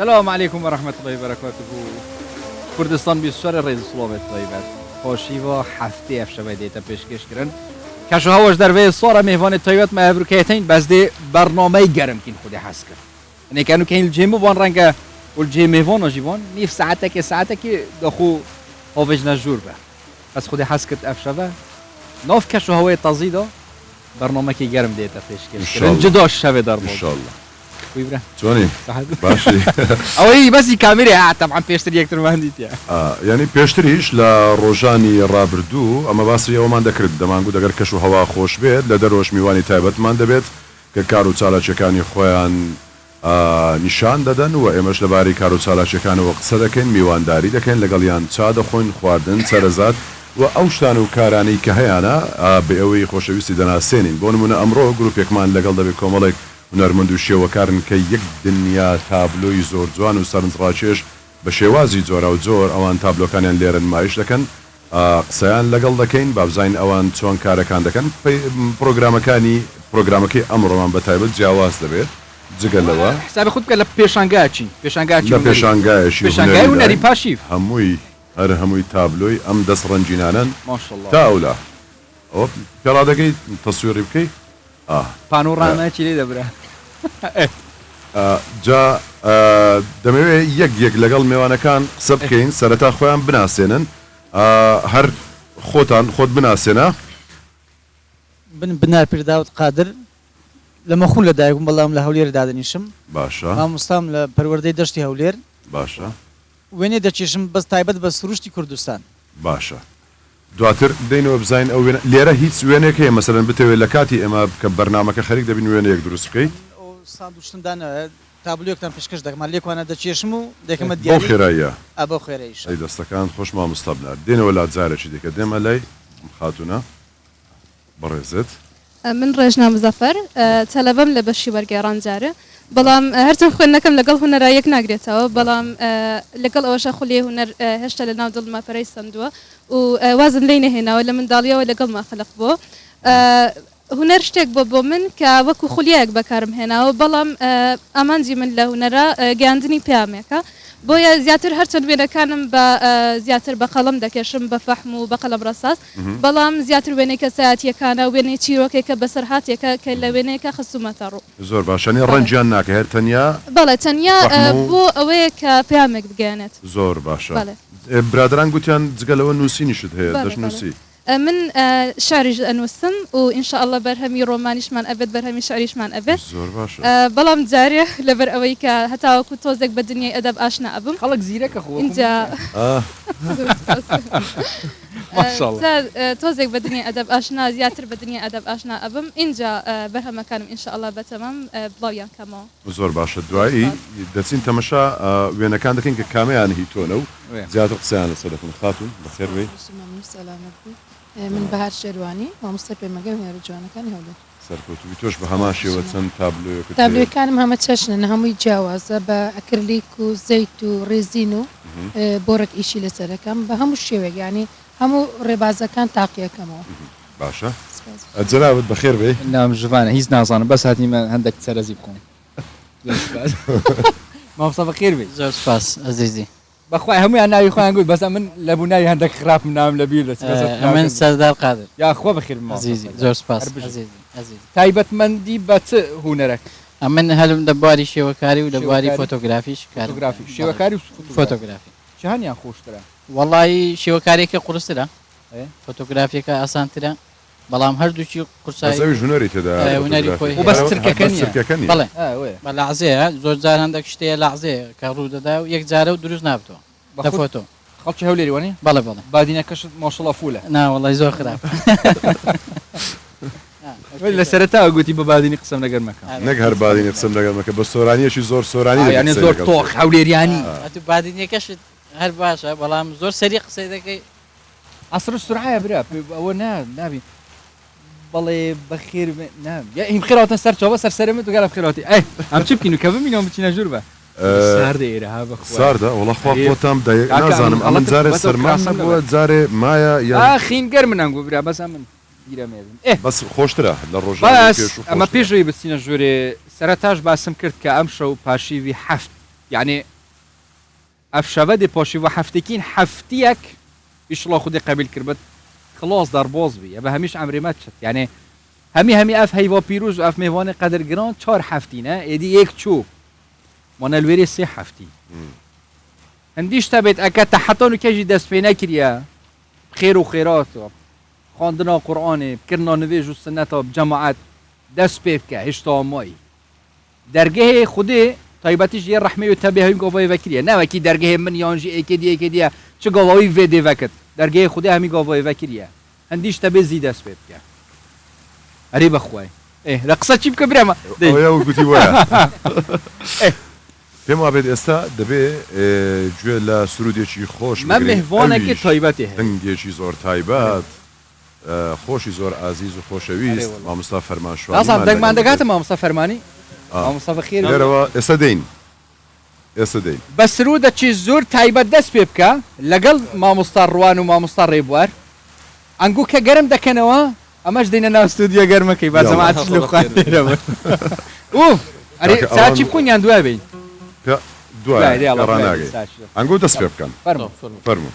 السلام عليكم ورحمة الله وبركاته. كردستان 24 رئيس سلامت طيبات خوشیوا هفته افشبه دیتا پیشکش کردن کشو هواش در وی صار مهوان طیبات ما ابروکیتین بس دی برنامه گرم کین خودی حس کرد یعنی کانو کین الجيم وان رنگا والجيم مهوان جيبان نيف ساعتك دخو هواج نجور به بس خودی حس کرد افشبه ناف کشو هوای تازیدا برنامه کی گرم دیتا پیشکش کردن جدا شبه در ان شاء الله ويبره توني باشي اوي بس كاميرا طبعا بيشتري اكثر ما عندي يعني بيشتريش لروجاني رابردو اما باسي او مان دكرد دمان قد اگر كشو هوا خوش بيت لدروش ميواني تايبت مان دبيت كارو تالا چكاني خويان نشان ددن و امش لباري كارو تالا چكاني وقت دكن ميوان داري دكن لقليان تاد خوين خواردن سرزات و اوشتان و كاراني كهيانا بأوي خوشويستي دناسينين بونمون امرو جروب يكمان لقل دبي كوماليك هنرمند و شێوەکارن کە یەک دنیا تابلۆی زۆر جوان و سەرنجڕاکێش بە شێوازی جۆرا و جۆر ئەوان تابلۆکانیان لێرە نمایش دەکەن قسەیان لەگەڵ دەکەین با بزانین ئەوان چۆن کارەکان دەکەن پرۆگرامەکەی ئەمڕۆمان بەتایبەت جیاواز دەبێت جگەل لەوە حسابی خود بکە لە پێشانگاچین لە پێشانگایشی هونەری پاشیف هەمووی تابلۆی ئەم دەست ڕەنجینانن ماشەڵڵا تا ئەولا ئەوە پێڵا دەکەی تەسویری بکەی پانۆڕامەکی لێ دەبرا جا دەمەوێت یەک لەگەڵ میوانەکان قسە بکەین سەرەتا خۆیان بناسێنن هەر خۆت بناسێنە بنار پیرداوت قادر لەمە خون لە دایکم بەڵام لە هەولێر دادنیشم باشە مامۆستام لە پەروەردەی دەشتی هەولێر باشە وێنێ دەچێشم بەس تایبەت بە سروشتی کوردستان باشە دواتر دەینەوە بزین ئەو لێرە هیچ وێنێک هەیە مەسەرەن بتەوێت لە کاتی ئێمە کە بەرنامەکە خەریک دەبین وێنەیەک دروست بکەیت ساندوشتندانە تابلۆیەکتان پێشکەش دەکەمان لێکوانە دەچێشم و دەکەمە بۆ خێراییە بۆ خێرەیش ئەی دەستەکان خۆش مامۆستا بنار دێنەوە لا جارێکی دیکە دێمە لای خاتونە بەڕێزت من ڕێژنا مزەفەر تەلەبەم لە بەشی وەرگێڕان جارە بەڵام هەرچەند خوێندنەکەم لەگەڵ هونەرایەک ناگرێتەوە بەڵام لەگەڵ ئەوەشە خولێ هونەر هێشتا لە ناو دڵما پەرەی سندووە و وازم لێ نەهێناوە لە منداڵیەوە لەگەڵ ما خەلق بووە هونەر شتێک بۆ من کە وەکو خولیایەک بەکارم هێناوە بەڵام ئامانجی من لە هونەرە گەاندنی پامێکە بۆیە زیاتر هەرچەند وێنەکانم بە زیاتر بە قەڵەم دەکێشم بە فەحم و بە قەڵەم ڕەساس بەڵام زیاتر وێنێکە سەعاتیەکانە وێنەی چیرۆکێکە بەسەر هاتێکە کە لە وێنەیەکە خستومەتە ڕوو زۆر باشنی ڕەنجیان ناکە هەر تەنیا بەڵێ تەنیا بۆ ئەوەیە کە پامێک بگەێنێت زۆر باشە برادران گوتیان جگەلەوە نووسینیشت هەیە دەشنووسی من شعریش ئەنووسم و ئینشاءالله بەرهەمی ڕۆمانیشمان ئەبێت بەرهەمی شعریشمان ئەبێت زۆر باشە بەڵام جارێ لەبەر ئەوەی کە هەتاوەکو تۆزێک بە دنیای ئەدەب ئاشنا ئەبم خەڵک زیرەکە خۆ اینجا ماشاءالله تۆزێک بە دنیای ئەدەب ئاشنا زیاتر بە دنیای ئەدەب ئاشنا ئەبم اینجا بەرهەمەکانم ئینشاءالله بەتەمام بڵاویان کەمەوە زۆر باشە دوایی دەچین تەمەشا وێنەکان دەکەین کە کامیان هی تۆنە و زیاتر قسەیان لەسەر دەکەن خاتون بەخێر وێ من بەهار شێروانی مامۆستا پێمەگە هێرە جوانەکانی هەولێر سەرکەوتوی تۆش بە هەماشەوە چەند تابلۆیەکە تابلۆیەکانم هەمە چەشنن هەمووی جیاوازە بە ئەکرلیک و زەیت و ڕێزین و بۆڕێک ئیشی لەسەرەکەم بە هەموو شێوێک ینی هەموو ڕێبازەکان تاقیەکەمەوە باشە جەنابەت بەخێر بێ نام ژوانە هیچ نازانم بەس هاتیمە هەندێک سەرەزی بکۆم مامۆستا بەخێر بێ زۆر سپاس ئەزیزی بەخوای هەمویان ناوی خۆیان گوت بەس من لە بووناوی هەندێک خراپ نام لەبیر من سەردار قادر یا خۆ بەخێر ئەزیزی زۆر سپاس تایبەتمەندی بە چ هونەرێک من هەلم لە بواری شێوەکاری و لە بواری فۆتۆگرافیش فۆتۆگرافی شێوەکاری و فۆتۆگرافی چهانیان خۆشترە وەڵی شێوەکارێکە قورسرە فۆتۆگرافیەکە ئاسانترە بەڵام هەردووچی قورسایی ژنەری تێدا و بەس چرکەکەنی بەڵێ بە لەعزەیە زۆر جار هەندێک شتەیە لەعزەیە کە ڕوو دەدا و یەک جارە و دروست نابتەوە لە فۆتۆ خەڵکی هەولێری وانێ بەڵێ بەڵێ بادینەکەشت ماشەڵڵا فولە ناوەڵی زۆر خراپ لە سەرەتا گوتی بە بادینی قسەم لەگەر مەکەم نەک هەر بادینی قسەم لەگەر مەکە بە سۆرانیەکی زۆر سۆرانی یعنی زۆر تۆق هەولێریانی بادینەکەشت هەر باشە بەڵام زۆر سەری قسەی دەکەی عسر سرعە برا ئەوە نابین بەڵێ بەخێر هیم خێراوەتە سەر چاوە سەرسەرمت و گەلە خێراوەتی ئەی ئەم چ بکەین و کە ببینەوە بچینە ژوور بە ساردە ئێرەها بەخوا ساردە وڵە خوا خۆتام نازانم ئەمن جارێ سەرمان بووە جارێ مایە یا خین گەرم نانگو برا بەس من بەس خۆشترە لە ڕۆژ ئەمە پێشەوەی بچینە ژوورێ سەرەتاش باسم کرد کە ئەم شەو پاشیوی هەفت یعنی اف شود پاشی و هفتکین هفتیک ایشلا خودی قبیل کربت خلاص در باز بی به همیش عمری مت شد یعنی همی اف هیوا پیروز و اف میوان قدر گران 4 هفتی نه ایدی یک چوب من الوری 3 هفتی هندیش تبت اکا تحتانو کجی دست پی نکریا خیر و خیرات خواندنا قرآن کرنا نویج و سنت و جماعت دست پی بکه هشتا مایی درگه خودی طایبتیش یه رحمه و تبیه همی گاوای وکریه نه وکی درگه من یانجی ایکی دیه چه گاوایی ویده وکت درگه خودی همی گاوای وکریه هندیش تبی زی دست پی بکه اری بخوای رقصه چی بکه برم ئەوە گوتی وایە پێم وابێت ئێستا دەبێ گوێ لە سرودێکی خۆش من مهوانێکی تایبەتی هەیە دەنگێکی زۆر تایبەت خۆشی زۆر ئازیز و خۆشەویست مامۆستا فەرمانشوانی ئازام دەنگمان دەگاتە مامۆستا فەرمانی مامۆستا بەخێر لێرەوە ئێستا دەین بە سرودێکی زۆر تایبەت دەست پێ بکە لەگەڵ مامۆستا ڕوان و مامۆستا ڕێبوار ئەنگوو کە گەرم دەکەنەوە ئەمەش دەینە ناو ستودیۆ گەرمەکەی با جەماعەتش لە خوێنێرەوە ئەرێ ساچی بکۆنیان دوای بین دوای ڕناگەی ئەنگوو دەست پێ بکەن فەرموو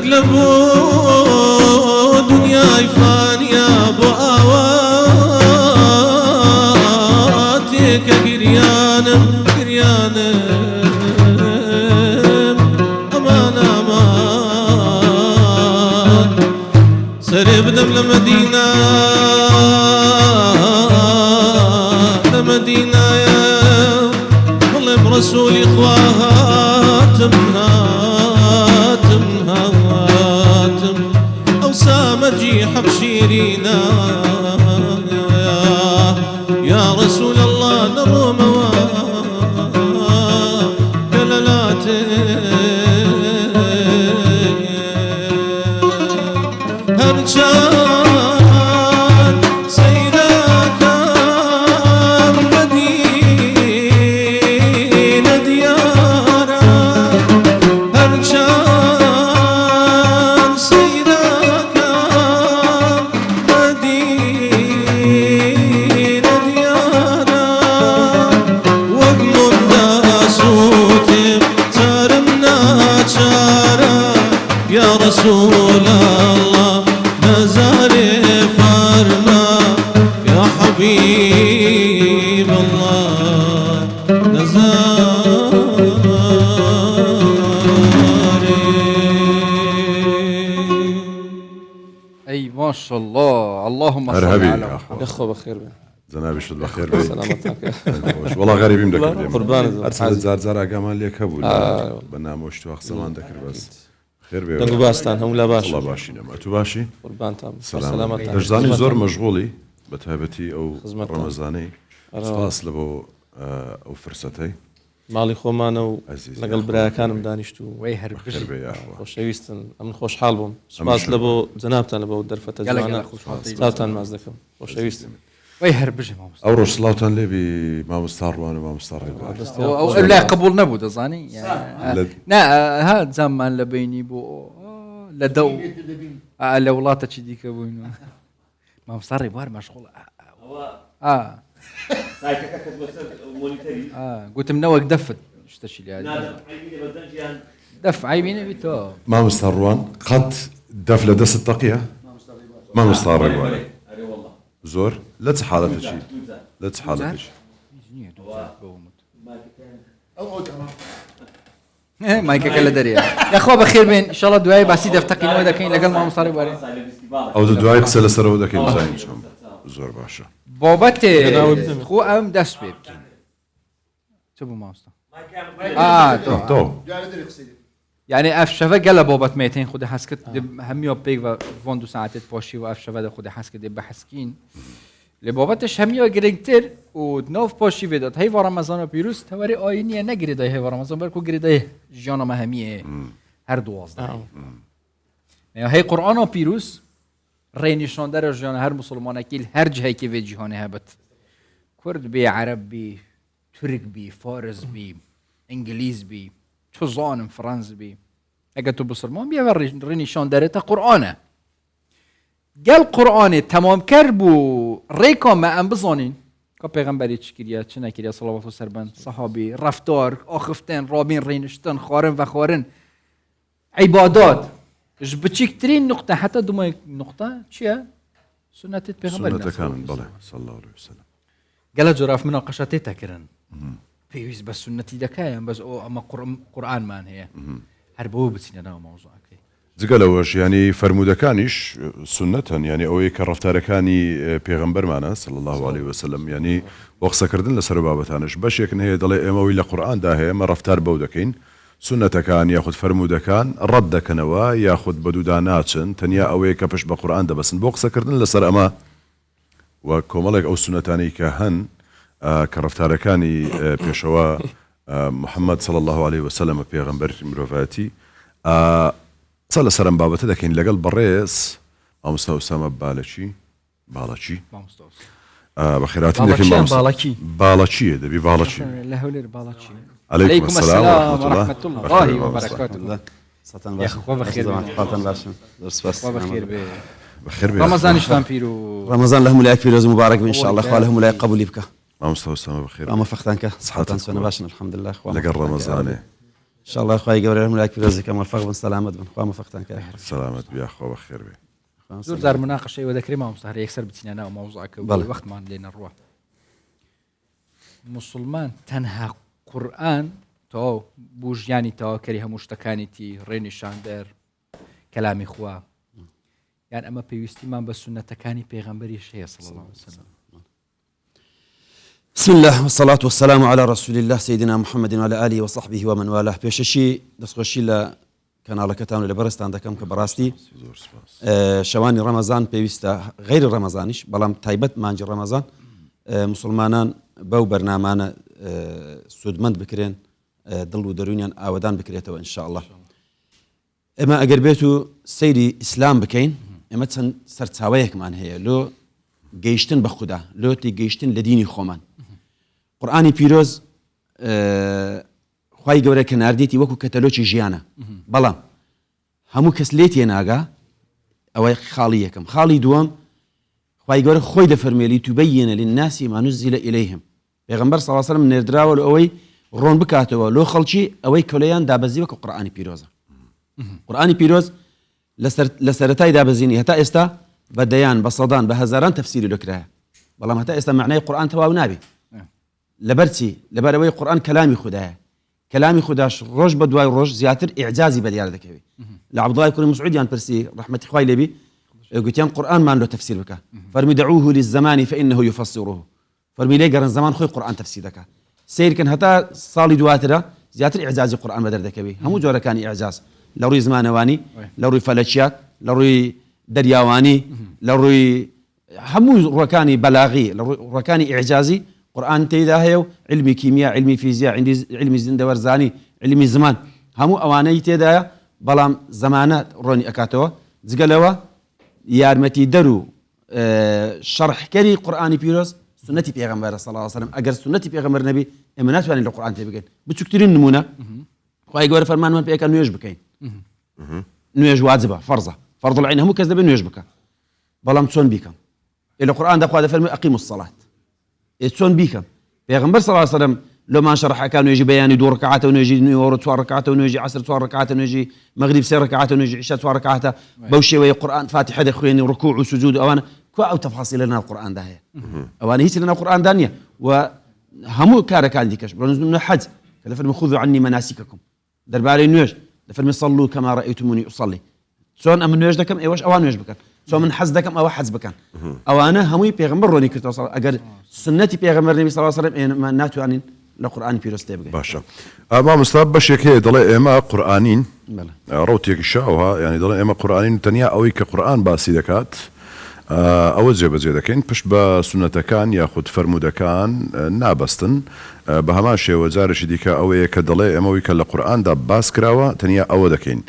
لقلبو دنياي فانية بو آواتك قريانم أمان أمان سري بدم لمدينة يا والله برسولي خواتم أو سامجي حق شيرينا يا رسول الله نروم هرجان سيدك مدينة ديارة هرجان سيدك مدينة ديارة وقلن داسوتي ترمنا شارة يا رسول الله نزاري فرما يا حبيب الله نزاري اي ما شاء الله اللهم صل ارهبي على يا محمد. اخوان يخو بخير بي زنابي شد بخير بي سلامتك والله غريبين دكتور قربان ارسل زار قامان ليك ابو برنامج تو اخسمان ذكر بس خير بي دنگو باستان هم لا باش الله باشي نما تو باشي قربان تام سلامتك دجزاني زور مشغولي بتهبتي او خزمتك. رمضاني سپاس لبو او فرصتي ماڵی خۆمانە و عزیز لەگەڵ برایەکانم دانیشت و وي هربش خير بي يا اخوان خۆشەویستن ئەمن خۆشحاڵ بووم سپاس لە بۆ جەنابتان لە بۆ دەرفەتە گەلە جوانە خۆشحاڵی. سلااوتان ماز دەکەم خۆشەویستم وي هربش ما او روش صلاتان لبي ما مستار وانا ما مستار او لا قبول نبو دزاني يعني نا ها زمان لبيني بو لدو لولاتا تشي ديك بوينو ما مصري بار مشغول قلت منوق دفت اشتشي لي هذه دف عيبيني بيتو ما مستار وان قد دفله دس التقيه ما مستار وانا زور لا تحالة شيء لا تحالة شيء مايكا كلا دريا يا اخو بخير بين ان شاء الله دعاء بسيط افتقي نو دكين لقل ما مصاري باري او دعاء قسل سرو دكين زين شلون زور باشا بابت خو ام دست بيبكين تبو ما مصطفى تو يعني اف شفا قال بابت 200 خود حسكت هميو بيك و فوندو ساعتت باشي و اف شفا خود حسكت بحسكين لبابتش هميو گرینگتر و نوف پاشی وداد هی و رمضان و پیروز توری آینیه نگریده هی و رمضان برکو گریده جانا ما همیه هر 12 هی قرآن و پیروز رینشان در جان هر مسلمان اکیل هر جهی که و جهان هبت کرد بی عرب بی ترک بی فارس بی انگلیز بی تو زانم فرانس بی اگه تو بسلمان بیا و رینشان در تا قرآنه قال قرآن تمام كربو ريكا ما ام بزانين كبيغمبري تشكيريا چنا كيريا صلى الله عليه وسلم صحابي رفتار اخفتن رابين رينشتن خارن وخارن عبادات اش بتشكترين نقطة حتى دوما نقطة چيا سنة پیغمبر سنة كامل بله صلى الله عليه وسلم قال جراف مناقشاتي تكرن بيوز بس سنتي دكايا بس اما قرآن مان هي هربو بتسينا موضوع زقلوش يعني فرمودكانيش سنة يعني أو كرفتاركاني پیغمبر معنا صلى الله عليه وسلم يعني وقت كردن لسر بابتانش باش يكن هي ضل اموي لقرآن ده هي ما رفتار بودكين سنة كان ياخذ فرمودكان ردك نوا ياخذ بدوداناتن تنيا أو كفش بقرآن ده بس وقت كردن لسر أما وكمالك أو سنتاني كهن كرفتاركاني بيشوا محمد صلى الله عليه وسلم پیغمبر مروفاتي صار سرم بابته لكن لقل بريس ما مستوى أسامة بالشي بخيرات لكن بالشي ده بالشي لا هولير بالشي عليكم السلام ورحمة الله وبركاته يا أخو بخير بخير رمضان شلون بيرو رمضان لهم ولايك بيروز مبارك ان شاء الله اخوان لهم ولايك قبول يبكى ما مستوى أسامة بخير ما فختانك صحتك سنة باشنا الحمد لله اخوان لقل رمضان شاء الله خواهي قوري ملاك برزك أمال فقط سلامت بن خواه مفقتان كاخر سلامت بیا خۆ بەخێر بێ زۆر زار مناقشەی وە دەکرێ مامۆستا هەر یەکسەر بچینە ناو مەوزوعەکە بەڵێ. وەختمان لێ نەڕوە مسلمان تەنها قورئان تەواو بوو ژیانی تەواوکەری هەموو شتەکانیتی ڕێنیشاندەر کەلامی خوا یان ئەمە پێویستیمان بە سونەتەکانی پێغەمبەریش هەیە صلی الله عليه وسلم. بسم الله والصلاة والسلام على رسول الله سيدنا محمد وعلى آله وصحبه ومن والاه بيششي دسخوشي ل كانال كتان لبرستان دكم كبراستي زۆر سپاس شواني رمضان بيوستا غير رمضانيش بلام تايبت مانج رمضان مسلمانان بو برنامانا سودمند بكرين دل ودرونيان آودان بكريتو إن شاء الله اما اگر بيتو سيري اسلام بكين اما تسن سرتاويك مان هي لو جيشتن بخدا لو تي جيشتن لديني خومان قرآني بيروز خواهي قوري كنارديتي وكو كتالوشي جيانا بلام همو كسليتي ناقا او خاليكم خالي دوام خواهي قوري خوي دفرمي لتبين للناس ما نزل إليهم پیغمبر صلى الله عليه وسلم نردراول اوي رون بكاتوا لو خلشي اوي كوليان دابزي وكو قرآني بيروزا قرآني بيروز لسرتاي دابزيني هتا استا بديان بصدان بهزاران تفسيري لكراها بلام هتا استا معناه قرآن تواو نابي لبرتي لبروي قرآن كلامي خداها كلامي خداش روج بدواي روج زياتر إعجازي بديار ذكي لعبد الله يكون مسعود يعني برسي رحمة إخوائي لبي قلت يان قرآن ما له تفسير بك فرمي دعوه للزمان فإنه يفسره فرمي لي قرن زمان خوي قرآن تفسير ذكا سير كان هتا صالي دواتره زياتر إعجازي قرآن بدر ذكي همو جورا كان إعجاز لو روي زمانواني لو روي فلتشيات لو روي درياواني لو روي همو ركاني بلاغي لو ركاني إعجازي قرآن تيدا هيو علمي كيمياء علمي فيزياء عندي علمي زندورزاني علمي زمان همو أواني تيدا بلام زمانات روني أكاتوا زقلوا يارمتي درو شرح كري قرآني بيروز سنتي بيغمبر صلى الله عليه وسلم أجر سنتي بيغمبر نبي إمنات واني القرآن تبين بتكترين نمونة خواهي قوار فرمان من بيكا نيوج بكين نيوج واجبة فرض العين همو كذا نيوج بكا بلام تسون بيكم إلى القرآن ده فرمي أقيموا الصلاة يتسون بيكم پیغمبر صلى الله عليه وسلم لو ما شرح كانوا يجي بياني 2 ركعات ونجي نور 2 ركعات ونجي عصر 2 ركعات ونجي مغرب 6 ركعات ونجي عشاء 2 ركعات بوشي ويا قرآن فاتحة دخويني ركوع وسجود أوانا كو أو تفاصيل لنا القرآن ده هي أوانا هيس لنا القرآن دانية وهمو كارك عندي كش برنز من الحج كذا فرمي خذوا عني مناسككم دربالي نيوج فرمي صلوا كما رأيتموني أصلي سون أمن نيوج دكم أيوش أوان نيوج بكن سو من حز دكم أو حز بكن أوانا همو بيغمبر روني كتو صلى أجر سنتي بيغمبر النبي صلى الله عليه وسلم ما ناتو عن القرآن بيروستي بقى باشا ما مستوى بشيك هي ضل إما قرآنين بله روتيك الشاوها يعني ضل إما قرآنين تنيا أوي كقرآن باسي دكات أو زي بزيادة كين بش بسنة كان ياخد فرمودة كان نابستن بهماشي وزارش ديكا أوي كضل إما أوي كالقرآن دا باس كراوة تنيا أو دكين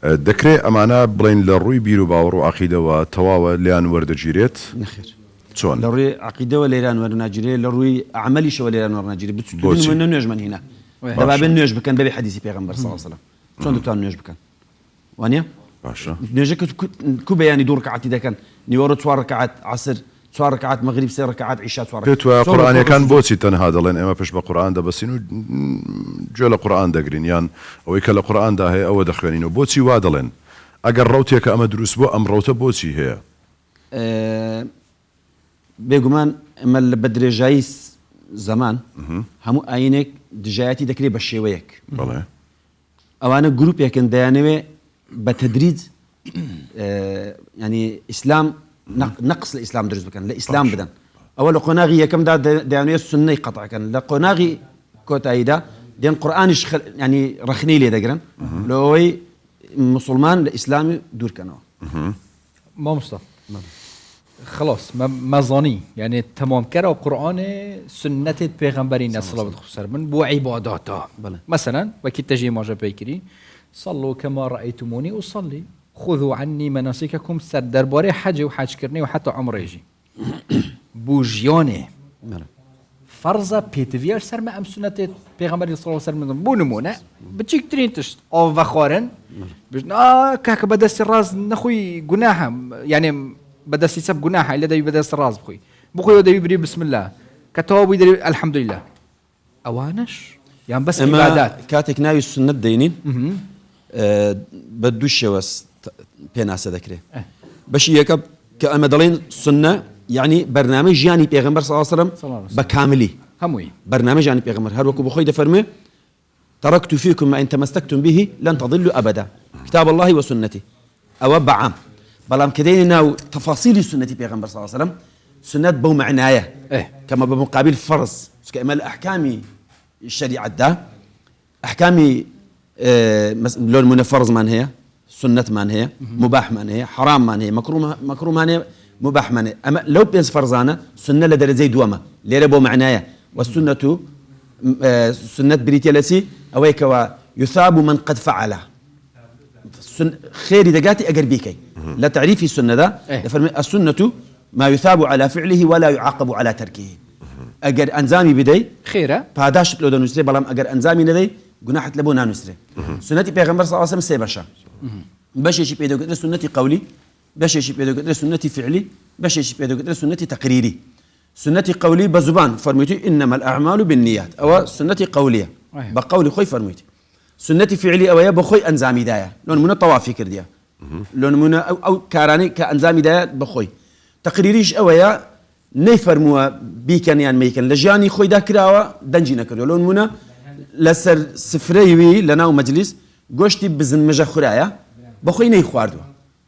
دكري أمانة بلين للروي بيرو باورو عقيدة وتواوى ليان ورد جيريت نخير شلون لروي عقيدة وليران ورناجري لروي عملي شو وليران ورناجري بتدون من نيوج من هنا دابا بين نيوج بكن بابي حديثي بيغمبر صلى الله عليه وسلم شلون دكتور نيوج بكن وانيا باشا نيوج كو بياني 2 ركعات اذا كان نيورو 2 ركعات عصر 2 ركعات مغرب 6 ركعات عشاء 2 ركعات كتوا قرآن كان بوتي تنهاد لين إما فيش بقرآن ده بس إنه جل قرآن ده قرين يعني أو يكلا قرآن ده هي أو دخلين إنه بوتي وادلين أجر روتيك أما دروس بو أم روته بوتي هي بيجمان اما البدر جايس زمان همو عينك دجاياتي دكري بشويك بله اوانا جروب يكن ديانوي بتدريج يعني اسلام نقص الاسلام درس بكن الاسلام بدن اول قناغي كم دا ديانوي السنه قطع كان لقناغي كوتايدا دين قران يعني رخني لي دقرن لو مسلمان الاسلامي دور كانوا ما مصطفى خلاص ما ظني يعني تمام كره قرآن سنة پیغمبرين صلى الله عليه وسلم بو عباداته مثلا وكي تجي ما بيكري صلوا كما رأيتموني أصلي خذوا عني مناسككم سر درباري حج وحج كرني وحتى عمر يجي بو جيانه فرضا بيتفير سر ما أم سنة پیغمبر صلى الله عليه وسلم بو نمونه بتشيك ترينتش أو فخارن كاك بدس الراس نخوي جناحه يعني بدس يسب جناحه إلا ده بدس الراس بخوي ده يبري بسم الله كتاب يدري الحمد لله أوانش یان بەس ئەمە عیبادات کاتێک ناوی سنت دەینین بە دوو شێوە پێناسە دەکرێت بەشی یەکە کە ئەمە دەڵێن سنە یعنی بەرنامەی ژیانی پێغەمبەر صلی الله علیه وسلم بە کاملی هەمووی برنامج ژیانی پێغەمبەر هەروەکو بخۆی دەفەرمێ تركت فيكم ما إن تمسكتم به لن تضلوا أبدا كتاب الله وسنتي أو بعام بلام كدين ناو تفاصيل سنتي بيغمبر صلى الله عليه وسلم سنة بو معناية كما بمقابل فرض كما الأحكام الشريعة ده أحكامي لون من فرض من هي سنة من هي مباح من هي حرام من هي مكروه من هي مباح من هي أما لو بينس فرزانة سنة لدرجة دوما ليرة بو معناية والسنة سنة بريتيالسي أويك ويثاب من قد فعله خير دقاتي أجر بيكي لا تعريفي السنة ذا السنة ما يثاب على فعله ولا يعاقب على تركه أجر أنزامي بدي خيرة فهداش لو نسري بلام أجر أنزامي ندي جناحة لبونا نسري سنتي بيغمبر صلى الله عليه وسلم سيبشا باش يشي بيدو قدر سنتي قولي باش يشي بيدو قدر سنتي فعلي باش يشي بيدو قدر سنتي تقريري سنتي قولي بزبان فرميتي إنما الأعمال بالنيات أو سنتي قولية بقولي خوي فرميتي سنتي فعلي أو يا بخوي أنزامي دايا لون منا طوافي كرديا لون منا أو كاراني كأنزامي دايا بخوي تقريريش أو يا نيفرموا بيكن يعني ميكن لجاني خوي داكراوا دنجينا كردو لون منا لسر سفريوي لنا ومجلس قوشتي بزن مجا خرايا بخوي ني خواردو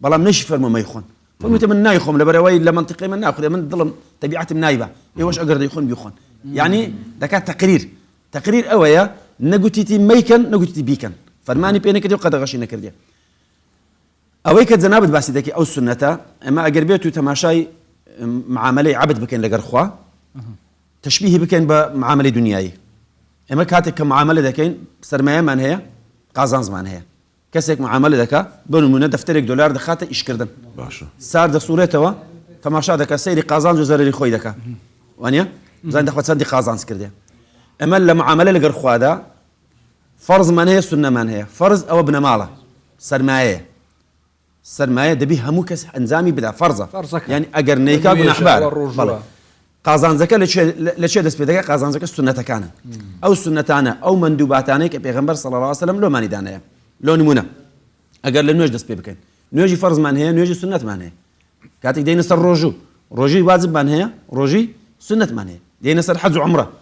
بلام نيش فرمو ما يخون فرميت من نايخهم لبروي لمنطقي من ناخذ من ظلم طبيعه نايبه ايواش اقدر يخون بيخون يعني ذاك تقرير اويا نقولتي ميكن نقولتي بيكن فرماني بينك دي وقد غشينا كردي اويك زنابت باسيدك او سنته اما اقربيتو تماشاي معامله عبد بكين لقرخوا تشبيه بكين بمعامله دنياي اما كاتك كمعامله دكين سرمايه من هي قازان زمان هي كسك معامله دكا بون من دفترك دولار دخاته ايش كردن باشا صار صورته تماشا دكا سيري قازان جزر خوي دكا وانيا زين دخلت صدي قازان سكردي اما المعامله اللي قرخوا هذا فرض من هي سنه من هي فرض او ابن ماله سرمايه دبي هموكس انزامي بدا فرضه يعني اجر نيكا بن احبار قازان زكاه لشي دس بدك قازان زكاه سنه كان او سنتانا او مندوباتانا كبيغمبر صلى الله عليه وسلم لو ماني دانا لو نمونه اجر لنوج دس بكن نوجي فرض من هي نوجي سنه من هي كاتك دين سر روجي واجب من هي روجي سنه من هي دين سر حج عمره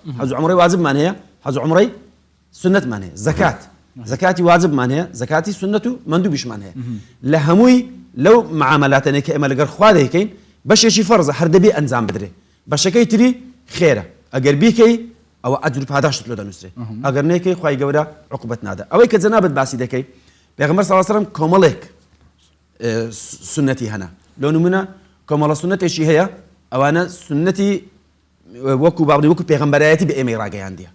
واجب من هي حج عمره سنه من هي زكاتي واجب من هي زكاتي سنته مندوبش من هي لهموي لو معاملاتنا كامل غير خواده كاين باش شي فرض حردبي انزام بدري باش كيتري خيره اگر بيكي او اجر بهداش تلو دنسري اگر نيكي خوي غورا عقوبه نادا او كزنابت باسي دكي پیغمبر صلى الله عليه وسلم كملك سنتي هنا لو نمنا كمل سنتي شي هي او انا سنتي وكو بعض وكو پیغمبراتي بامي راغي عندي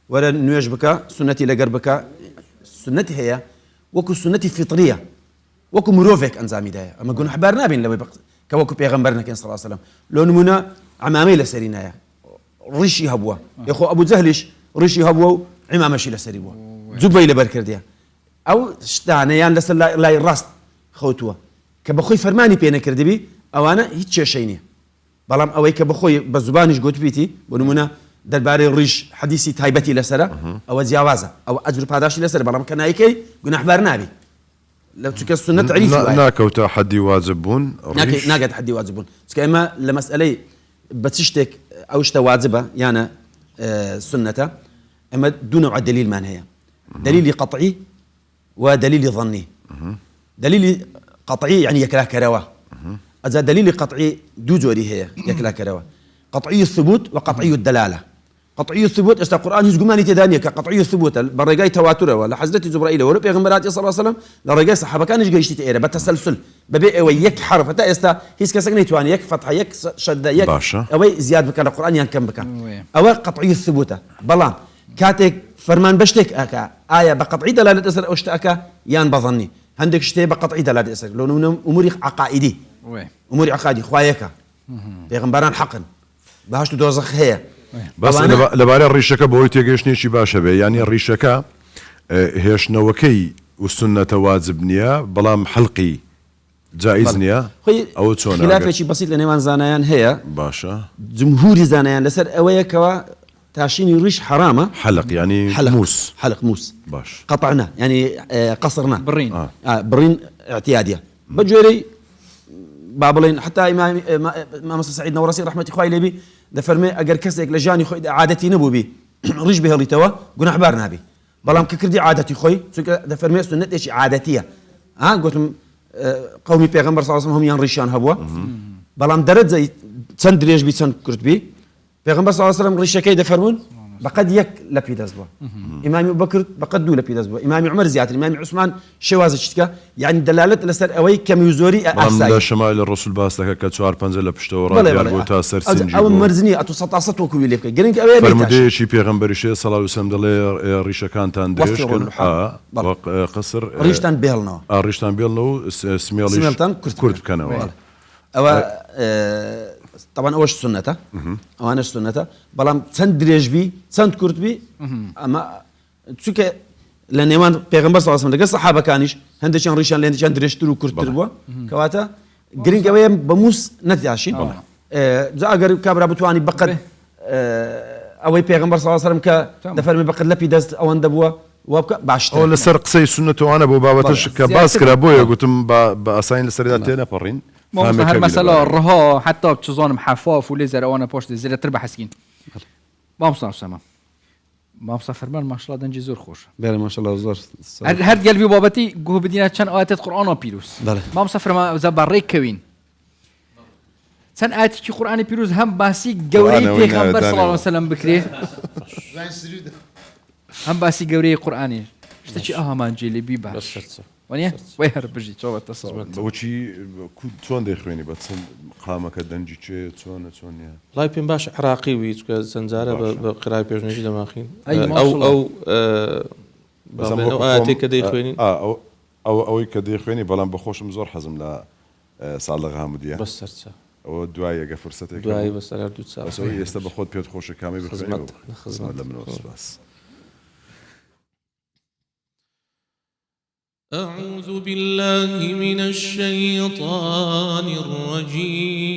ولا نيوج بك سنتي لقربك سنتي هي وكو سنتي فطريه وكو مروفك انزامي دايا اما قلنا حبارنا بين لو كوكو بيغمبرنا كان صلى الله عليه وسلم لو نمنا عمامي لسرينا ريشي هبوا يا اخو ابو زهلش ريشي هبوا عمامه شي لسريبوا زبي لبركرديا او شتانيان لسل لا الراس خوتوا كبخوي فرماني بينا كردبي او انا هيك شيني بلام اوي كبخوي بزبانش قلت بيتي ونمنا درباري الريش حديثي تايبتي لسرة او زياوازه او اجر بهداش لسرة بلام كان هيك قلنا حبارنا بي لو تشك السنة تعريف ناكوتا حدي واجبون ناقد حدي واجبون كما لمسألة بتشتك أو اشتا واجبة يعني سنة أما دون دليل ما هي دليل قطعي ودليل ظني دليل قطعي يعني يكلا كروا إذا دليل قطعي دو جوري هي يكلا كروا قطعي الثبوت وقطعي الدلالة قطعي الثبوت است القرآن يزقماني تدانية كقطعي الثبوت برجاي تواتره ولا حزتي جبرائيل ولا بيغمرات صلى الله عليه وسلم لرجاي صحابة كان يجي يشتي إيره بتسلسل ببيع ويك حرف حتى است هيس كسجني تواني يك فتحة يك شدة يك أو زياد بكان القرآن ين كم بكان أو قطعي الثبوت بلان كاتك فرمان بشتك أكا آية بقطعي دلالة أسر أشتأكا يان بظني عندك شتى بقطعي دلالة أسر لو أمور عقائدي أمور عقائدي خوايكا بيغمران حقا بهاش تدوزخ هي بس لباري الريشكا بوي تيجيشني باشا بي يعني الريشكا هيشنوكي والسنة واجب نيا بلام حلقي جائز نيا او تشونا خلاف شي بسيط لنيوان زانيان هي باشا جمهور زانيان لسر اويا كوا تاشيني ريش حرامة حلق يعني حلق موس حلق موس باش قطعناه يعني قصرناه برين برين اعتيادية بجوري بابلين حتى إمام سعيد نورسي رحمة إخوائي لبي دفرمي أجر كسك لجاني خوي عادتي نبو بي ريش به اللي توا قلنا أحبار نبي بلام كردي عادتي خوي دفرمي سنة إيش عادتية قلتم قومي بيغمبر صلى الله عليه وسلم هم ينريشان هبوا بلام درد زي تندريج بي تند كرت بي بيغمبر صلى الله عليه وسلم ريشة كي دفرمون بقد يك لبي دزبا إمام أبو بكر بقد دو لبي دزبا إمام عمر زيادة إمام عثمان شواز شتكا يعني دلالة لسر أوي كميزوري أحساي شمال الرسول باسلك كتشوار بنزل بشتورا ديال بوتا سرسنجي أو مرزني أتو سطاسة وكوي لبكي جرينك أوي فرمودي شي بيغمبر شي صلى الله عليه وسلم دلي ريشة كان تندريش كان قصر ريشتان بيلنا ريشتان بيلنا سميلتان كرت كانوا أو طبعا أوش سنته أو أنا سنته بلام تندريج بي تند كرت بي أما تشوك لأن بيغمبر صلى الله عليه وسلم لقى الصحابة كانش هندشان ريشان لهندشان دريش ترو كرت تربوا كواتا جرين قوي بموس نتياشين زا أجر كابرا بتواني بقد أوي بيغمبر صلى الله عليه وسلم كدفر من بقد لبي دست أو اندبوا وابك بعشت أو لسرق سي سنته أنا أبو بابتش كباسكر أبويا قلتم بأساين لسريات تينا برين مو صح المسألة الرها حتى بتشوزون محفوف وليزر وانا بوشت زي تربح حسكين ما بصير سما ما بصير فرمان ما شاء الله دنجي زور خوش بله ما شاء الله زور هاد قلبي بابتي جو بدينا كان آيات القرآن وبيروس ما بصير فرمان زبريك كوين سن آيات القرآن بيروس هم باسي جوري بيغمبر صلى الله عليه وسلم بكري هم باسي جوري قرآني اشتكي ما نجي بيبا ونيا ويهر بجي شو التصور وشي تون دخويني بس قامة كدنجي شيء تون يا لا يمكن باش عراقي ويتك زنزارة بقراءة بيرجنيش دماغين أو آتي كده يخويني أو كده يخويني بلان بخوش مزور حزم لا صالغها مديا بس سرسة أو دعاية جفرستك دعاية بس على ردود ساعة بس هو يستبخد بيت خوش كامي بخزمت لمن بس أعوذ بالله من الشيطان الرجيم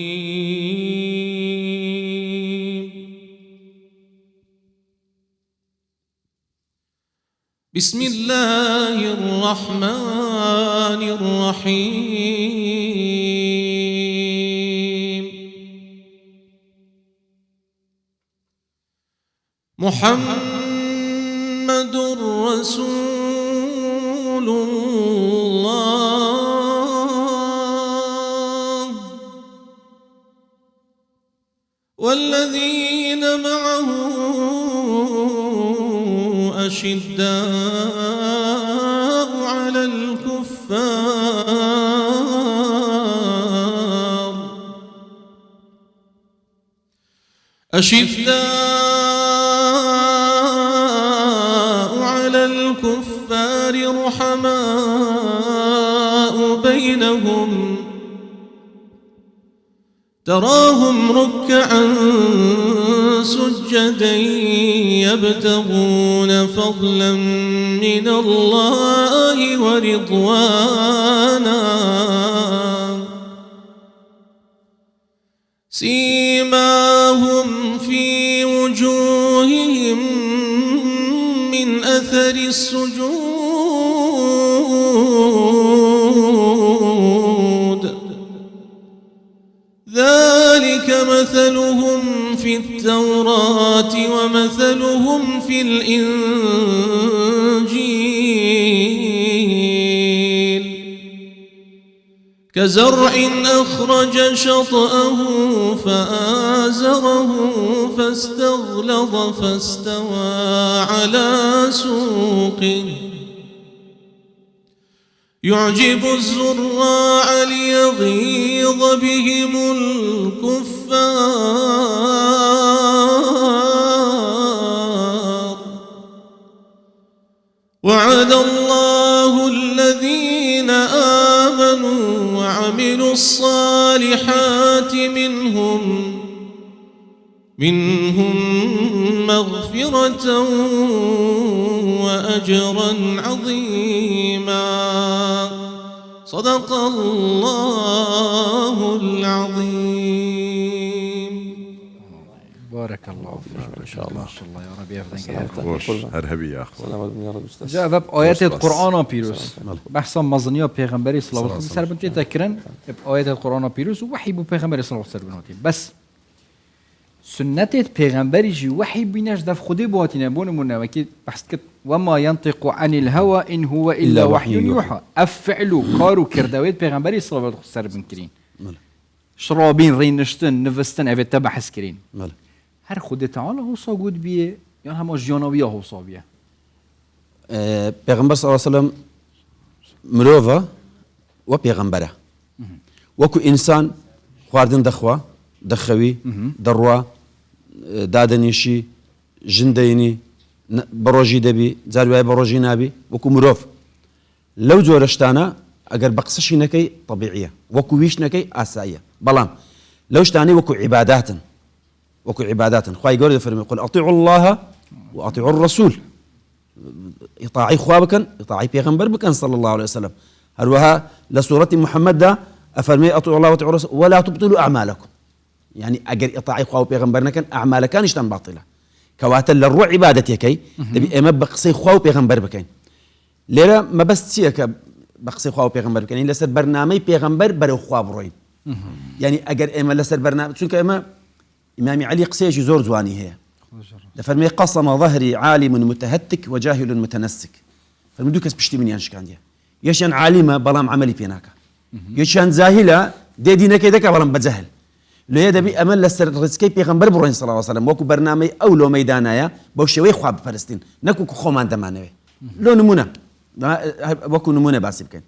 بسم الله الرحمن الرحيم محمد رسول الله والذين معه أشداء على الكفار رحماء بينهم تراهم ركعا سجدا يبتغون فضلا من الله ورضوانا سيماهم في وجوههم من أثر السجود ذلك مثلهم في التوراة ومثلهم في الإنجيل كزرع أخرج شطأه فآزره فاستغلظ فاستوى على سوقه يعجب الزراع ليغيظ بهم الكفار وعد الله الذين آمنوا وعملوا الصالحات منهم مغفرة وأجرا عظيما صدق الله العظيم بارك الله فيك إن شاء الله. ما شاء الله يا رب يفدنك خۆش هەرهەبی یاخ سلامت بن يا رب أستاذ. جا باب آيات بس. القرآن بيروس بحثا مزنية بيغمبري صلى الله عليه وسلم سربن تذكرن بآيات القرآن بيروس ووحي بو بيغمبري صلى الله عليه وسلم بس سنة بيغمبري جي وحي بيناش دف خدي بواتنا بون منا وكي بحث كت وما ينطق عن الهوى إن هو إلا وحي يوحى أفعلوا كارو كردويت بيغمبري صلى الله عليه وسلم كرين شرابين رينشتن نفستن أبي تبحث كرين ماله هر خود تعالى هو صاجود بيه يعني هم جيانوية هو صابيه پێغمبەر صلی الله علیه وسلم مرۆڤە وە پێغەمبەرە وەکو ئینسان خواردن دەخوا دەخەوی دەڕوا دادەنیشی ژن دەینی بە ڕۆژی دەبی جار وایە بە ڕۆژی نابی وەکو مرۆڤ لەو جۆرە شتانە ئەگەر بە قسەشی نەکەی طبیعیە وەکو ویش نەکەی ئاساییە بەڵام لەو شتانەی وەکو عیباداتن وەکو عیباداتن خوای گەورە دەفەرمێ قل ئەطیعوا الله وأطيعوا الرسول إطاعي خوا بكن إطاعي بيغمبر بكن صلى الله عليه وسلم هروها لسورة محمد دا أفرمي أطيعوا الله وأطيعوا الرسول ولا تبطلوا أعمالكم يعني أجر إطاعي خوا بيغمبرنا كان أعمالك كانش تن باطلة كواتل للروع عبادتي كي تبي إما بقصي خوا بيغمبر بكن ليرة ما بس تسيك بقصي خوا بيغمبر بكن يعني لسر برنامج بيغمبر برو خوا بروين يعني أجر إما لسر برنامج شو كإما إمام علي قصيش زور زواني هي فرمي قصم ظهري عالم متهتك وجاهل متنسك فرمي كس بشتي من يانش كان دي يشان عالمة بلام عملي بيناك يشان زاهلة دي دينك يدك بلام بجهل لو يدبي أمل لسر رزقي بيغمبر بروين صلى الله عليه وسلم وكو برنامج أو لو ميدانايا بوشوي خواب فلسطين نكو خومان دمانوي لو نمونة وكو نمونة باسي بكين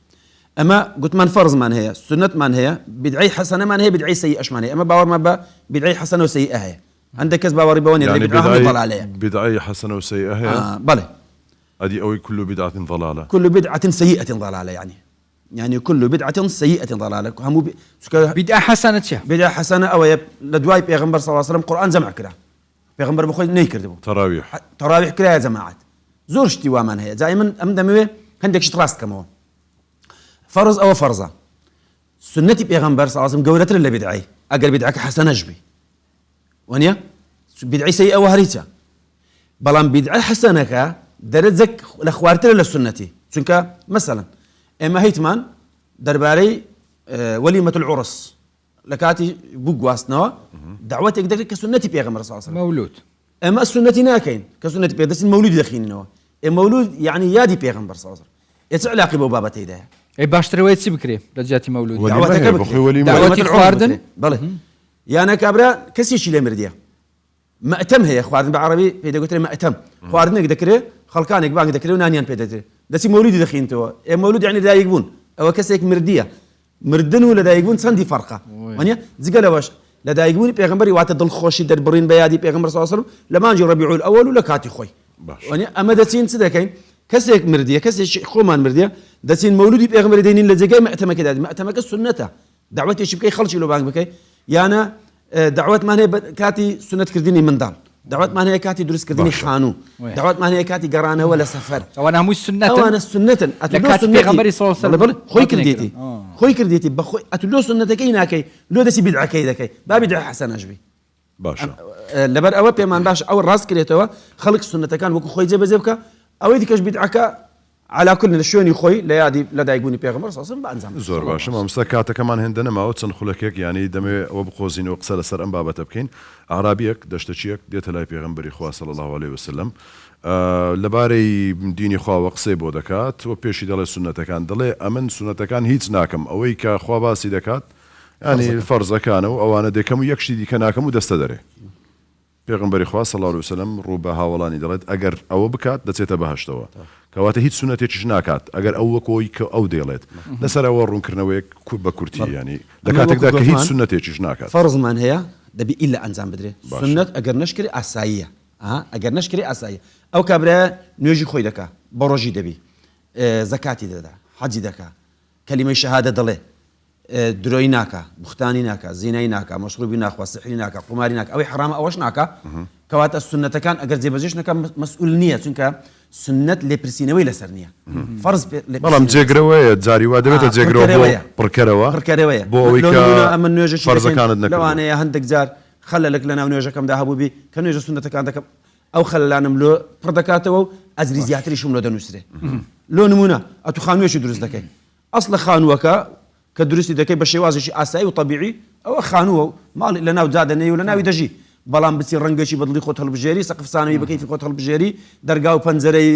أما قلت من فرض من هي سنة من هي بدعي حسنة من هي بدعي سيئة من هي أما باور ما بدعي حسنة وسيئة هي عندك كذب باوري بوني يعني اللي بدعاهم يضل عليها بدعية حسنة وسيئة هي بلى أدي أوي كل بدعة ضلالة كل بدعة سيئة ضلالة يعني كل بدعة سيئة ضلالة هم بدعة حسنة شيء بدعة حسنة أو لدواي بيغمبر صلى الله عليه وسلم قرآن جمع كده بيغمبر بخوي نيكر دبو تراويح كده يا جماعات زور اشتوا من هي دائما أمدمي عندك شتراست كمان فرض أو فرضة سنتي بيغمبر صلى الله عليه وسلم قولت اللي بدعي أقل بدعك حسنة جبي ونيا بدعي سيئة وهريتا بلان بدعي حسنك درجك لخوارتر للسنتي شنك مثلا اما هيتمان درباري وليمة العرس لكاتي بوغواسنا دعوتك دك كسنتي بيغمبر صلى الله عليه وسلم مولود اما السنتي ناكين كسنتي بيدس المولود دخيننا المولود يعني يادي بيغمبر صلى الله عليه وسلم يتعلق عقب بابتي ده اي باش ترويت بكري لجاتي مولود دعوتك دعوتي الخواردن بله يعني كابرا كسي شي مرديه مأتم هي خواردن بعربي بيدا قلت لي مأتم خواردن ذكره خلقانك باق ذكره ونانيان بيدا دسي مولود دخين تو مولود يعني دا يقبون او كسيك مرديه مردن ولا دا يقبون سندي فرقه ونيا زقل واش لا دا يقبون بيغمبري واتدل خوشي دربرين بيادي بيغمبر صلى الله عليه وسلم لما جي ربيع الاول ولا كاتي خوي ونيا اما دسين سدكين كسيك مرديه كسيك خومان مرديه دسين مولودي بيغمبري دينين لزقاي مأتم كذا مأتم السنته دعوتي شبكي خلشي لو باق بكي يعني دعوت ما هي كاتي سنة كرديني من دار دعوت ما هي كاتي دروس كرديني خانو دعوت ما هي كاتي قرانه ولا سفر وانا مش سنة وانا السنة لكاتي بيغمبري صلى الله عليه وسلم خوي كرديتي بخوي اتلو سنة كينا كي لو دسي بدعة كي كي با بدعة حسن اجبي باشا لبر او بيمان باش او الراس كريتوا خلق سنة كان وكو خوي جيب زبكا او يدكش بدعك على كل شلون خوي لا يادي لا يقولني بيغمبر صلى الله عليه وسلم بانزام زور باشا ما مسكاته كمان هندنا ما وتسن خلكك يعني دمي وبقوزين وقسل سر ام بابا تبكين عربيك دشتشيك ديت لا بيغمبري خوا صلى الله عليه وسلم لباري ديني خوا وقسي بودكات وبيشي دله سنه كان دله امن سنه كان هيت ناكم اوي كا خوا باسي دكات يعني الفرز كانوا او انا دكم يكشي دي كناكم ودستدري پیغمبر خوا صلی الله علیه وسلم روبه هاولانی دلت اگر او بکات دچێتە بەهشتەوە کەواتە هیچ سنەتێکیش ناکات ئەگەر ئەو وەکۆی کە ئەو دێڵێت لەسەر ئەوە ڕوونکردنەوەیەک بە کورتی ینی لە کاتێکدا کە هیچ سنەتێکیش ناکات فەرزمان هەیە دەبی ئیلا ئەنجام بدرێ سنەت ئەگەر نەشکری ئاساییە ئەگەر نەشکری ئاساییە ئەو کابرا نوێژی خۆی دەکا بە ڕۆژی دەبی زەکاتی دەدا حەجی دەکا کەلیمەی شەهادە دەڵێ دروي ناكا بختاني ناكا زيناي ناكا مشروبي ناكا سحري ناكا قماري ناكا أو حرام أوش ناكا كوات السنة كان أجر زي بزيش ناكا مسؤول نية تونكا سنة لبرسينوي لسرنية فرض بلام جيجروية جاري وادبت جيجروية بركروية بركروية بويكا أما نوجه فرض كانت لو أنا يا هندك زار خەلەلێک لە ناو نوێژەکەمدا هەبوو بی کە نوێژە سونەتەکان دەکەم ئەو خەلەلانم لۆ پڕ دەکاتەوە و ئەجری زیاتریشم لۆ دەنووسێ لۆ نمونە ئەتو خانوێکی دروست دەکەی ئەسڵە خانووەکە کە دروستی دەکەی بە شێوازێکی ئاسایی و طبیعی ئەوە خانووە و ماڵی لە ناو دادەنێ و لە ناوی دەژی بەڵام بچی ڕەنگەی بەدڵی خۆت هەڵبژێری سەقفسانەوەی بەکەیفی خۆت هەڵبژێری دەرگا و پەنجەرەی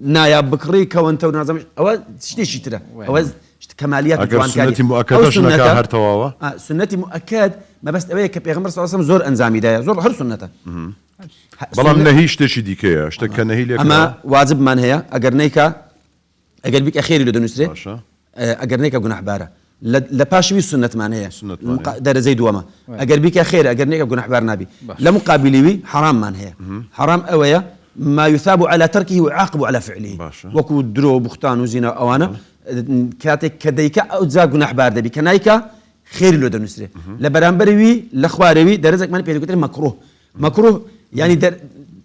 نایاب بکڕی کەوەنتە و نازەم ئەوە شتێکی ترە ئەوە کەمالیات سنەتی مؤکدەش نەکا هەر تەواوە سنەتی مؤکد مەبەست ئەوەیە کە پێغەمبەر صلی الله علیه و سلم زۆر ئەنجامیدایە زۆر هەر سنەتە بەڵام نەهی شتێکی دیکەیە شتێک کە نەهی لێک ئەمە واجبمان هەیە ئەگەر نیکە ئەگەر بیکە خێری لە دەنووسێ باشە ئەگەر نیکە گوناحبارە لە پاشوی سنەتمان هەیە سنەتمان هەیە. دەرەجەی دووەمە ئەگەر بیکە خێرە ئەگەر نیکە گوناحبار نابی لە مقابلیوی حراممان هەیە حرام ئەوەیە ما يثاب على تركه ويعاقب على فعله باشا. وكو درو بختان وزنا اوانا كاتك كديك او زا گناحبار دبي كنايكا خير لو دنسري لبرامبروي لخواروي درزك من بيقول مكروه يعني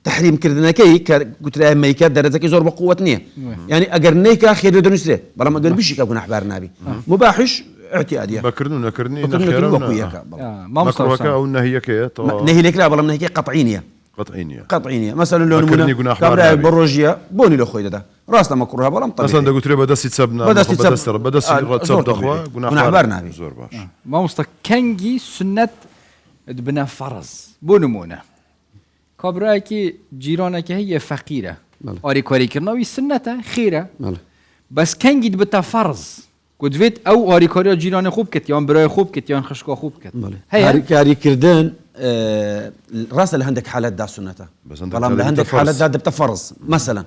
تحريم كردناكي قلت لها ميكا درزك زور بقوه نيه يعني اگر نيكا خير لو دنسري بلا ما قال بشي كغناحبار نابي مباحش اعتياديه بكرنو نكرني نخيرا ما مكروهك او نهيك نهي لك لا بلا نهي قطعينيه قطعينيه مثلا لو نمونه كبر بروجيا بوني لو خويا دا راسنا مكروه بلا طبيعي مثلا قلت له بدس تسبنا بدس تسب دخوا گناحبار نابي زور باش ما مستك كنجي سنة دبنا فرض بونمونه كبراكي جيرانك هي فقيرة أري كوري كرناوي سنة خيرة بس كنجي دبتا فرض قد فيت أو أري كوري جيران خوب كت يان براي خوب كت يان خشكا خوب كت هي كاري كردن راس اللي عندك حالات دا سنته بلام اللي عندك حالات دا دبتا فرض مثلا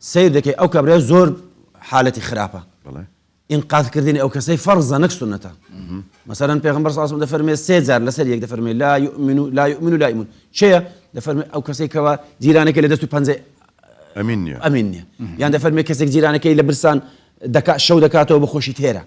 سيدك او كبرياء زور حالتي خرافه انقاذ كردني او كسي فرض نك سنته مثلا پیغمبر صلى الله عليه وسلم فرمي سيزار لسر يك فرمي لا يؤمن شيء فرمي او كسي كوا جيرانك اللي دستو بانزي امينيا يعني فرمي كسي جيرانك اللي برسان دكا شو دكاتو بخوشي تيرا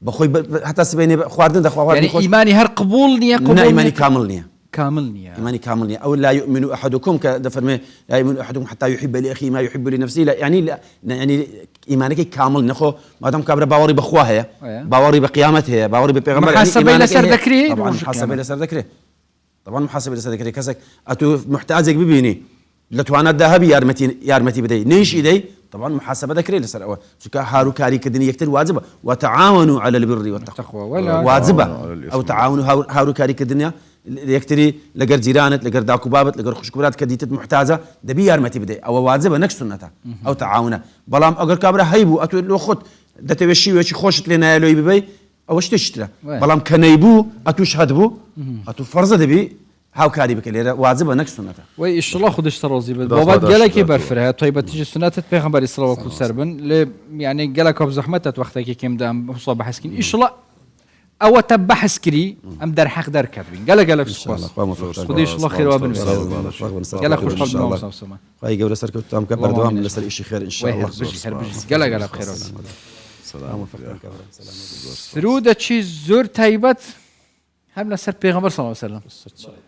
بخوي حتى سبيني خواردن دخوا يعني ايماني هر قبول نيه قبول ايماني كامل نيه إيماني كامل او لا يؤمن احدكم كدفرمي لا يؤمن احدكم حتى يحب لاخيه ما يحب لنفسه لا يعني ايمانك كامل نخو ما دام كبر باوري بخواها باوري بقيامتها باوري ببيغمبر محاسبه الى سر ذكري طبعا محاسبه الى سر ذكري محاسبه الى سر ذكري كسك اتو محتاجك ببيني لتوانا الذهبي يارمتي بدي نيش ايدي طبعا محاسبه ذكري لسر اول سكا هارو كاري كدني يكتل واجبه وتعاونوا على البر والتقوى واجبه او تعاونوا هارو كاري كدنيا يكتري لقر جيرانت لقر داكو بابت لقر خشكبرات كديتت محتاجه دبي يارمتي بدي او واجبه نك سنته او تعاونه بلام اگر كابره هيبو اتو لو خد دتوشي وشي خوشت لنا لو بي او شتشترا بلام كنيبو اتو شهدبو اتو فرض دبي هاو كاري بكليرا واجبه نك سنته وي ان شاء الله خدش تروزي بابا قالك برفرها طيب تيجي سنه پیغمبر صلى الله عليه وسلم يعني قالك بزحمتت وقتك كم دام مصاب حسكين ان شاء الله او تبحث كري ام در حق در كتبين قالك سبحان خديش الله خير وابن قالك خوش قبل ما وصل هاي قبل سرك تام كبر دوام لسر شيء خير ان شاء الله قالك خير سلام سرود چیز زور تایبت هم لسر پیغمبر صلی الله علیه و سلم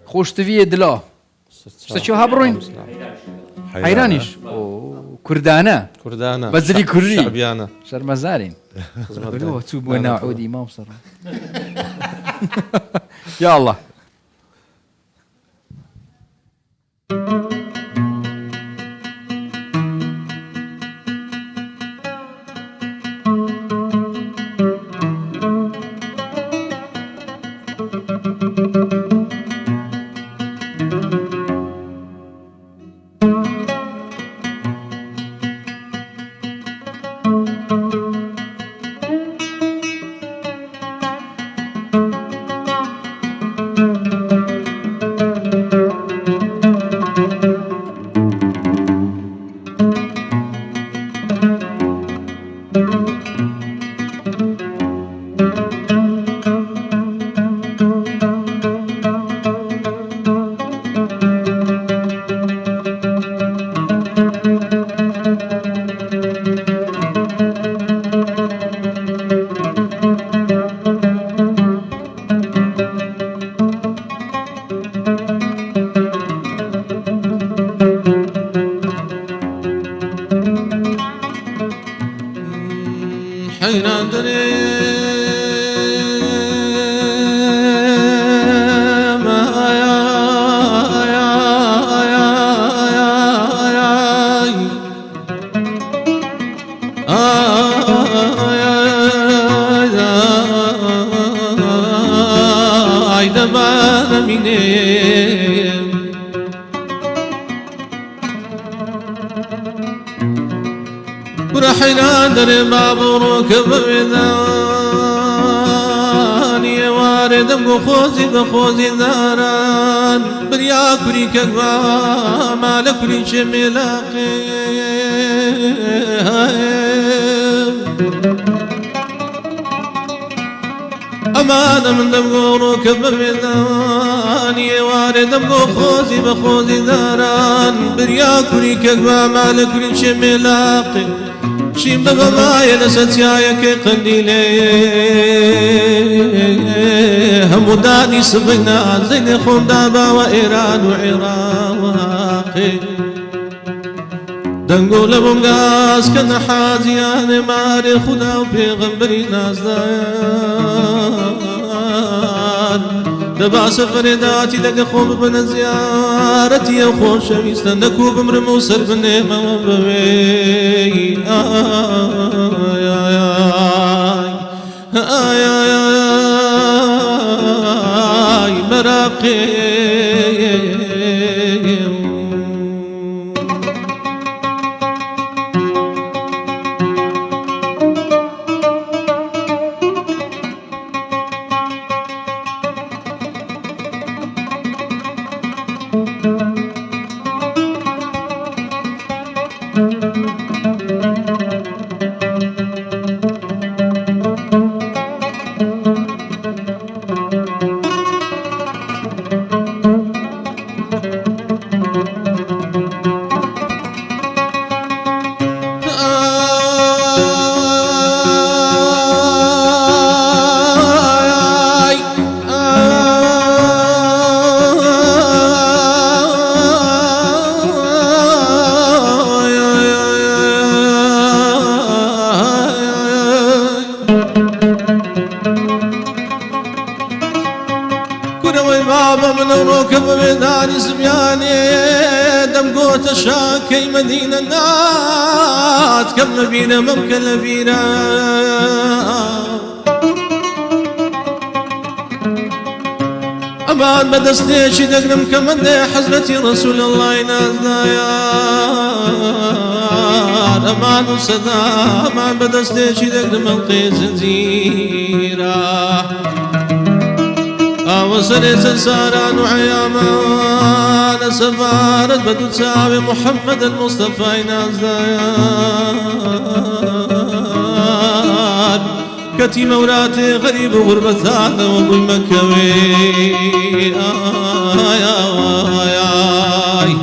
خوش توی دلا استشو هبروین حیرانیش كردانا بزري كردي شعبيانا شرمزارين قالوا توب ونعودي ما وصل يا الله ما العالمين ورحنا دربا بروك ببذان يا وارد بخوزي بخوزي داران بريا كري كقوا مالك كري شملاقي أمان من دمقوروك ببذان يا وارد بخوزي بخوزي داران بريا كري كقوا مالك كري شملاقي شيم ببابايا لستيايا قنديلي هموداني سبقنا زين خندابا وإيران وعراقي دنقو لبنقاس كان حازيان ماري خدا وبيغمبري نازدان دبا سفرداتي لقى خوب بن زيارتي وخوش ويستنكو بمرمو سر بنيمة وبوي آي مراقي شاكي مدينة نات كم نبينا ممكن نبينا أمان بدستيش دقنم كمن حزرتي رسول الله نازدايان أمان وصدا أمان بدستيش دقنم القي زنزيرا وصلت سنساران وعيامان سفارت بدو تساوي محمد المصطفى نازدان كتي مولاتي غريب وغربتان وابوي مكوي آي آي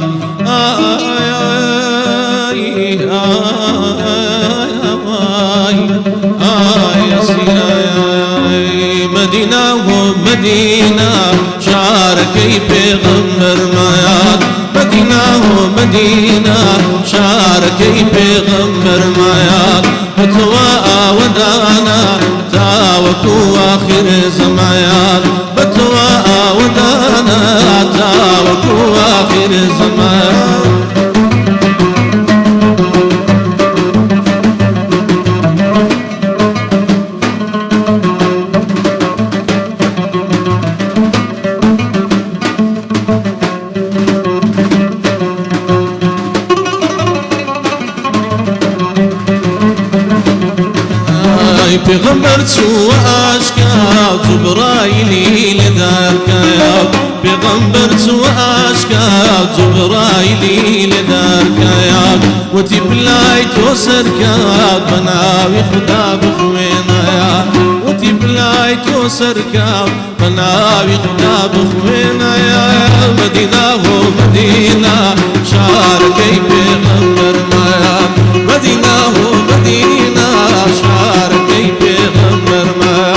مدينة ومدينة شاركي بغمر مياد مدينة ومدينة شاركي بغمر مياد بتوا ودانا تاوكو آخر زمان بتوا ودانا تاوكو آخر زمان بغمبر تو اشكا جبرايلي لدارك يا بغمبر تو اشكا جبرايلي لدارك يا وتبلاي توسرك بناوي خدا بخوينا يا وتبلاي توسرك بناوي خدا بخوينا يا مدينة ومدينة شاركي بغمبر ما مدينة ومدينة شاركي بغمر ما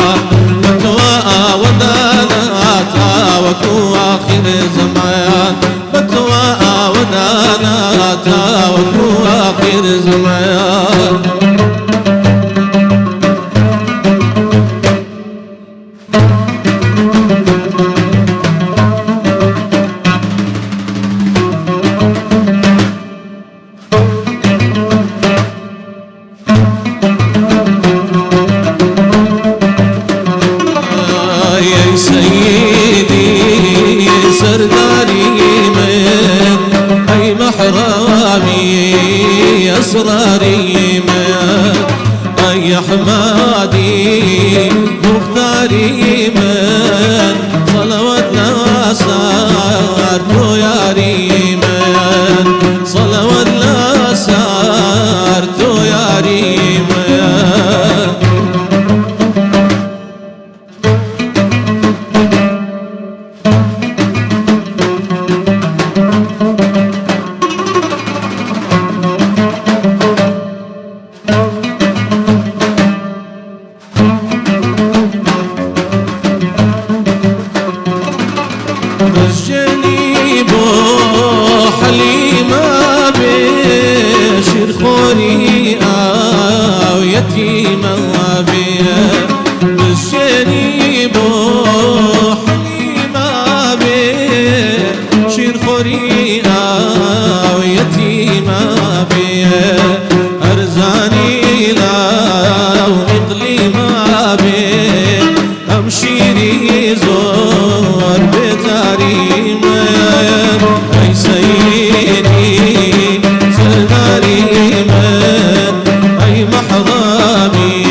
بتوا ودانا تاوكو آخر زمان بتوا ودانا تاوكو آخر زمان يادي مختاري من صلوات لا سار تو ياري من صلوات لا سار تو ياري من مسجني بو حليمة بشير خوري أو يتيمة بيه مسجني بو حليمة بشير خوري أو يتيمة بيه أرزاني لا وإقليمة بيه أمشيري زور بتاري من أي سيدي سرداري من أي محرمي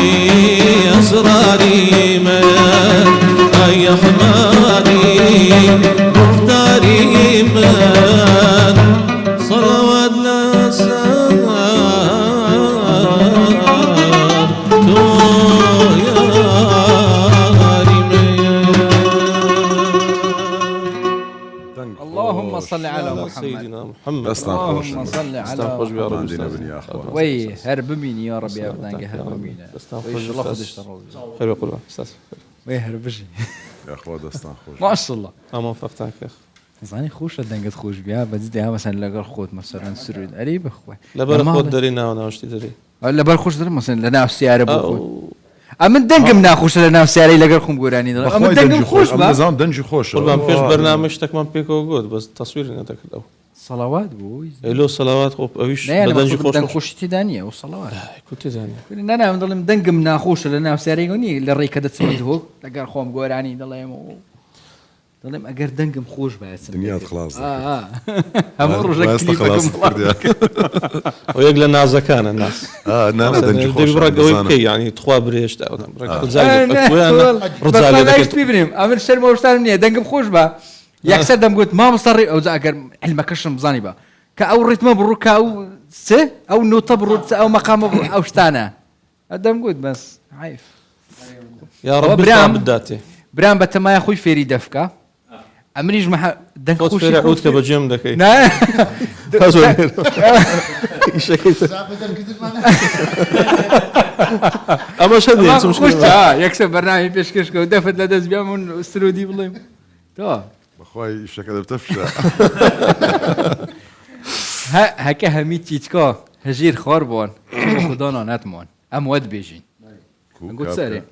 أسراري من أي أحمدي مختاري من صلوات لا سار اللهم صل على محمد. سيدنا محمد اللهم صل على استنخرج يا رب عندنا بني يا أخوان. وي هرب مين يا رب يا ابنك هرب مين ويش الله خدش تروي خير يقول استاذ وي هرب شي يا أخوان دستان خوش. ما شاء الله اما وفقتك يا اخ زاني خوش دنگت خوش بیا بدی ها مثلا لگر خود مثلا سرود علی بخوای لبر خود داري ناو اشتي داري لبر خوش دارم مثلا لنا سیاره بخوای امن دنگم ناخوش لنا سیاره لگر خم گورانی دارم امن دنگم خوش با نظام دنجي خوش. قربان فيش برنامجتك من بيكو جود بس تصوير هذاك الاول صلوات بوي له صلوات خوب اويش لا بدنجي انا خوش خوش تدانيه والصلوات كنت زاني انا مضل دنگم ناخوش لنا سیاره گونی لری کدت سمته لگر خم گورانی دلیم دلیم اگر دنگم خوش باید دنيا خلاص. همون خلاص رجع ويقل نازكان الناس نانا دنجي خوش. برق ويبكي يعني تخوا بريش تا برق زايد رد لا زايد بيبنيم امر شر موشتانيه دنگم خوش با يكسر دم قلت ما مصري او اگر علمك كشم بزاني با كاو رتم بروك او س او نوت برود او مقام او شتانا دم قلت بس عايف يا رب برام. بالذاتي برام بتما يا اخوي فيري دفكه امريج ما دنگ خوش خوش في عود كبجيم دكي لا اما شدي ما مش خوش يكسب برنامج بيشكش ودفت لدز بيامون السرودي بالله تو أخوي الشكل بتفشى. هكا هميت تيتكا هجير خاربون خدانا نتمان ام ود بيجين نقول سري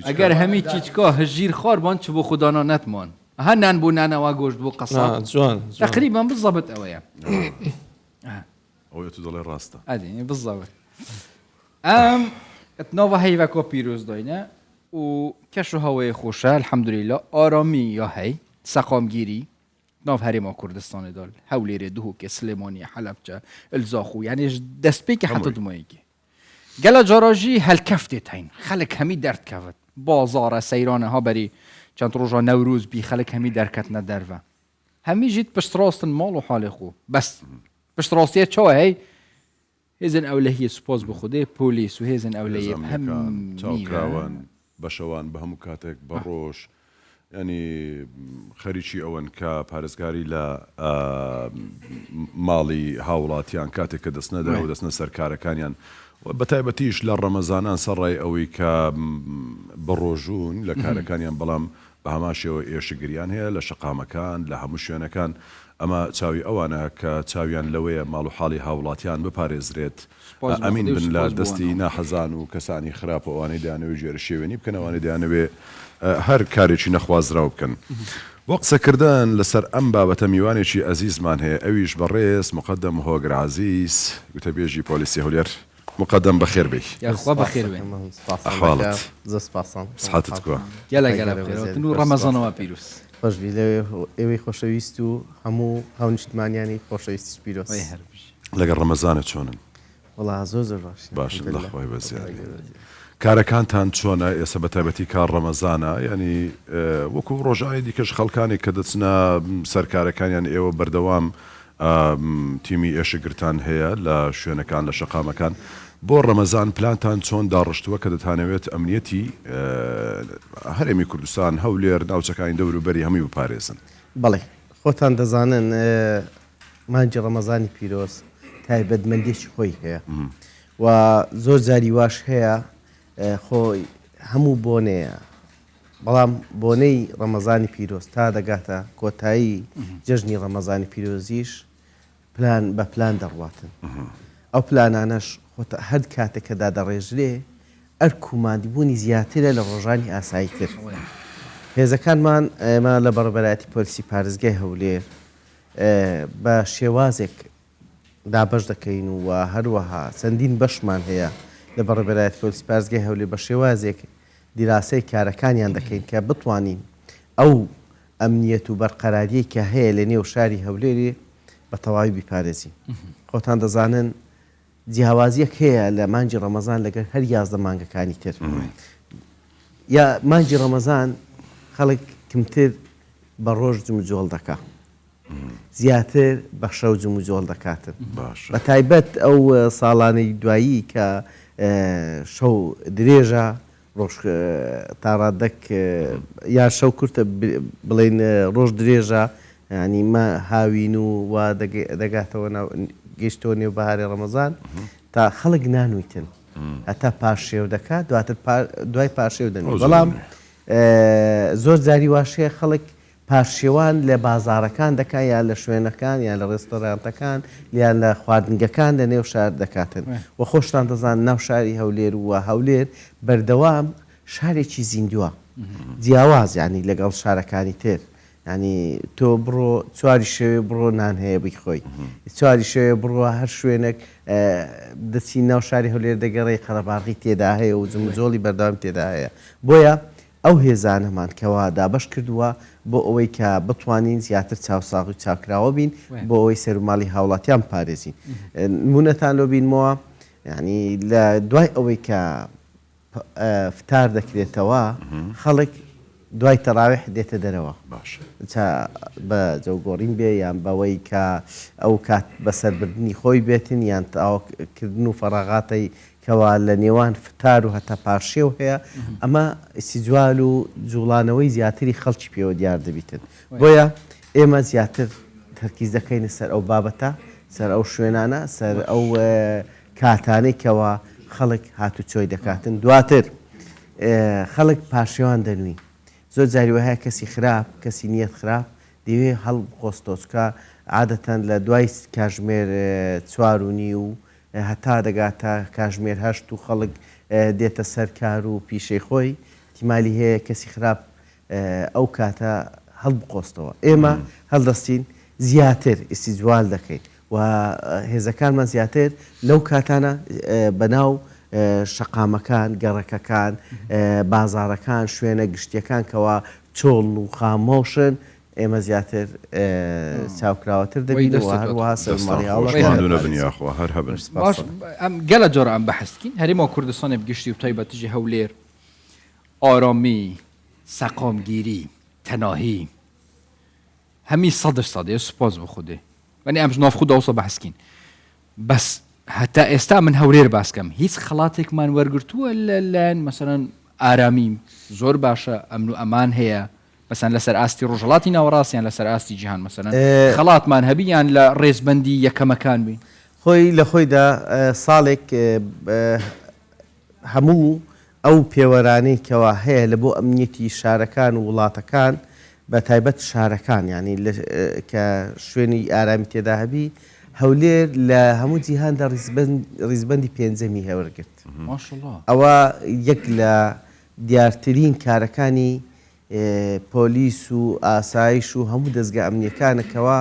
اگر هميت تيتكا هجير خاربون تشبو خدانا نتمان هنن بو نانا واغوش بو قصات جوان تقريبا بالضبط اويا أو يتدل الراستا. ادي بالضبط اتنوفا هيفا كو بيروز دوينا و كشو هواي خوشه الحمد لله آرامی یا هی سقامگیری ناف هریما کردستان دال هولیر دهوک سلیمانی حلبچه الزاخو یعنی دست بی که حتی دمایگی گلا جاراجی هل کفته تین خلق همی درد کفت بازار سیرانه ها بری چند روزا نوروز بی خلق همی درکت ندرو همی جید پشت راستن مال و حال خو بس پشت راستیه چه هی هزن اولهی سپاس بخوده پولیس و هزن اولهی هم چاوکراوان بەشەوان بە هەموو کاتێک بەڕۆژ ینی خەریکی ئەوەن کە پارێزگاری لە ماڵی هاوڵاتیان کاتێک کە دەستنەدا و دەستنە سەرکارەکانیان بە تایبەتیش لە ڕەمەزانان سەرڕای ئەوەی کە بەڕۆژوون لە کارەکانیان بەڵام بە هەماشەوە ئێشەگریان هەیە لە شەقامەکان لە هەموو شوێنەکان ئەمە چاوی ئەوانە کە چاویان لەوەیە ماڵ و حاڵی هاوڵاتیان بپارێزرێت ئەمین بن لە دەستی ناحەزان و کەسانی خراپ و ئەوانەی دەیانەوێت ژێرە شێوێنی بکەن ئەوانەی دەیانەوێت هەر کارێکی نەخوازراو بکەن بۆ قسەکردن لەسەر ئەم بابەتە میوانێکی ئەزیزمان هەیە ئەویش بەڕێز مقدم هۆگر عزیز گوتەبێژی پۆلیسی هەولێر مقدم بەخێر بێ یاخوا بەخێر بێ ئەحواڵت زەسپاسان سحاتت کووە گەلە گەلە بخێرەوەتن و ڕەمەزانەوە پیرۆز خۆشبی لەوێ ئێوەی خۆشەویست و هەموو هاونیشتمانیانی خۆشەویستیش پیرۆز لەگەڵ ڕەمەزانت چۆنن وڵا زۆر زۆر باش باشن لەخوای بەزیانی کارەکانتان چۆنە ئێستا بە تایبەتی کار ڕەمەزانە ینی وەکو ڕۆژانی دیکەش خەڵکانی کە دەچنە سەرکارەکانیان ئێوە بەردەوام تیمی ئێشەگرتان هەیە لە شوێنەکان لە شەقامەکان بۆ ڕەمەزان پلانتان چۆن داڕشتووە کە دەتانەوێت ئەمنیەتی هەرێمی کوردستان هەولێر ناوچەکانی دەوروبەری هەمووی بپارێزن بەڵێ خۆتان دەزانن مانجی ڕەمەزانی پیرۆز تایبەتمەندێکی خۆی هەیە و زۆر جاری واش هەیە خۆی هەموو بۆنەیە بەڵام بۆنەی ڕەمەزانی پیرۆز تا دەگاتە کۆتایی جژنی ڕەمەزانی پیرۆزیش پلان بە پلان دەڕواتن ئەو پلانانەش هەر کاتێک کەدا دەڕێژرێ ئەرکوماندیبوونی زیاترە لە ڕۆژانی ئاسایی کرد هێزەکانمان ئێمە لە بەڕێبەرایەتی پۆلیسی پارێزگای هەولێر بە شێوازێک دابەش دەکەین و هەروەها چەندین بەشمان هەیە لە بەڕێبەرایەتی پۆلیسی پارێزگای هەولێر بە شێوازێک دیراسەی کارەکانیان دەکەین کە بتوانین ئەو ئەمنیەت و بەرقەراریەی کە هەیە لە نێو شاری هەولێری بە تەواوی بیپارێزین خۆتان دەزانن جیاوازیەک هەیە لە مانجی ڕەمەزان لەگەر هەر 11 مانگەکانی تر یا مانجی ڕەمەزان خەڵک کمتر بە ڕۆژ جمجۆڵ دەکا زیاتر بە شەو جمجۆڵ دەکاتن بە تایبەت ئەو ساڵانەی دوایی کە شەو درێژە ڕۆژ تاڕادەک یا شەو کورتە بڵێن ڕۆژ درێژە ینی مە هاوین و دەگاتەوە گەیشتەوە نێو بەهاری ڕەمەزان تا خەڵک نانویتن هەتا پاشێو دەکات دواتر دوای پاشێو دەنێ بەڵام زۆر جاری واشەیە خەڵک پاشێوان لە بازارەکان دەکات یان لە شوێنەکان یان لە ڕێستۆرانتەکان یان لە خواردنگەکان لە نێو شار دەکاتن و خۆشتان دەزان ناو شاری هەولێر و هەولێر بەردەوام شارێکی زیندووە جیاواز ینی لەگەڵ شارەکانی تر ینی تۆ بڕۆ چواری شەوێ بڕۆ نان هەیە بیخۆی چواری شەوێ بڕۆ هەر شوێنێک دەچی ناو شاری هەولێر دەگەڕی قەرەباغی تێدا هەیە و جمجۆڵی بەردەوام تێدا هەیە بۆیە ئەو هێزانەمان کەوا دابش کردووە بۆ ئەوەی کە بتوانین زیاتر چاوساغ و چاکراوە بین بۆ ئەوەی سەرماڵی هاوڵاتیان پارێزین نمونەتان لۆ بینمەوە ینی لە دوای ئەوەی کە فتار دەکرێتەوە خەڵک دوای تەراویح دێتە دەرەوە بە جەوگۆڕین بێ یان بەوەی کە ئەو کات بەسەربردننی خۆی بێتن یان تاواکردن و فەراغاتەی کەوا لە نێوان فتار و هەتا پاشێو هەیە ئەمە ئیسیجوال و جوڵانەوەی زیاتری خەڵکی پێوە دیار دەبیتن بۆیە ئێمە زیاتر تەرکیز دەکەینە سەر ئەو بابەتە سەر ئەو شوێنانە سەر ئەو کاتانەی کەوا خەڵک هاتوچۆی دەکاتن دواتر خەڵک پاشێوان دەنووی زۆر جاری وهەیە کەسی خراپ کەسی نیەت خراپ دەوێ هەڵ خۆستۆچکە عادەتەن لە دوای کاژمێر 4:30 و هەتا دەگاتە کاژمێر 8 و خەڵک دێتە سەر کار و پیشەی خۆی تیمالی هەیە کەسی خراپ ئەو کاتە هەڵ بقۆستەوە ئێمە هەڵدەستین زیاتر ئیسیجوال دەکەین و هێزەکانمان زیاتر لەو کاتانە بەناو شەقامەکان گەڕەکەکان بازارەکان شوێنە گشتیەکان کەوا چۆڵ و خامۆشن ئێمە زیاتر چاوکراوەتر دەبین و هەروەها سەرماڵی هەڵەبنیاخوا هەر هەبن ئەم گەلە جۆرە ئەم بەحەسکین هەرێمەوە کوردستانی بگشتی و تایبەتیژی هەولێر ئارامی سەقامگیری تەناهی هەمی 100% سوپاس بۆ خودێ وەنی ئەمش ناف خوددا وسە بەحەسکین بەس هەتا ئێستا من هەولێر باسکەم هیچ خەڵاتێکمان وەرگرتووە لەلایەن مەسەرەن ئارامی زۆر باشە ئەمن و ئەمان هەیە مەسەن لەسەر ئاستی ڕۆژهەڵاتی ناوەڕاستیان لەسەر ئاستی جیهان مەسەرەن خەڵاتمان هەبییان لە ڕێزبەندی یەکەمەکان بین خۆی لە خۆیدا ساڵێک هەموو ئەو پێوەرانەی کەوا هەیە لە بۆ ئەمنیەتی شارەکان و وڵاتەکان بە تایبەت شارەکان ینی کە شوێنی ئارامی تێدا هەبی هەولێر لە هەموو جیهاندا ڕیزبەندی پێنجەمی هەوەرگرت ئەوە یەک لە دیارترین کارەکانی پۆلیس و ئاسایش و هەموو دەستگا ئەمنیەکانەکەوە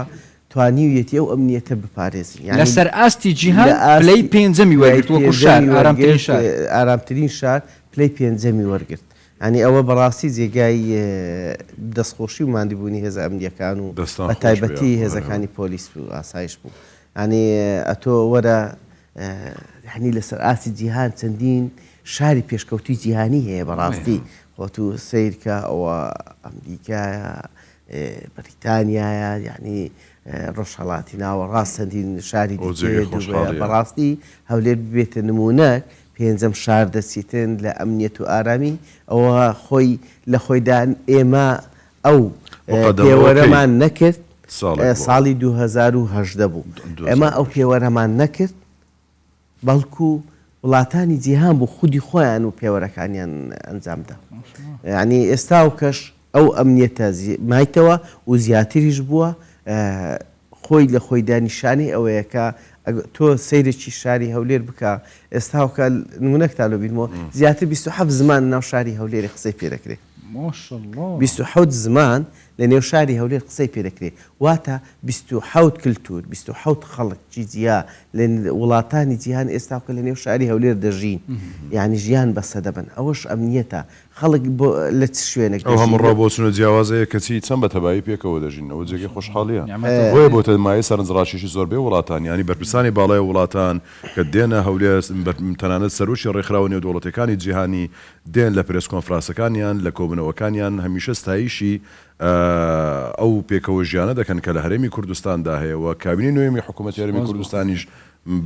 توانیویەتی ئەو ئەمنیەتە بپارێزی لەسەر ئاستی جیهان پلەی پێنجەمی وەرگرت وەکو شار ئارامترین شار پلەی پێنجەمی وەرگرت ینی ئەوە بەڕاستی جێگای دەستخۆشی و ماندیبوونی هێزە ئەمنیەکان و بە تایبەتی هێزەکانی پۆلیس و ئاسایش بوو ینی ئەتۆ وەرە هەنی لەسەر ئاستی جیهان چەندین شاری پێشکەوتی جیهانی هەیە بەڕاستی خۆت و سیرکە ئەوە ئەمریکایە بریتانیایە یعنی ڕۆژهەڵاتی ناوە ڕاستەندین شاری بەڕاستی هەولێر ببێتە نمونەک پێنجەم شار دەچیتن لە ئەمنیەت و ئارامی ئەوە خۆی لە خۆیدان ئێمە ئەو پێوەرەمان نەکرد ساڵی 2010 بوو ئێمە ئەو پێوەرەمان نەکرد بەڵکو وڵاتانی جیهان بوو خودی خۆیان و پێوەرەکانیان ئەنجامدا یعنی ئێستا و کەش ئەو ئەمنیەتە مایتەوە و زیاتریش بووە خۆی لە خۆی دانیشانی ئەوەیە کە تۆ سیرێکی شاری هەولێر بکە ئێستاوکە نمونەکتا لە بینەوە زیاتر 27 زمان ناو شاری هەولێری قسەی پێدەکرێت 27 زمان لە نێو شاری هەولێر قسەی پێدەکرێت واتە 27 کللتور 27 خەڵکی جیا لە وڵاتانی جیهان ئێستاکە لە نێو شاری هەولێر دەژین یعنی ژیان بەسە دەبن ئەوەش ئەمنیەتە خەڵک لە چ شوێنێک ئەو هەموو ڕۆبۆچونە جیاوازەیە کەچی چەند بە تەبایی پێکەوە دەژین ئەوە جێگەی خۆشحاڵیە بۆیە بۆتە مایە سەرنجڕاکێشی زۆربەی وڵاتان ینی بەرپرسانی باڵای وڵاتان کە دێنە هەولێر تەنانەت سەرۆکی ڕێکخراوە نێو دەوڵەتەکانی جیهانی دێن لە پرێس کۆنفرانسەکانیان لە کۆبنەوەکانیان هەمیشە ستایشی ئەو پێکەوە ژیانە دەکەن کە لە هەرێمی کوردستاندا هەیە و کابینی نوێمی حکوومەتی هەرێمی کوردستانیش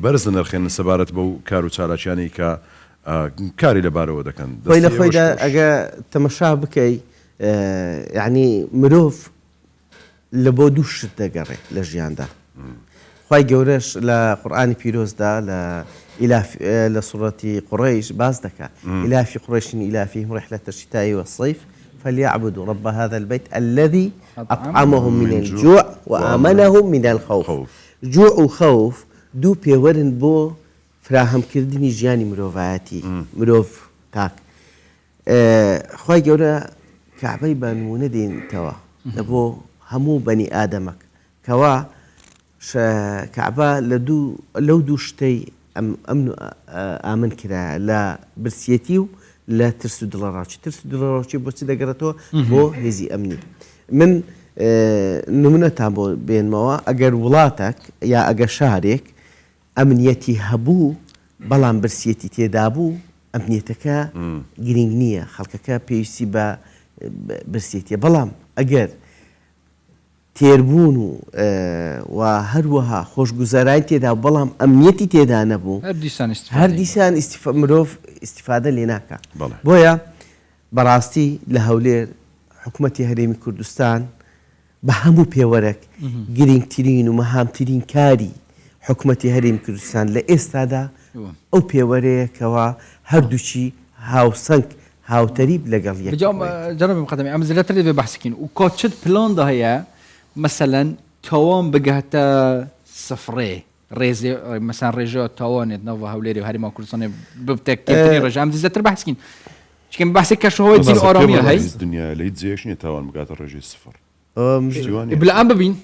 بەرز نرخێن سەبارەت بەو کار و چالاکیانی کە کاری لەبارەوە دەکەن خۆی لە خۆیدا ئەگە تەمەشا بکەی یعنی مرۆڤ لە بۆ دوو شت دەگەڕێت لە ژیاندا خی گەورەش لە قورئانی پیرۆزدا لە سوڕەتی قوڕیش باز دەکات ئیلافی قوڕیشین ئیلافیهم رحلة الشتاء والصيف فليعبدوا رب هذا البيت الذي أطعمهم من الجوع وآمنهم من الخوف جوع وخوف دوو پێوەرن بۆ فراهەمکردنی ژیانی مرۆڤایەتی مرۆڤ تاک خی گەورە کعبەی بە نمونە دێنیتەوە لە بۆ هەموو بەنی ئادەمەک کەوا کعبە لەو دوو شتەی ئەمن و ئامن کرایە لە برسیەتی و لە ترس و دڵەڕاوچی ترس و دڵەڕاوچی بۆچی دەگەڕێتەوە بۆ هێزی ئەمنی من نمونەتان بۆ بێنمەوە ئەگەر وڵاتێک یا ئەگە شارێک ئەمنیەتی هەبوو بەڵام برسیەتی تێدا بوو ئەمنیەتەکە گرنگ نییە خەڵکەکە پێویستی بە برسیەتیە بەڵام ئەگەر تێربوون و هەروەها خۆشگوزارای تێدا بەڵام ئەمنیەتی تێدا نەبوو هەر دیسان مرۆڤ ئیسیفادە لێ ناکە بۆیە بەڕاستی لە هەولێر حکوومەتی هەرێمی کوردستان بە هەموو پێوەرەك گرنگترین و مەهامترین کاری حکوومەتی هەرێمی کوردستان لە ئێستادا ئەو پێوەرەیەکەوە هەردووچی هاوسەنگ هاوتەریب لەگەڵ جناب مقدمي ام زلتر دي بحثكين وكوتشت بلان ده هي مثلا توان بجهتا صفري ريزي مثلا رجاء توان نوفا هوليري وهاري ما كردستان بتكتير رجاء ام زلتر بحثكين شكل بحثك شو هو دين آرامية هاي الدنيا ليت زيش ني توان بقات الرجاء صفر بالآن ببين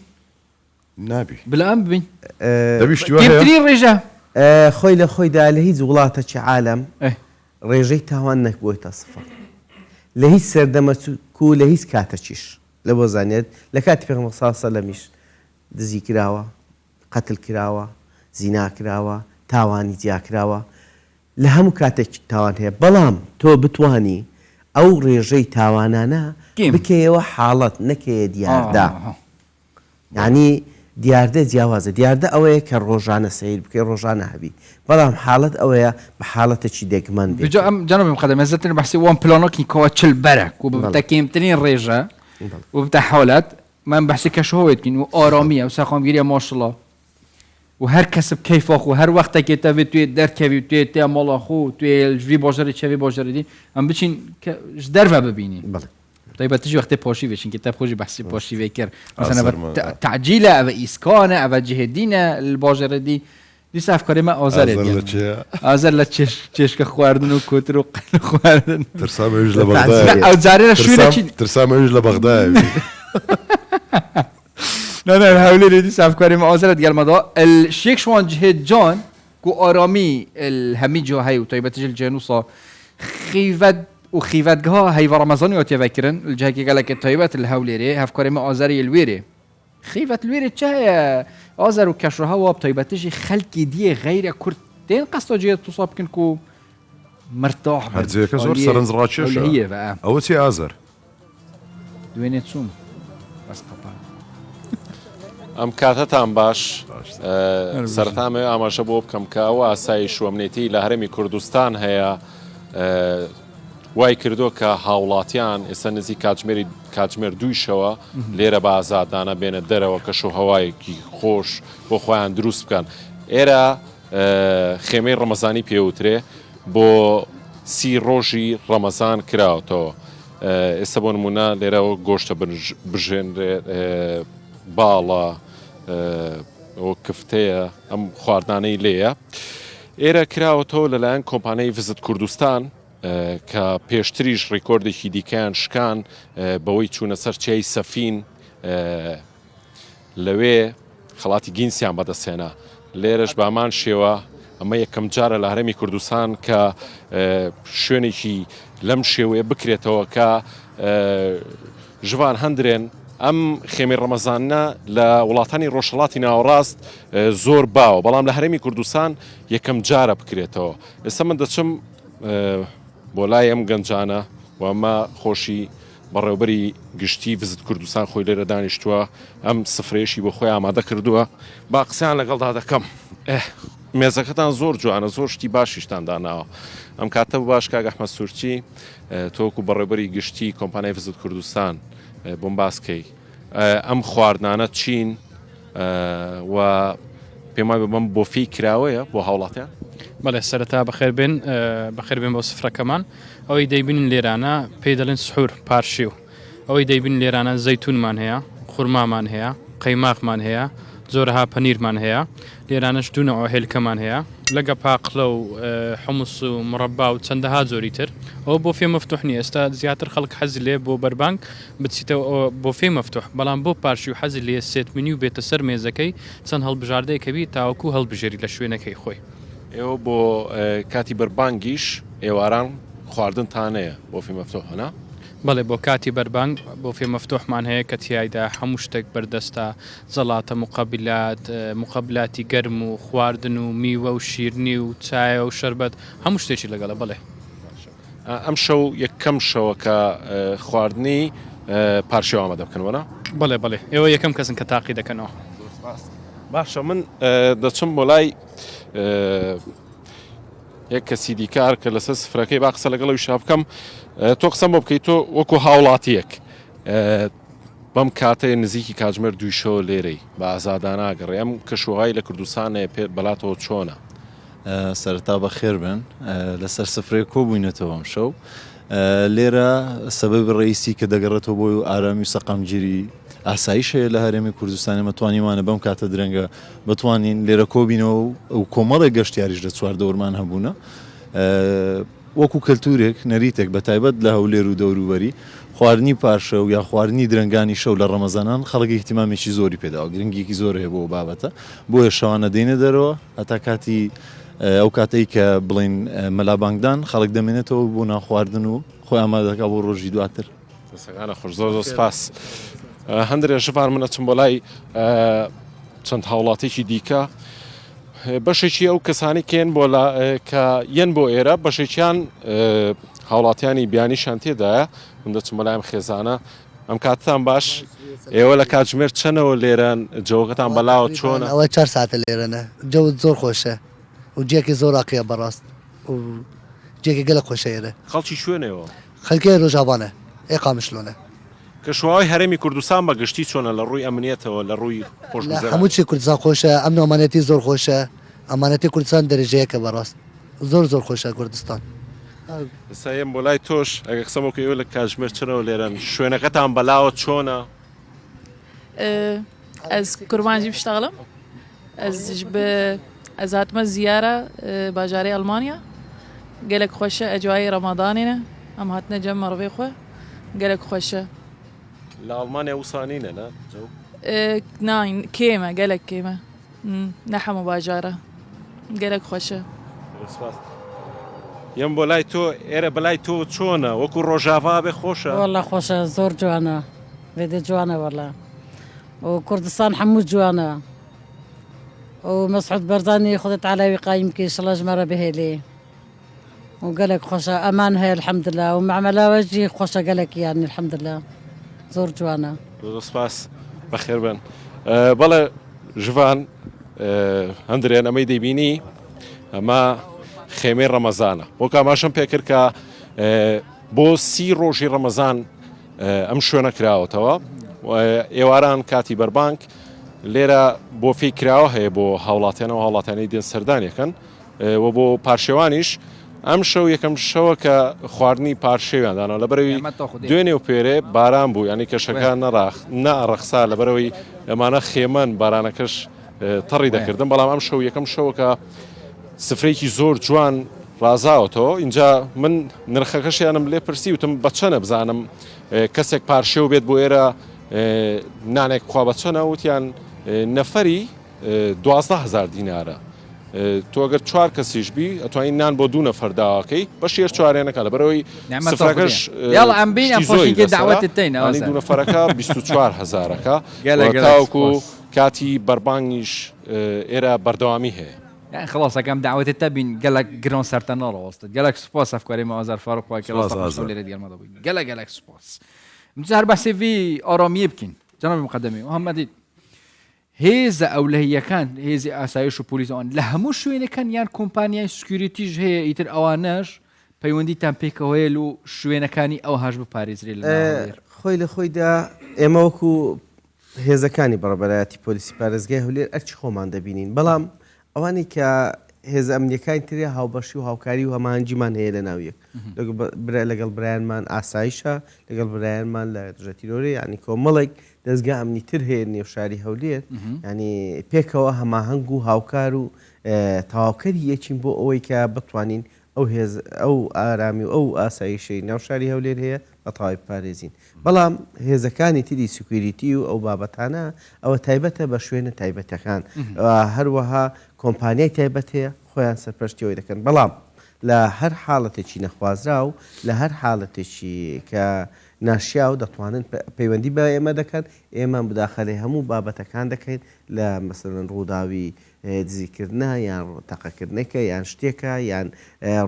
نابي بالآن ببين دبيش كيف رجاء خۆی لە خۆیدا لە هیچ وڵاتەکی عالم ڕێژەی تاوان نەکبوویتە سفر لە هیچ سەردەمەچوو لە هیچ کاتەچیش لە بۆ زانێت لە کاتی پێغەمبەر صلی الله علیه و سەلەمیش دزی کراوە قەتل کراوە زینا کراوە تاوانی جیا کراوە لە هەموو کاتێکی تاوان هەیە بەڵام تۆ بتوانی ئەو ڕێژەی تاوانانە بکەیەوە حاڵەت نەکەیە دیاردا یعنی دیاردە جیاوازە دیاردە ئەوەیە کە ڕۆژانە سیر بکەی ڕۆژانە هەبی بەڵام حاڵەت ئەوەیە بە حاڵەتێکی دێگمەند جناب مقدم زتر بحثي وان بلانوكي كواتشل برك وبتكيمتنين ريجا وبتاع حالات ما بحثي كشهوت كين وآرامية وساقام جيريا ما شاء الله وهر كسب كيف أخو هر وقت كتابي توي در كبي توي تعمل أخو توي الجوي باجري شوي باجري دي أم بتشين جدرفة ببيني طيب تجي وقت باشي وشين كتاب خوجي بحثي باشي فكر مثلا تعجيله أو إسكانه أو جهدينه الباجرة دي لسه أفكاري ما آزره دي آزر لا تشش كخواردن وكتر وقل خواردن ترسام يجلا بغداد لا أزارنا شو نشي ترسام يجلا بغداد لا هؤلاء لسه أفكاري ما آزره دي الموضوع الشيخ شوان جهد جان كو آرامي الهمي جو هاي وطيبة تجي الجنوصة خيفت وخيفتها هاي ورمضان يتفكرن الجهة قال لك الطيبات الهوليري هفكري ما آزري الويري خيفت الويري تشاي آزر وكشرها وابطيبات تجي خلق دي غير كرتين قصة جيه تصاب كنكو مرتاح هەرجەیەکە زۆر سەرنجڕاکێشە هي بقى ئەوە چی ئازەر دوێنێ چوم بەس قەپا ئەم کاتەتان باش سەرتامێ ئاماژە بۆ بکەم کە ئەوە ئاسایی شوەمنێتی لە هەرێمی کوردستان هەیە وای کردو کە هاوڵاتیان ئێستا نزیک کاتژمێر دویشەوە لێرە بە ئازادانە بێنە دەرەوە کەش و هەوایەکی خۆش بۆ خۆیان دروست بکەن ئێرە خێمەی ڕەمەزانی پێوترێ بۆ 30 ڕۆژی ڕەمەزان کراوەتەوە ئێستا بۆ نمونە لێرەوە گۆشتە بژێنرێ باڵە ئەوە کفتەیە ئەم خواردانەی لێیە ئێرە کراوەتەوە لەلایەن کۆمپانیای ڤزت کوردستان کە پێشتریش ڕیکۆردێکی دیکەیان شکان بەوەی چوونە سەر چای سەفین لەوێ خەڵاتی گینسیان بەدەستێنا لێرەش بامان شێوە ئەمە یەکەم جارە لە هەرێمی کوردستان کە شوێنێکی لەم شێوەیە بکرێتەوە کە ژوان هەندرێن ئەم خێمەی ڕەمەزانە لە وڵاتانی ڕۆژهەڵاتی ناوەڕاست زۆر باوە بەڵام لە هەرێمی کوردستان یەکەم جارە بکرێتەوە ئێستا من دەچم بۆ لای ئەم گەنجانە و ئەمە خۆشی بەڕێوبەری گشتی ڤزت کوردستان خۆی لێرە دانیشتووە ئەم سفرێشی بۆ خۆی ئامادە کردووە با قسەیان لەگەڵدا دەکەم مێزەکەتان زۆر جوانە زۆر شتی باشیشتان داناوە ئەم کاتە باش کاک ئەحمەد سورچی تۆکو بەڕێوبەری گشتی کۆمپانیای ڤزت کوردستان بۆم باسکەی ئەم خواردانە چین و پێم وایە بەم بۆفی کراوەیە بۆ هاوڵاتیان بەڵێ سەرەتا بەخێر بێن بۆ سفرەکەمان ئەوەی دەیبینن لێرانە پێی دەڵێن سحور پارشی و ئەوەی دەیبین لێرانە زەیتونمان هەیە خورمامان هەیە قەیماقمان هەیە زۆرها پەنیرمان هەیە لێرانەش دوونەوە هێلکەمان هەیە لەگە پاقلە و حموس و مڕەبا و چەندەها زۆری تر ئەوە بۆ فێ مەفتوح نیە ئێستا زیاتر خەڵک حەزی لێ بۆ بەربانگ بچیتەوە بۆ فێ مەفتوح بەڵام بۆ پارشی و حەزی لێ سێتمنی و بێتە سەر مێزەکەی چەند هەڵبژاردەیەکە بی تاوەکو هەڵبژێری لە شوێنەکەی خۆی ئێوە بۆ کاتی بەربانگیش ئێواران خواردنتانەیە بۆ فێ مەفتوحە بەڵێ بۆ کاتی بەربانگ بۆ فێ مەفتوحمان هەیە کە تیایدا هەموو شتێک بەردەستە جەڵاتە مقابلاتی گەرم و خواردن و میوە و شیرنی و چایە و شەربەت هەموو شتێکی لەگەڵە بڵێ ئەم شەو یەکەم شەوە کە خواردنی پارشێ ئامادە بکەنەوە بڵێ ئێوە یەکەم کەسن کە تاقی دەکەنەوە باشە من دەچم بۆ لای یەک کەسی دیکار کە لەسەر سفرەکەی با قسە لەگەڵەوەی شا بکەم تۆ قسەم بۆ بکەیت تۆ وەکو هاوڵاتیەک بەم کاتەیە نزیکی کاتژمێر دویشەوە لێرەی بە ئازادانە ئاگەڕێ ئەم کەشوهایی لە کوردستانە بەلاتەوە چۆنە سەرتا بە خێر بن لەسەر سفرێ کۆبووینەتەوە ئەم شەو لێرە سەبەب ڕئیسی کە دەگەڕێتەوە بۆی ئارامی و سەقامگیری ئاسایش هەیە لە هەرێمی کوردستانی مەتوانیمانە بەم کاتە درەنگە بتوانین لێرە کۆبینەوە و کۆمەڵێک گەشتیاریش لە چوار دەورمان هەبوونە وەکو کەلتورێک نەریتێک بە تایبەت لە هەولێر و دەوروبەری خواردنی پاشە و یا خواردنی درنگانی شەو لە ڕەمەزانان خەڵکی احتیمامێکی زۆری پێداوە گرنگێکی زۆر هەیە بۆ بابەتە بۆیە شەوانە دێنە دەرەوە هەتا کاتی ئەو کاتەی کە بڵین مەلابانگدان خەڵک دەمێنێتەوە بۆ ناخواردن و خۆی ئامادەکە بۆ ڕۆژی دواتر خۆش زۆر سپاس هەندێک ژوار منە چم بۆ لای چەند هاوڵاتێکی دیکە بەشێکی ئەو کەسانی کێن بۆ کە یەن بۆ ئێرە بەشێکیان هاوڵاتیانی بیانیشان تێدایە من دەچم بە لایم خێزانە ئەم کاتتان باش ئێوە لە کاتژمێر چەنەوە لێرەن جەوەکەتان بەلاوە چۆنە ئەوە 4 ساعتە لێرەنە جەوت زۆر خۆشە و جێکی زۆر ڕاقیە بەڕاست و جێکی گەلە خۆشەیەرە خەڵکی شوێنەوە خەلکەی ڕۆژاوانە ئێقامشلۆنە کە شوهای هەرێمی کوردستان بەگشتی چۆنە لە ڕووی ئەمنیەتەوە لە ڕووی خۆشگوزەری هەموو چی کوردستان خۆشە ئەمن ئەمانەتی زۆر خۆشە ئەمانەتی کوردستان دەرەجەیەکە بەڕاست زۆر خۆشە کوردستان سایم بۆ لای تۆش ئەگە قسەمەکە ئێوە لە کاتژمێر چنەوە لێرەن شوێنەکەتان بەلاوە چۆنە ئەس کورمانجی بشتغلم ئەز هاتمە زیارە باژارەی ئەڵمانیا gelek xweş e ecwayê Remadanê ne em hatine cem mervê xwe gelek xweş e li Almanya wîsanîne ne nayîn kêm e gelek kêm e ne hemû bajar e gelek xweş e Yem bo lay to êre bi lay to çûn e wekû rojava bê xweş e Walla xweş e zor ciwan e vê de ciwan e walla û Kurdistan hemû ciwan e û Mesûd Barzanî Xwedê Teala wî qayîm kî inşallah ji me re bihêlê وقالك خوشة أمان هي الحمد لله ومعملة وجهي خوشة قالك يعني الحمد لله زور جوانا سپاس بەخێر بن بەڵێ ژوان هەندێن ئەمەی دەیبینی ئەمە خێمەی ڕەمەزانە بۆ کاماشم پێکرد کە بۆ 30 ڕۆژی ڕەمەزان ئەم شوێنە کراوەتەوە ئێواران کاتی بەربانک لێرە بۆ فی کراوە هەیە بۆ هاوڵاتیانەوە هاوڵاتیانی دێن سەردانیەکەن و بۆ پارشێوانیش ئەم شەو یەکەم شەوە کە خواردنی پارشێویاندانەوە لە بەرەوەی دوێنێ و پێرێ باران بوو ینی کەشەکان نەڕەخسا لە بەرەوەی ئەمانە خێمەن بارانەکەش تەڕی دەکردن بەڵام ئەم شەو یەکەم شەوەکە سفرێکی زۆر جوان ڕازاوەتەوە اینجا من نرخەکەشیانم لێ پرسی وتم بە چەنە بزانم کەسێک پارشێو بێت بۆ ئێرە نانێک خوا بە چەنە وتیان نەفەری 12,000 دینارە تۆ ئەگەر 4 کەسیش بی ئەتوانین نان بۆ 2 نەفەر داواکەی بە شێر چوارێنەکە لە بەرەوەی سفرەکەش زۆری 2 نەفەرەکە 24,000ەکە تاوکو کاتی بەربانگیش ئێرە بەردەوامی هەیە يعني خلاص كم دعوتي تبين قالك جرون سرتنا راست قالك سباس افكاري ما ازر فاروق وكلاس ريال مدوي قالك سباس مزار بس في ارامي يبكين جناب المقدمي محمد هذا اولهيه كان هذا اسايش بوليس ان لهمش وين كان يعني كومبانيا سكيورتي هي يتر اواناش بيوندي تامبيك ويلو شوين كاني او هاج بباريس ريل خوي دا اموكو هذا كاني بربراتي بوليس باريس جه ولير ارچ خومان دبينين بلام ئەوانی کە هێز ئەمنیەکانی ترێ هاوبەشی و هاوکاری و هەمانجیمان هەیە لە ناویەک لەگەڵ برایانمان ئاسایشە لەگەڵ برایانمان لە دژەتیرۆری ینی کۆمەڵێک دەستگا ئەمنی تر هەیە نێو شاری هەولێر ینی پێکەوە هەماهەنگ و هاوکار و تەواوکەری یەکین بۆ ئەوەی کە بتوانین ئەو ئارامی و ئەو ئاسایشەی ناو شاری هەولێر هەیە بە تەواوی پارێزین بەڵام هێزەکانی تری سکوریتی و ئەو بابەتانە ئەوە تایبەتە بە شوێنە تایبەتەکان هەروەها کۆمپانیای تایبەت هەیە خۆیان سەرپەرشتیەوەی دەکەن بەڵام لە هەر حاڵەتێکی نەخوازرا و لە هەر حاڵەتێکی کە ناشیا و دەتوانن پەیوەندی بە ئێمە دەکەن ئێمە بداخەلەی هەموو بابەتەکان دەکەین لە مەسەڵەن ڕووداوی دزیکردنە یان تەقەکردنێکە یان شتێکە یان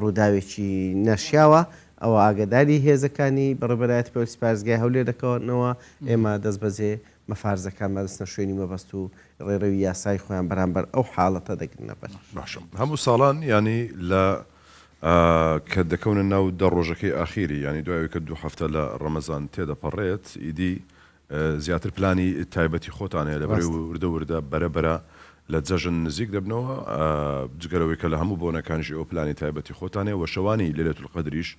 ڕووداوێکی نەشیاوە ئەوە ئاگداری هێزەکانی بەڕێبەرایەتی پۆلیس پارێزگای هەولێر دەکەونەوە ئێمە دەست بەجێ مەفارزەکان بەدەستنە شوێنی مەبەست و ڕێڕەوی یاسای خۆیان بەرامبەر ئەو حاڵەتە دەگرنە بەر باشم هەموو ساڵان ینی لە کە دەکەونە ناو دە ڕۆژەکەی ئاخیری ینی دوای کە 2 هەفتە لە ڕەمەزان تێدەپەڕێت ئیدی زیاتر پلانی تایبەتی خۆتانەیە لە بەرەی وردە وردە بەرەبەرە لە جەژن نزیک دەبنەوە جگەرەوەی کە لە هەموو بۆنەکانژی ئەو پلانی تایبەتی خۆتانێ وە شەوانی لێلێتول قەدریش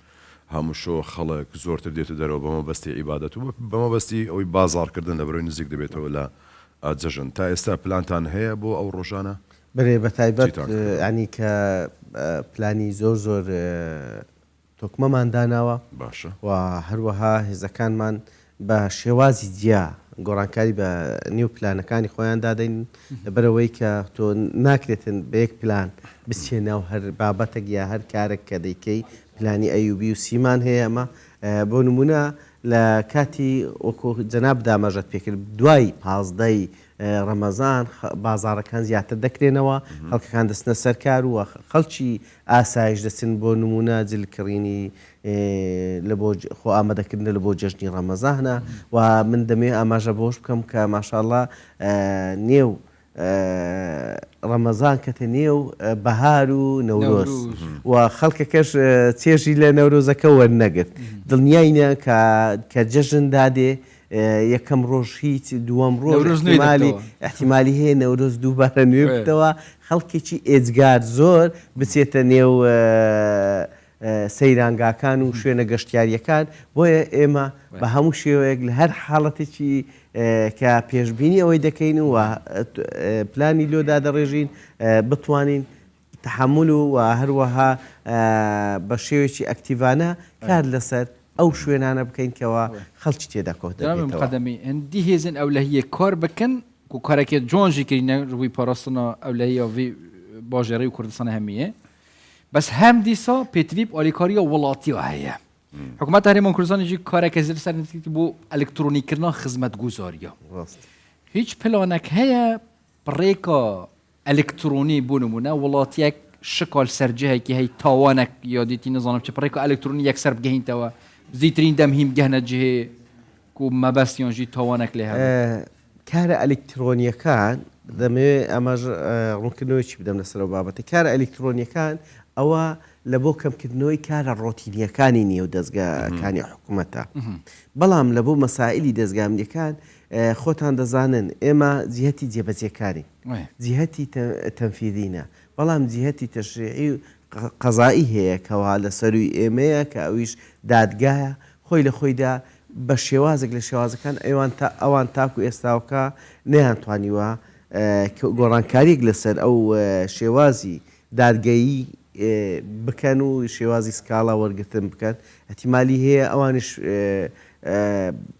هەموو شۆ خەڵک زۆرتر دێتە دەرەوە بەمە بەستی عیبادەت و بەمە بەستی ئەوی بازارکردن لە بەرەوەی نزیک دەبێتەوە لە جەژن تا ئێستا پلانتان هەیە بۆ ئەو ڕۆژانە بەرێ بە تایبەت ینی کە پلانی زۆر تۆکمەمان داناوە باشە و هەروەها هێزەکانمان بە شێوازی جیا گۆڕانکاری بە نێو پلانەکانی خۆیان دادەین لەبەرەوەی کە تۆ ناکرێتن بە یەک پلان بچێ ناو هەر بابەتێک یا هەر کارێک کە دەیکەی پلانی ئەیوبی و سیمان هەیە ئەمە بۆ نمونە لە کاتی وەکو جەناب دامەژەت پێکرد دوای 15 ڕەمەزان بازارەکان زیاتر دەکرێنەوە خەڵکەکان دەستنە سەرکار و خەڵکی ئاسایش دەچن بۆ نمونە جلکڕینی لە بۆ خۆ ئامادەکردن لە بۆ جەژنی ڕەمەزانە و من دەمێ ئاماژە بۆش بکەم کە ماشاءڵڵا نێو ڕەمەزان کەتە نێو بەهار و نەورۆز و خەڵکەکەش چێژی لە نەورۆزەکە وەرنەگرت دڵنیاینە کە جەژن دادێ یەکەم ڕۆژ هیچ دووەم ڕۆژ احتیمالی هەیە نەورۆز دووبارە نوێ بکەوە خەڵکێکی ئێجگار زۆر بچێتە نێو سەیرانگاکان و شوێنە گەشتیاریەکان بۆیە ئێمە بە هەموو شێوەیەک لە هەر حاڵەتێکی کە پێشبینی ئەوەی دەکەین و پلانی لۆدا دەڕێژین بتوانین تحمل و هەروەها بە شێوێکی ئەکتیڤانە کار لەسەر ئەو شوێنانە بکەین کەەوە خەڵکی تێدا کۆ دەبێتەوە قەدەمی هەندی هێزن ئەولەهیە کار بکەن و کارێکی جۆنژی کردنە ڕووی پاراستنە ئەولەهیە باژێڕی و کوردستان هەمیە بس هم دیسا پێتویب ئالیکاریە وڵاتیە هەیە حکوومەت هەرێمی کوردستانیجی کارێکە زیر سەر بۆ ئەلکترۆنیکردنا خزمەتگوزاریە هیچ پلانێک هەیە پڕێکە ئەلکترۆنی بۆ نمونە وڵاتیەک شکل سەررجەیەکی هەی تاوانێک یادیتی نزانم چ پڕێک ئەلکترۆنی یەکسەر بگەینتەوە زیترین دەم هیم گەهنە جهێ و مەبەستیۆنژی تاوانێک لێ هەیە کارە ئەلکترۆنیەکان دەمێ ئەمەش ڕوونکردنەوەیکی بدەم لەسەرەوە بابەتە کارە ئەلکترۆنیەکان ئەوە لە بۆ کەمکردنەوەی کارە ڕۆتینیەکانی نیە و دەستگاکانی حکوومەتە بەڵام لە بۆ مەسائلی دەستگامنیەکان خۆتان دەزانن ئێمە جیهەتی جێبەجێکاری جیهەتی تەنفیدینە بەڵام جیهەتی تەشریعی قەزایی هەیە کەوا لە سەروی ئێمەیە کە ئەویش دادگایە خۆی لە خۆیدا بە شێوازێک لە شێوازەکان ئەوان تاکو ئێستاوکە نەیانتوانیوە گۆڕانکاریێک لەسەر ئەو شێوازی دادگایی بکەن و شێوازی سکاڵا وەرگتن بکەن احتیمالی هەیە ئەوانش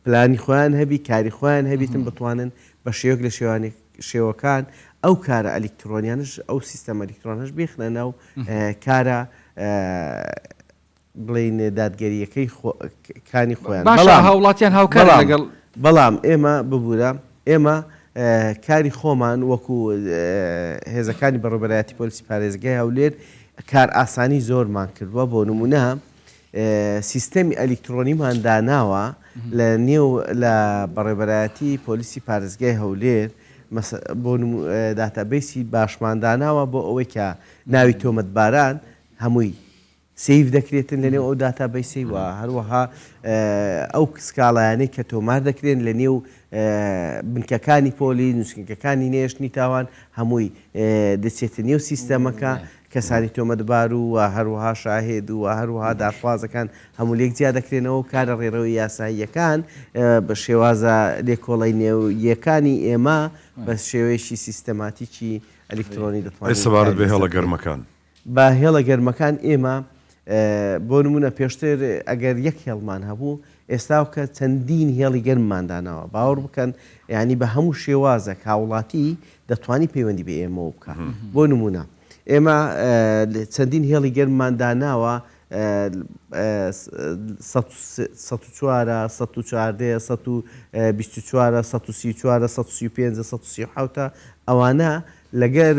پلانی خۆیان هەبی کاری خۆیان هەبیتن بتوانن بە شێوەک لە شێوەکان ئەو کارە ئەلکترۆنیانش ئەو سیستەم ئەلکترۆنەش بێخنە ناو کارە بڵین دادگەریەکەی کانی خۆیان هاوڵاتیان هاوکار لەگەڵ بەڵام ئێمە ببوورە ئێمە کاری خۆمان وەکو هێزەکانی بەڕێوەبەرایەتی پۆلیسی پارێزگای هەولێر کار ئاسانی زۆرمان کردووە بۆ نمونە سیستەمی ئەلکترۆنیمان داناوە لە نێو لە بەڕێوەبەرایەتی پۆلیسی پارێزگای هەولێر بۆ داتابیسی باشمانداناوە بۆ ئەوەی کە ناوی تۆمەتباران هەمووی سیف دەکرێتن لە نێو ئەو داتابیسی وە هەروەها ئەو سکاڵایانەی کە تۆمار دەکرێن لە نێو بنکەکانی پۆلی نووسنگەکانی نێشتنی تاوان هەمووی دەچێتە نێو سیستەمەکە کەسانی تۆمەتبار و هەروەها شاهێد و هەروەها داخوازەکان هەموو لێک جیا دەکرێنەوە و کارە ڕێڕەوەی یاساییەکان بە شێوازە لێکۆڵی نێویەکانی ئێمە بە شێوەیەشی سیستەماتیکی ئەلکترۆنی دەتوانێت سەبارەت بە هێڵە گەرمەکان بە هێڵە گەرمەکان ئێمە بۆ نمونە پێشتر ئەگەر یەک هێڵمان هەبوو ئێستا کە چەندین هێڵی گەرمماندانەوە باوەڕ بکەن یعنی بە هەموو شێوازە هاوڵاتی دەتوانی پەیوەندی بە ئێمە بکە بۆ نمونە ئێمە چەندین هێڵی گەرممانداناوە 104 134 ئەوانە لەگەر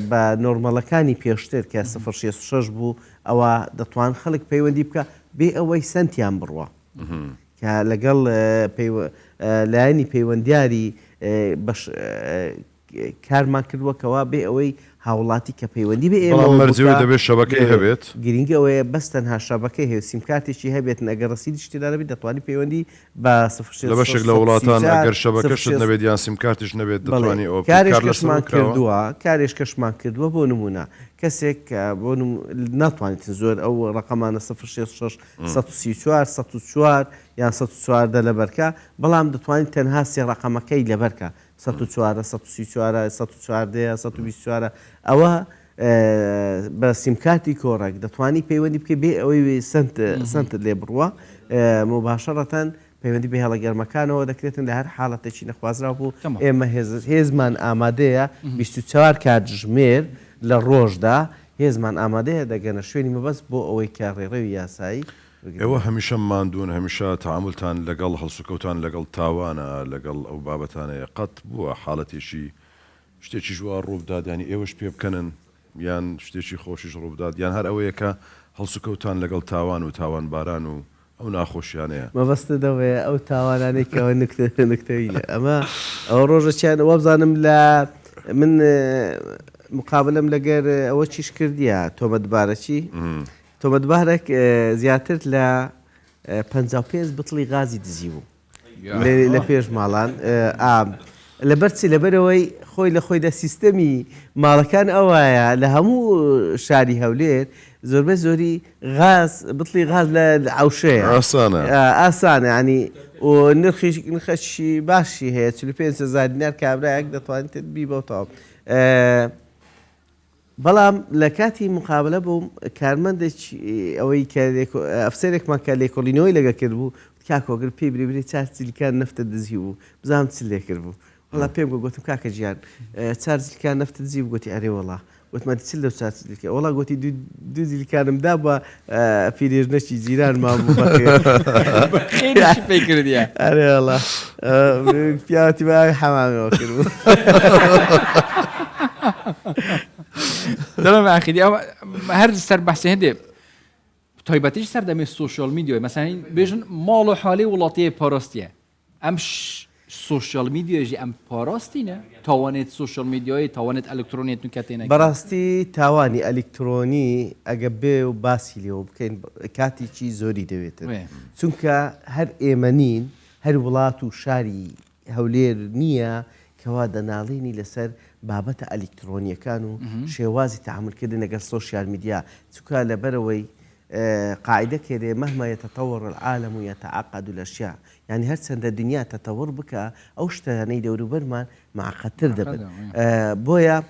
بە نۆرمەڵەکانی پێشتر کە 0.6 بوو ئەوە دەتوان خەڵک پەیوەندی بکە بێ ئەوەی سنتیان بڕوە کە لەگەڵ لایەنی پەیوەندیاری کارمان کردووەکەوە بێ ئەوەی هاوڵاتی کە پەیوەندی بە ئێمە مەرجەوە دەبێت شەبەکەی هەبێت گرنگی ئەوەیە بەس تەنها شەبەکەی هەیە سیمکارتێکی هەبێت ئەگەر ڕسیدی شتێدارەبێت دەتوانانی پەیوەندی بە لە بەشێک لە وڵاتان ئەگەر شەبەکەشت نەبێت یان سیمکارتش نەبێت دەتوانی ئەو کارێشمان کردووە کارێش کەشمان کردووە بۆ نمونە کەسێک بۆ ناتوانێت زۆر ئەو ڕقەمانە 0.6 134 یان 104 لەبەرکە بەڵام دەتوانین تەنها سێ ڕقەمەکەی لەبەرکە 104 124 ئەوە بە سیمکارتی کۆڕێک دەتوانی پەیوەندی بکە بێ ئەوەی سنتت لێ بڕوە مباشەڕەتەن پەیوەندی بە هێڵە گەرمەکانەوە دەکرێتن لە هەر حاڵەتێکی نەخوازرا بوو ئێمە هێزمان ئامادەیە 24 کاتژمێر لە ڕۆژدا هێزمان ئامادەیە دەگەنە شوێنی مەبەست بۆ ئەوەی کە ڕێڕەوی یاسایی ئێوە هەمیشە ماندوون هەمیشە تعاملتان لەگەڵ هەڵسوکەوتان لەگەڵ تاوانە لەگەڵ ئەو بابەتانەیە قەت بووە حاڵەتێکی شتێکی ژوار ڕووداد ینی ئێوەش پێ بکەنن یان شتێکی خۆشیش ڕووداد یان هەر ئەوەیە کە هەڵسوکەوتان لەگەڵ تاوان و تاوان باران و ئەو ناخۆشیانەیە مەبەستە دەوەیە ئەو تاوانانێکەوە نکتەویە ئەمە ئەو ڕۆژەچیان وە بزانم لە من مقابلم لەگەر ئەوە چیش کردیە تۆمەتبارەکی تۆمەتبارێک زیاتر لە 55 بتڵی غازی دزی بوو لە پێش ماڵان لەبەرچی لەبەرەوەی خۆی لە خۆیدا سیستەمی ماڵەکان ئەوایە لە هەموو شاری هەولێر زۆربەی زۆری غاز بتڵی غاز لە عوشەیە ئاسانە ینی و نرخەشی باشی هەیە 45,000 دینار کابراایەک دەتوانێت بیبەوتەوە بەڵام لە کاتی مقابلە بووم کارمەندێک ئەوەی ئەفسەرێکمان کە لێکۆڵینەوەی لەگە کرد بوو کاکۆگر پێی بری چار چیلکان نەفتە دزی بوو بزانم چ لێ کرد بوو وڵا پێم گوتم کاکە گیان چار زیلکان نەفتە دزی بوو گوتی ئەرێ وڵا وتمانی چ لەو چار زیلکە وڵا گوتی دوو زیلکانم دا بە پیرێژنەکی جیران ما بوو پێی کردیە ئەرێ وڵا پیاوەتی باوی حەمامەوە کرد بوو دلم اخیدی اما هر سر بحث هندی تایبەتیش سەردەمی سوۆشیال میدیۆی مەسەن بێژن ماڵ و حالی وڵاتیە پاراستیە ئەم سوۆشیال میدیۆژی ئەم پاراستینە تاوانێت سوۆشیال میدیۆی تاوانێت ئەلکترۆنیێت نوکەتێنە بەڕاستی تاوانی ئەلکترۆنی ئەگە بێ و باسی لێەوە بکەین کاتێکی زۆری دەوێتن چونکە هەر ئێمە نین هەر وڵات و شاری هەولێر نییە کەوا دەناڵێنی لەسەر بابەتە ئەلکترۆنیەکان و شێوازی تەعاملکردن لەگەڵ سۆشیال میدیا چونکە لەبەرەوەی قاعدة كده مهما يتطور العالم ويتعقد الأشياء يعني هرسند الدنيا تطور بك أو شتاني دورو برمان مع خطر دبن بويا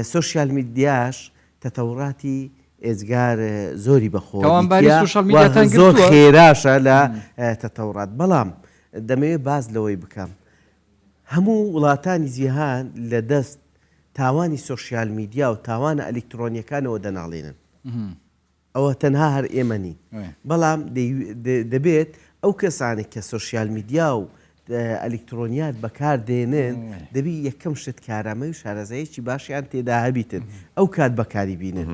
سوشيال ميدياش تطوراتي إزجار زوري بخور كمان باري السوشيال ميديا زور خيراشة لا تطورات بلام دمي باز لوي بكام همو ولاتاني زيهان لدست تاواني سوشيال ميديا وتاوان إلكترونيا كانوا ودنالين ئەوە تەنها هەر ئێمەنی بەڵام دەبێت ئەو کەسانی کە سوۆشیال میدیا و ئەلکترۆنیات بەکار دێنن دەبی یەکەم شت کارامەی و شارەزایەکی باشیان تێدا هەبیتن ئەو کات بەکاری بینن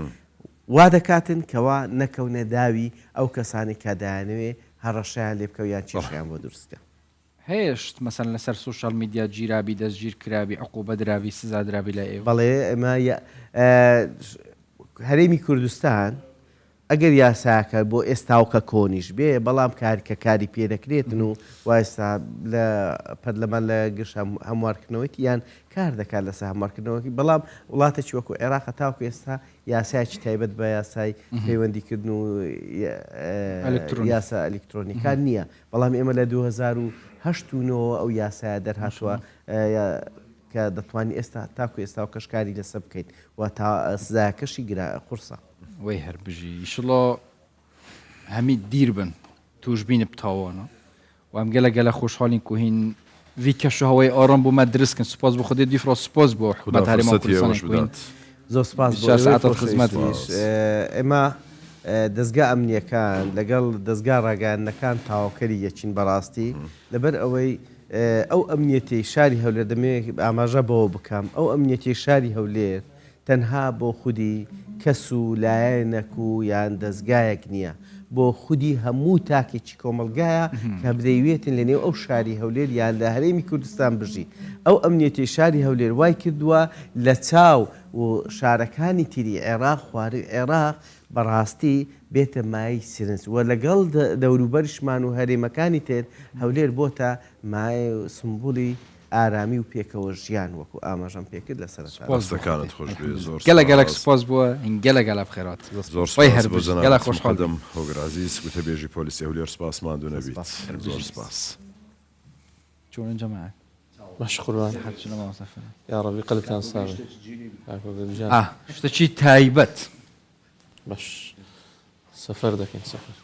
وا دەکاتن کەوا نەکەونە داوی ئەو کەسانی کە دایانەوێ هەڕەشیان لێ بکەویان چێشیان بۆ دروستکە هێشت مەسەن لەسەر سوۆشیال میدیا گیرابی دەستگیر کرابی عقوبە دراوی سزا درابی لە ئێوە بەڵێ ئەمە هەرێمی کوردستان ئەگەر یاساکە بۆ ئێستاوکە کۆنیش بێ بەڵام کارکە کاری پێدەکرێتن و وایستا لە پەرلەمە لە گشت هەموارکردنەوەی یان کار دەکات لەسەر هەموارکردنەوەی بەڵام وڵاتێکی وەکو عێراق تاوکو ئێستا یاسایکی تایبەت بە یاسای پەیوەندیکردن و یاسا ئەلکترۆنیکان نییە بەڵام ئێمە لە 2008 ئەو یاسایە دەرهاتووە کە دەتوانانی ئێستا تاکو ئێستا و کەشکاری لەسەر بکەیت و تا سزایەکەشی قورسە وی هەر بژی ئیشڵۆ هەمی دیر بن توش بینە بتاوانە و ئەم گەلە گەلە خۆشحاڵین کوهین وی کەشەهەوەی ئارام بوومە درستکن سپاس بۆ خودێ دیفرۆ سپاس بۆ حکومەت هەرێما کوردستان زۆر سپاس بۆ ساعتات خزمەتیش ئێمە دەستگا ئەمنیەکان لەگەڵ دەستگا ڕاگەیاندنەکان تاواکەری یەکین بەڕاستی لەبەر ئەوەی ئەو ئەمنیەتی شاری هەولێر دەمێ ئاماژە بەوە بکەم ئەو ئەمنیەتی شاری هەولێر تەنها بۆ خودی کەس و لایەنێک و یان دەستگایەک نییە بۆ خودی هەموو تاکێکی کۆمەلگایە کە بدەیوێتن لە نێو ئەو شاری هەولێر یان لە هەرێمی کوردستان بژی ئەو ئەمنیەتی شاری هەولێر وای کردووە لە چاو و شارەکانی تری عێراق خوارەوی عێراق بەڕاستی بێتە مای سرنج و لەگەڵ دەوروبەرشمان و هەرێمەکانی تر هەولێر بۆتە مای سمبولی ئارامی و پێکەوە ژیان وەکو ئاماژەم پێکرد لە سەرەتاکانت خۆش بێ زۆر گەلە گەلک سپاس بووە گەلە گەلە بخێرات زۆر هەر گەلە خۆشحاڵدەم هۆگرازیز گوتە بێژی پۆلیسی هەولێر سپاسمان دوو نەبیت زۆر سپاس چۆن جەماعە باش قوربان یا ڕەبی قەلبتان ساغ شتێکی تایبەت باش سەفەر دەکەین سەفەر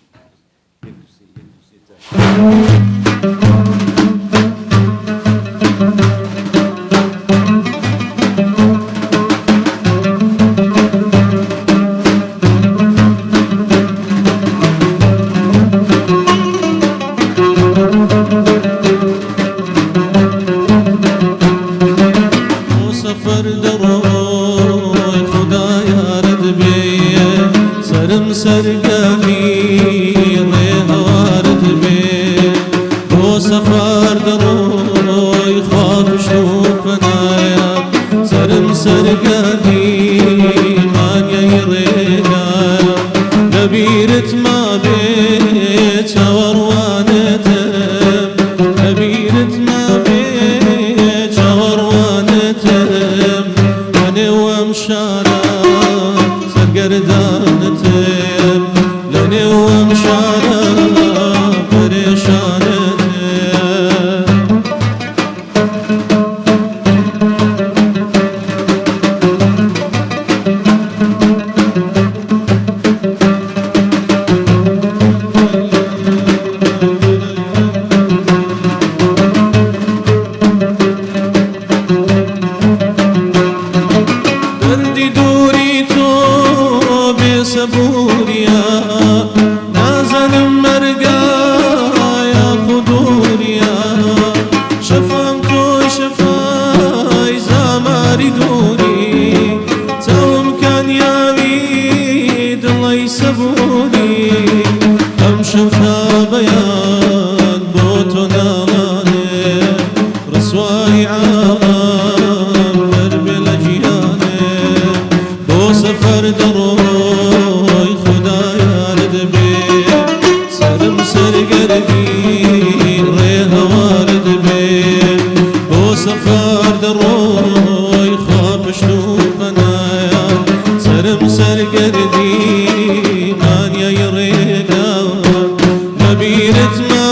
سرگمی ڕێهوارد بێ بۆ سەفا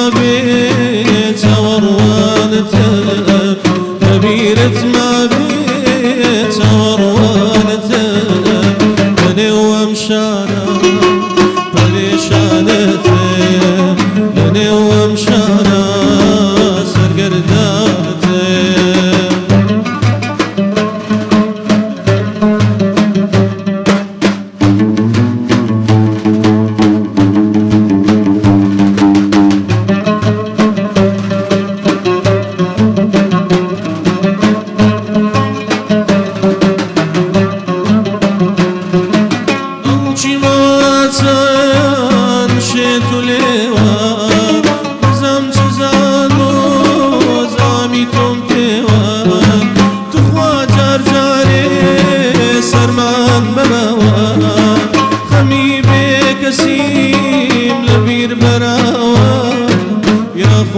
ما بيت وروانته كبيرة ما بيت وروانته لني ومشانا بريشانته لني ومشانا سرقردانته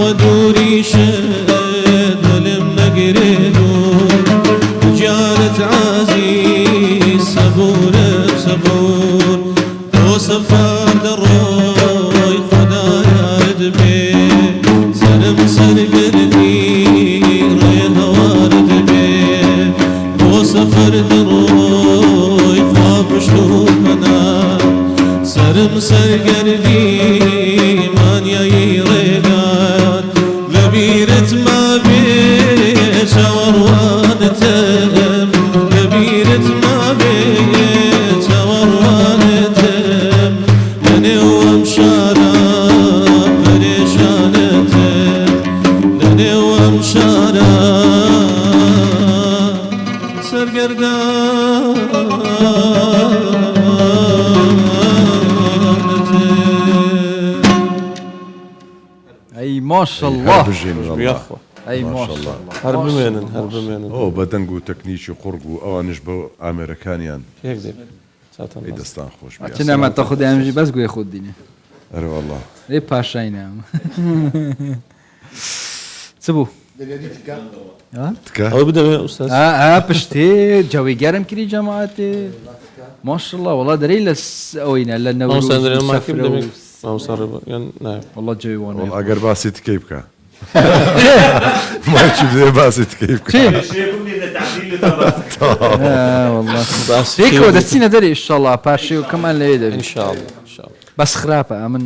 ودوري شد ولم نقرينو جانت عزيز صبور بصبور وصفار دروي خدايا ردبي سلم سرق قلبي ريها وارد بي وصفر دروي خواب شلوكنا سرم سرق قلبي من يريقان كبيرة ما بيش وروانتم كبيرة ما بيش وروانتم لني ومشارا بريشانتم لني ومشارا اي ما شاء الله اي ما شاء الله هرب منن او بدنگ و تەکنیکی قورگ و ئەوانش بە ئامێرەکانیان هێک دەستان خۆش چ نەما تاخذ ئەمژی بەس گوێ خۆت دینێ ئەرە والله لێ پاشای نام چ بوو ئەو بدەوێ ئوستاز پشتێ جەوی گەرم کردی جەماعەتێ ماشاءالله والله دەرەی لە ئەوەینە لە نەوروز والله جوي وانا والله اگر باسی تکەی بکە ماچی بێ باسی تکەی بکە والله هيك دەستینە دەری ئینشاءالله پاشێ و کەمان لەوێ دەبێت ئینشاءالله بەس خراپە ئەمن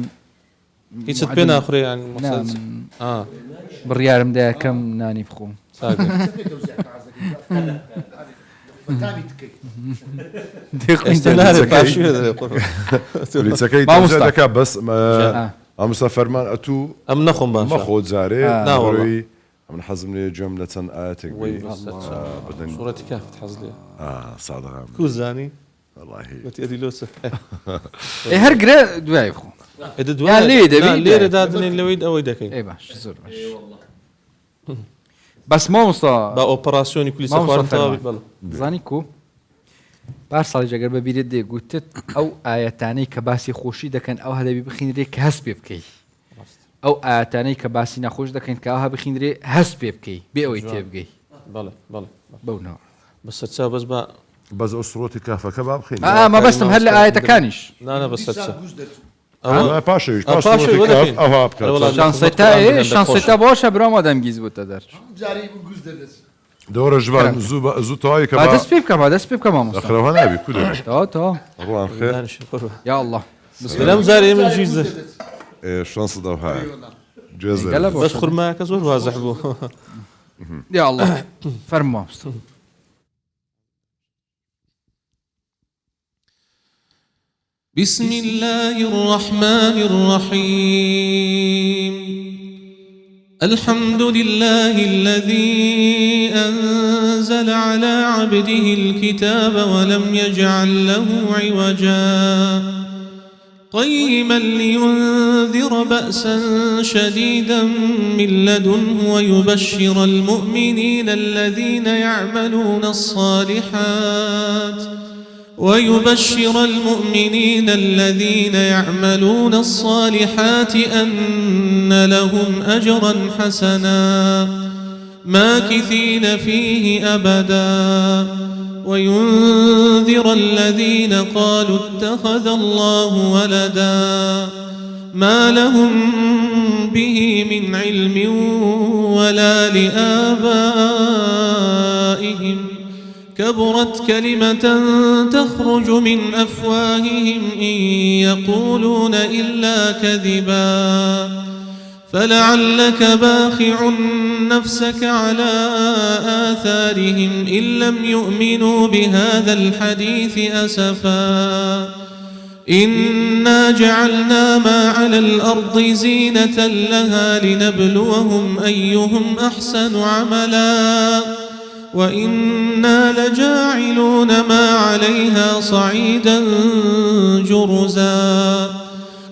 هیچت پێ ناخورێ یانی بڕیارم دایە کەم نانی بخۆم لیچەکەی دەکا بەس ئەمستا فەرمان ئەتوو ئەم نەخۆم باش مەخۆ جارێ ناوەڕۆی من حەزم لێ گوێم لە چەند ئاەتێک سوورەتی کافت حەز لێ سادەغام کوزانی والله لۆسە هەر گرە دوای بخۆ لێ دەبێت لێرە دادنێن لەوەی ئەوەی دەکەین ئەی باش زۆر باش بەس مامۆستا بە ئۆپەراسیۆنی کولیسە خواردن زانی کو بار ساڵی جەگەر بەبیرت دێ گوتت ئەو ئاەتانەی کە باسی خۆشی دەکەن ئەو هەدەبی بخینرێ کە هەست پێ بکەی ئەو ئاەتانەی کە باسی نەخۆش دەکەین کە ئەوها بخینرێ هەست پێ بکەی بێ ئەوەی تێ بگەی بەونەوە بەسەرچا بەس بە بەس ئۆسرۆتی کافەکە با بخین مەبەستم هەر لە ئاەتەکانیش نانە بەسەرچە پاشەویش شانسێتا باشە برام ئەدەمگیز بووتە دەر دەوەرە ژوان زوو تەواوی کە دەست پێ بکەم دەست پێ بکەم ئەخرەوە نابی کو تا ڕوان خێر یا الله بەم زارێ من ژیزە شانس دەوهایە بەس خورماکە زۆر وازەح بوو یا الله فەرمووە بسم الله الرحمن الرحيم الحمد لله الذي أنزل على عبده الكتاب ولم يجعل له عوجا قيما لينذر بأسا شديدا من لدنه ويبشر المؤمنين الذين يعملون الصالحات أن لهم أجرا حسنا ماكثين فيه أبدا وينذر الذين قالوا اتخذ الله ولدا ما لهم به من علم ولا لآبائهم كبرت كلمة تخرج من أفواههم إن يقولون إلا كذبا فلعلك باخع نفسك على آثارهم إن لم يؤمنوا بهذا الحديث أسفا إنا جعلنا ما على الأرض زينة لها لنبلوهم أيهم أحسن عملا وإنا لجاعلون ما عليها صعيدا جرزا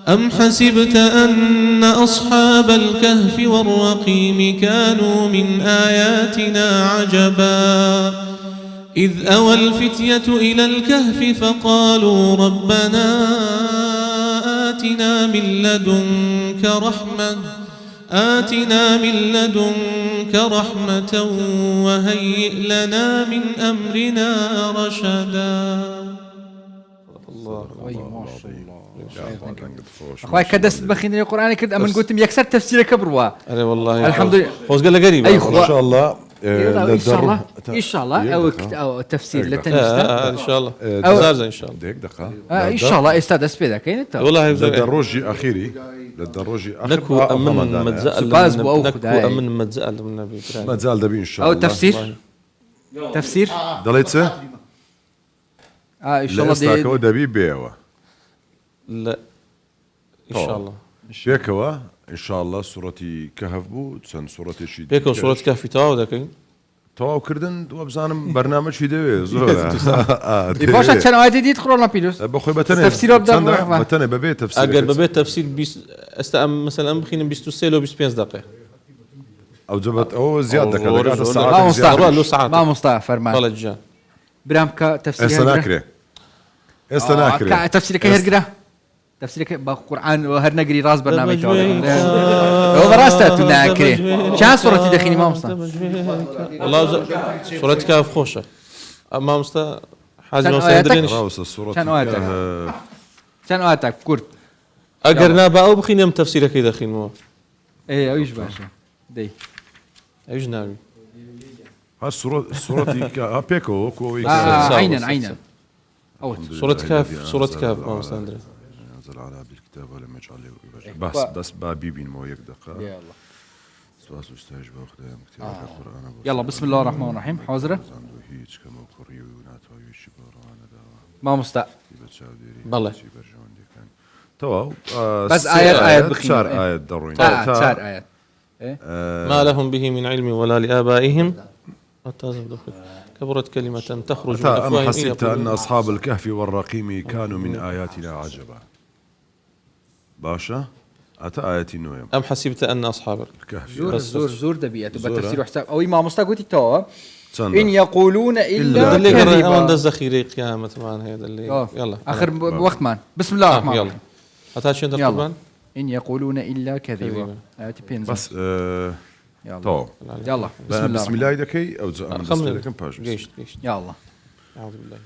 أم حسبت أن أصحاب الكهف والرقيم كانوا من آياتنا عجبا إذ أوى الفتية إلى الكهف فقالوا ربنا آتنا من لدنك رحمة وهيئ لنا من أمرنا رشدا أخوي كدست بخين القرآن كده أمن قلت يكسر تفسيرك بروا أنا والله الحمد لله خوز قال قريب أي إن شاء الله إن شاء الله أو تفسير إن شاء الله زارزة إن شاء الله ديك دقة إن شاء الله استاذ أسبيدا كاين والله للدروجي أخيري للدروجي آخر نكو أمن متزأل من النبي ما تزال دبي إن شاء الله أو تفسير دليتسه إن شاء الله دبي بيوا لا إن شاء الله بيكوا إن شاء الله سورتي كهف بو تسن سورتي شي بيكوا سورة كهف تاو داكين تاو كردن وبزانم برنامج شي دوي زور باشا كان عادي دي تقرأنا بيلوس بخوي بتنه تفسير أبدا بتنه ببيت تفسير أجل ببيت تفسير استأم مثلا بخين 26 و 25 دقيقة أو زبط أو زيادة كذا ما مستعف فرمان طلع الجان برامك تفسير استناكري تفسيرك هرجرة تفسيرك بالقرآن وهرنجري راس برنامج هو راسته تناكري شان صورتي دخيني ما مستع والله صورتك كاف خوشة أما مستع حازم وسيدرين كان آياتك كرت أجرنا بقى بخين يوم تفسيرك كده خين مو إيه أيش باشا دي أيش ناوي صورتي كابيكو كوي عينا صورة كاف ما مستندري نزل على بالكتاب ولم يجعل بس بابين مو يقدق يلا سواس استهج باخذ كتاب القرآن يلا بسم الله الرحمن الرحيم حاضرة ما مستع بالله تو بس آيات بخير شار آيات ضروري شار آيات ما لهم به من علم ولا لآبائهم كبرت كلمة تخرج من أفواههم أم حسبت أن أصحاب الكهف والرقيم كانوا من آياتنا عجبا باشا أتى آياتي نويم أم حسبت أن أصحاب الكهف زور دبيات وبتفسير وحساب أو إمام مستقوتي تو إن يقولون إلا اللي كذبا قرأنا الذخيرة قيامة معنا هذا اللي يلا آخر وقت مان بسم الله الرحمن الرحيم يلا هتاشي القرآن إن يقولون إلا كذبا آياتي بينزل بس تو يلا بسم الله يدكي أو زمان كم باش يلا أعوذ بالله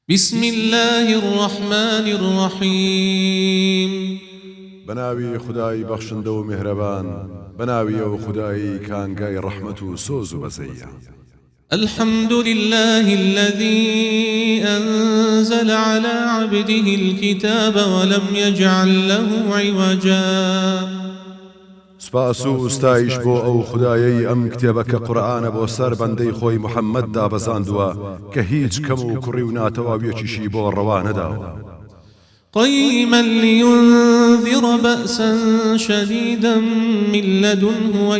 بسم الله الرحمن الرحيم بناوي خداي بخشندو ومهربان بناوي او خداي كان جاي رحمته سوز وبزيا الحمد لله الذي أنزل على عبده الكتاب ولم يجعل له عوجا سپاسو استایش بو او خدایی ام کتابك قرآن بو سر بندی خوی محمد دا بزاندوا که هیچ کم و کری و ناتواویچیشی بو روان داوا قيما لينذر بأسا شديدا من لدنه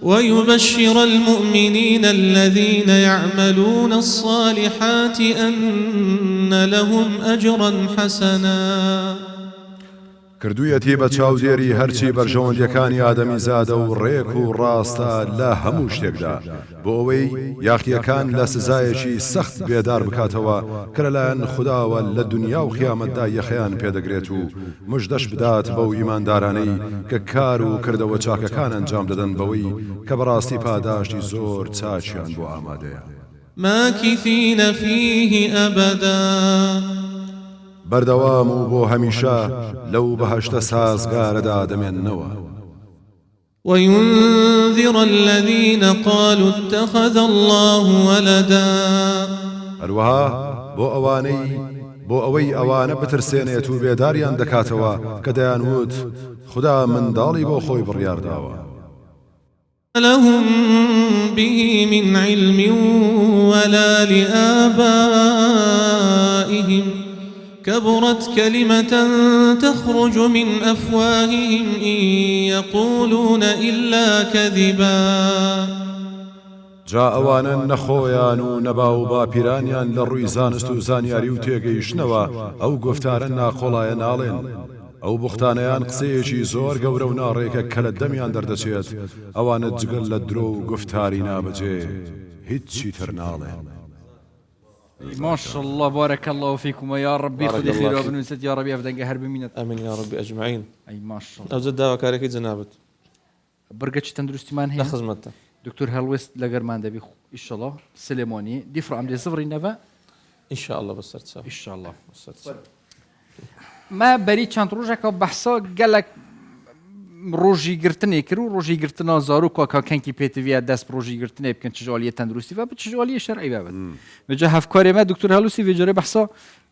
ويبشر المؤمنين الذين يعملون الصالحات أن لهم أجرا حسنا کردویەتی بە چاودێری هەرچی بەرژەوەندیەکانی ئادەمی زادە و ڕێک و ڕاستە لە هەموو شتێکدا بۆ ئەوەی یاخیەکان لە سزایەکی سەخت بێدار بکاتەوە کە لەلایەن خودداوە لە دنیا و خیامەتدا یەخەیان پێدەگرێت و مژدەش بدات بەو ئیماندارانەی کە کار و کردەوە چاکەکان ئەنجام دەدەن بەوەی کە بەڕاستی پاداشتی زۆر چاچیان بۆ ئامادەیە ماكثين فيه أبدا بەردەوام و بۆ هەمیشە لەو بەهەشتە سازگارەدا دەمێننەوە. وينذر الذين قالوا اتخذ الله ولدا هەروەها بۆ ئەوەی ئەوانە بترسێنێت و بێداریان دەکاتەوە کە دەیانوت خدا منداڵی بۆ خۆی بڕیارداوە. لهم به من علم ولا لآبائهم كبرت كلمة تخرج من أفواههم إن يقولون إلا كذبا. جا ئەوانە نەخۆیان و نەبا و باپیرانیان لە ڕووی زانست و زانیاری و تێگەیشتنەوە ئەو گفتارە ناقۆڵایە ناڵێن. ئەو بوختانەیان قسەیەکی زۆر گەورە و ناڕێکە کە لە دەمیان دەردەچێت ئەوانە جگەل لە درۆ و گفتاری نابەجێ هیچی تر ناڵێن. ما شاء الله بارك الله فيكم يا ربي خذي خير وبنوست يا ربي أبدا قهر بمينة. آمين يا ربي أجمعين. أي ما شاء الله. أوزد دعوة كاريكي جنابت. برقتش تندرستي مان هي. لخدمتك. دكتور هالوست لقرمان دبي إن شاء الله سليماني ديفر عم دي صفر النفا. إن شاء الله بصرت سوا. إن شاء الله. بصرت سوا. ما بريد چند روزك بحثا قالك روجي قرتني كرو روجي قرتنا زاروكا كان كي بيتفيا داس روجي قرتني بكن تجواليه تندرستي فبتجواليه شرعي بابد بجا هفكاري ما دكتور هالوسي في جري بحثا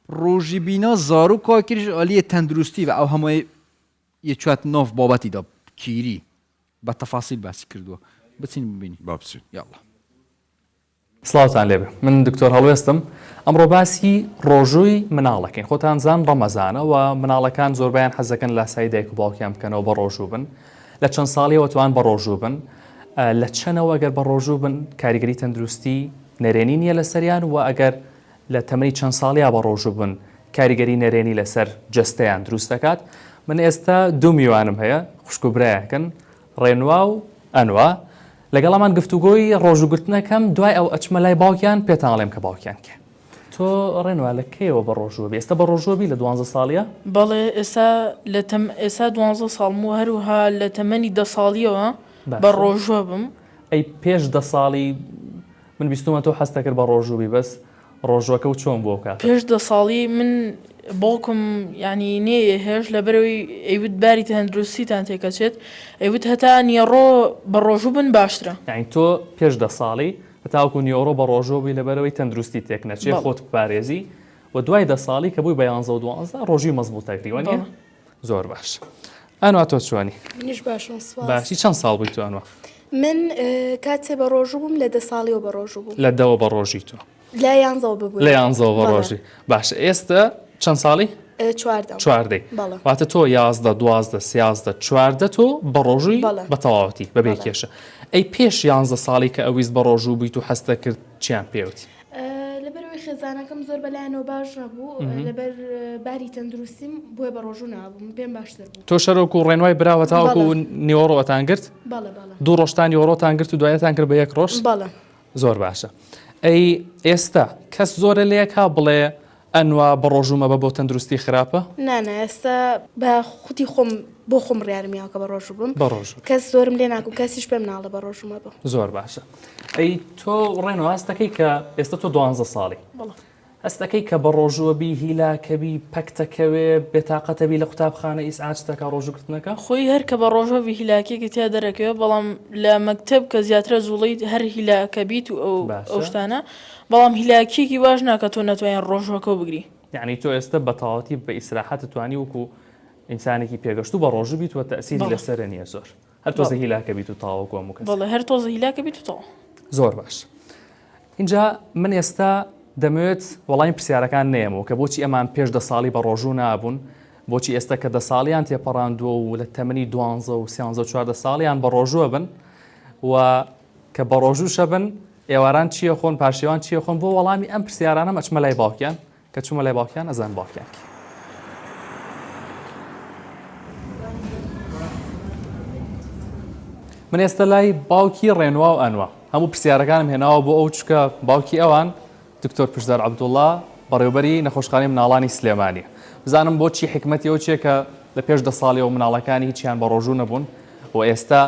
روجي بينا زاروكا كرجواليه تندرستي او هم يچوات نوف بابتي دا كيري بالتفاصيل بس كردوا بتسين بيني بابسي يلا سلاوتان لێبێ من دکتۆر هەڵوێستم ئەمڕۆ باسی ڕۆژووی مناڵەکەین خۆتان زان ڕەمەزانە و مناڵەکان زۆربیان حەزەکەن لاسای دایک و باوکیان بکەنەوە بە ڕۆژوو بن لە چەند ساڵیەوە توان بە ڕۆژوو بن لە چەنەوە ئەگەر بە ڕۆژوو بن کاریگەری تەندروستی نەرێنی نییە لەسەریان و ئەگەر لە تەمەنی چەند ساڵیا بە ڕۆژوو بن کاریگەری نەرێنی لەسەر جەستەیان دروست دەکات من ئێستا دوو میوانم هەیە خوشک و برایەکەن ڕێنوا و ئەنوا لەگەڵامان گفتوگۆی ڕۆژوگرتنەکەم دوای ئەو ئەچمە لای باوکیان پێتانڵێم کە باوکیان کێ تۆ ڕێنوا لە کێوە بە ڕۆژوە بێ ئێستا بە ڕۆژوەبی لە 12 ساڵیە بەڵێ ئێستا 12 ساڵم و هەروها لە تەمەنی 10 ساڵیەوە بە ڕۆژوە بم ئەی پێش 10 ساڵی من بیستمە تۆ حەز دەکرد بە ڕۆژوبی بەس ڕۆژوەکە و چۆن بۆ کات پێش 10 ساڵی من باوکم ینی نێ هێش لەبەرەوەی ئەیوت باری تەندروستیتان تێکەچێت ئەیوت هەتا نیێڕۆ بە ڕۆژوو بن باشترە یعنی تۆ پێش 10 ساڵی هەتاوکو نیۆڕۆ بە ڕۆژۆبی لەبەرەوەی تەندروستی تێک نەچێ خۆت بپارێزی و دوای 10 ساڵی کە بووی بە 11 و 12 ڕۆژی مەزبوطەکریوە زۆر باش ئەنوا تۆ چۆنی منیش باشی چەند ساڵ بووی تو ئەنوا من کاتێ بە ڕۆژوو بووم لە 10 ساڵیەوە بە ڕۆژوو بووم لە دەوە بە ڕۆژی تۆ لە 11 ببووم لە 11 بە ڕۆژی باش ئێستا چەند ساڵی چواردەی واتە تۆ 11 12 13 چواردە تۆ بە ڕۆژووی بە تەواوەتی بەبێ کێشە ئەی پێش 11 ساڵی کە ئەویست بە ڕۆژوو بوویت و هەستە کرد چیان پێوتی لەبەرەوەی خێزانەکەم زۆر بەلایەنەوە باش نەبوو لەبەر باری تەندروستیم بۆیە بە ڕۆژوو نابووم پێم باشتر بوو تۆ شەرۆک و ڕێنوای براوە تاوەکو نیۆڕۆتان گرت دوو ڕۆژتان نیۆڕۆتان گرت و دوایەتان کرد بە یەک ڕۆژ زۆر باشە ئەی ئێستا کەس زۆرە لەیەکا بڵێ ئەنوا بە ڕۆژومە بە بۆ تەندروستی خراپە؟ نانە ئێستا بە خوتی خۆم بۆ خۆم ڕیارمیاوکە بە ڕۆژوو بم بە ڕۆژوو کەس زۆرم لێ ناکو کەسیش پێم ناڵە بە ڕۆژومە بە زۆر باشە ئەی تۆ ڕێنەوە هەستەکەی کە ئێستا تۆ 12 ساڵی هەستەکەی کە بە ڕۆژوەبی هیلاکەبی پەکتەکەوێ بێتاقەتەبی لە قوتابخانە ئیسعاج تاکە ڕۆژوگرتنەکە خۆی هەر کە بە ڕۆژەوی هیلاکێکی تیا دەرەکەوێ بەڵام لە مەکتب کە زیاترە زوڵیت هەر هیلاکە بیت و ئەو شتانە بەڵام هیلاکێکی باش ناکە تۆ نەتوانین ڕۆژوەکە بگری یعنی تۆ ئێستا بە تەواوەتی بە ئیسراحەت توانی وەکو ئینسانێکی پێگەشت و بە ڕۆژوو بیت و تەسیری لەسەر نییە زۆر هەر تۆزە هیلاکە بیت و تاوەکو هەموو کەس بەڵێ هەر تۆزە هیلاکە بیت و تاوە زۆر باش اینجا من ئێستا دەمەوێت وەڵامی پرسیارەکان نێمەوە کە بۆچی ئەمان پێش 10 ساڵی بە ڕۆژوو نابوون بۆچی ئێستا کە 10 ساڵیان تێپەڕاندووە و لە تەمەنی 12 و 13 و 14 ساڵیان بە ڕۆژووە بن و کە بە ڕۆژووشە بن ئێواران چیە خۆن پاشێوان چیە خۆن بۆ وەڵامی ئەم پرسیارانە ئەچمە لای باوکیان کە چوومە لای باوکیان ئەزان باوکیان من ئێستا لای باوکی ڕێنوا و ئەنوا هەموو پرسیارەکانم هێناوە بۆ ئەو چکە باوکی ئەوان دکتۆر پشدار عەبدوڵڵا بەڕێوەبەری نەخۆشخانەی مناڵانی سلێمانی بزانم بۆچی حکمەتی ئەو چیە کە لە پێش 10 ساڵیەوە مناڵەکانی هیچیان بە ڕۆژوو نەبوون و ئێستا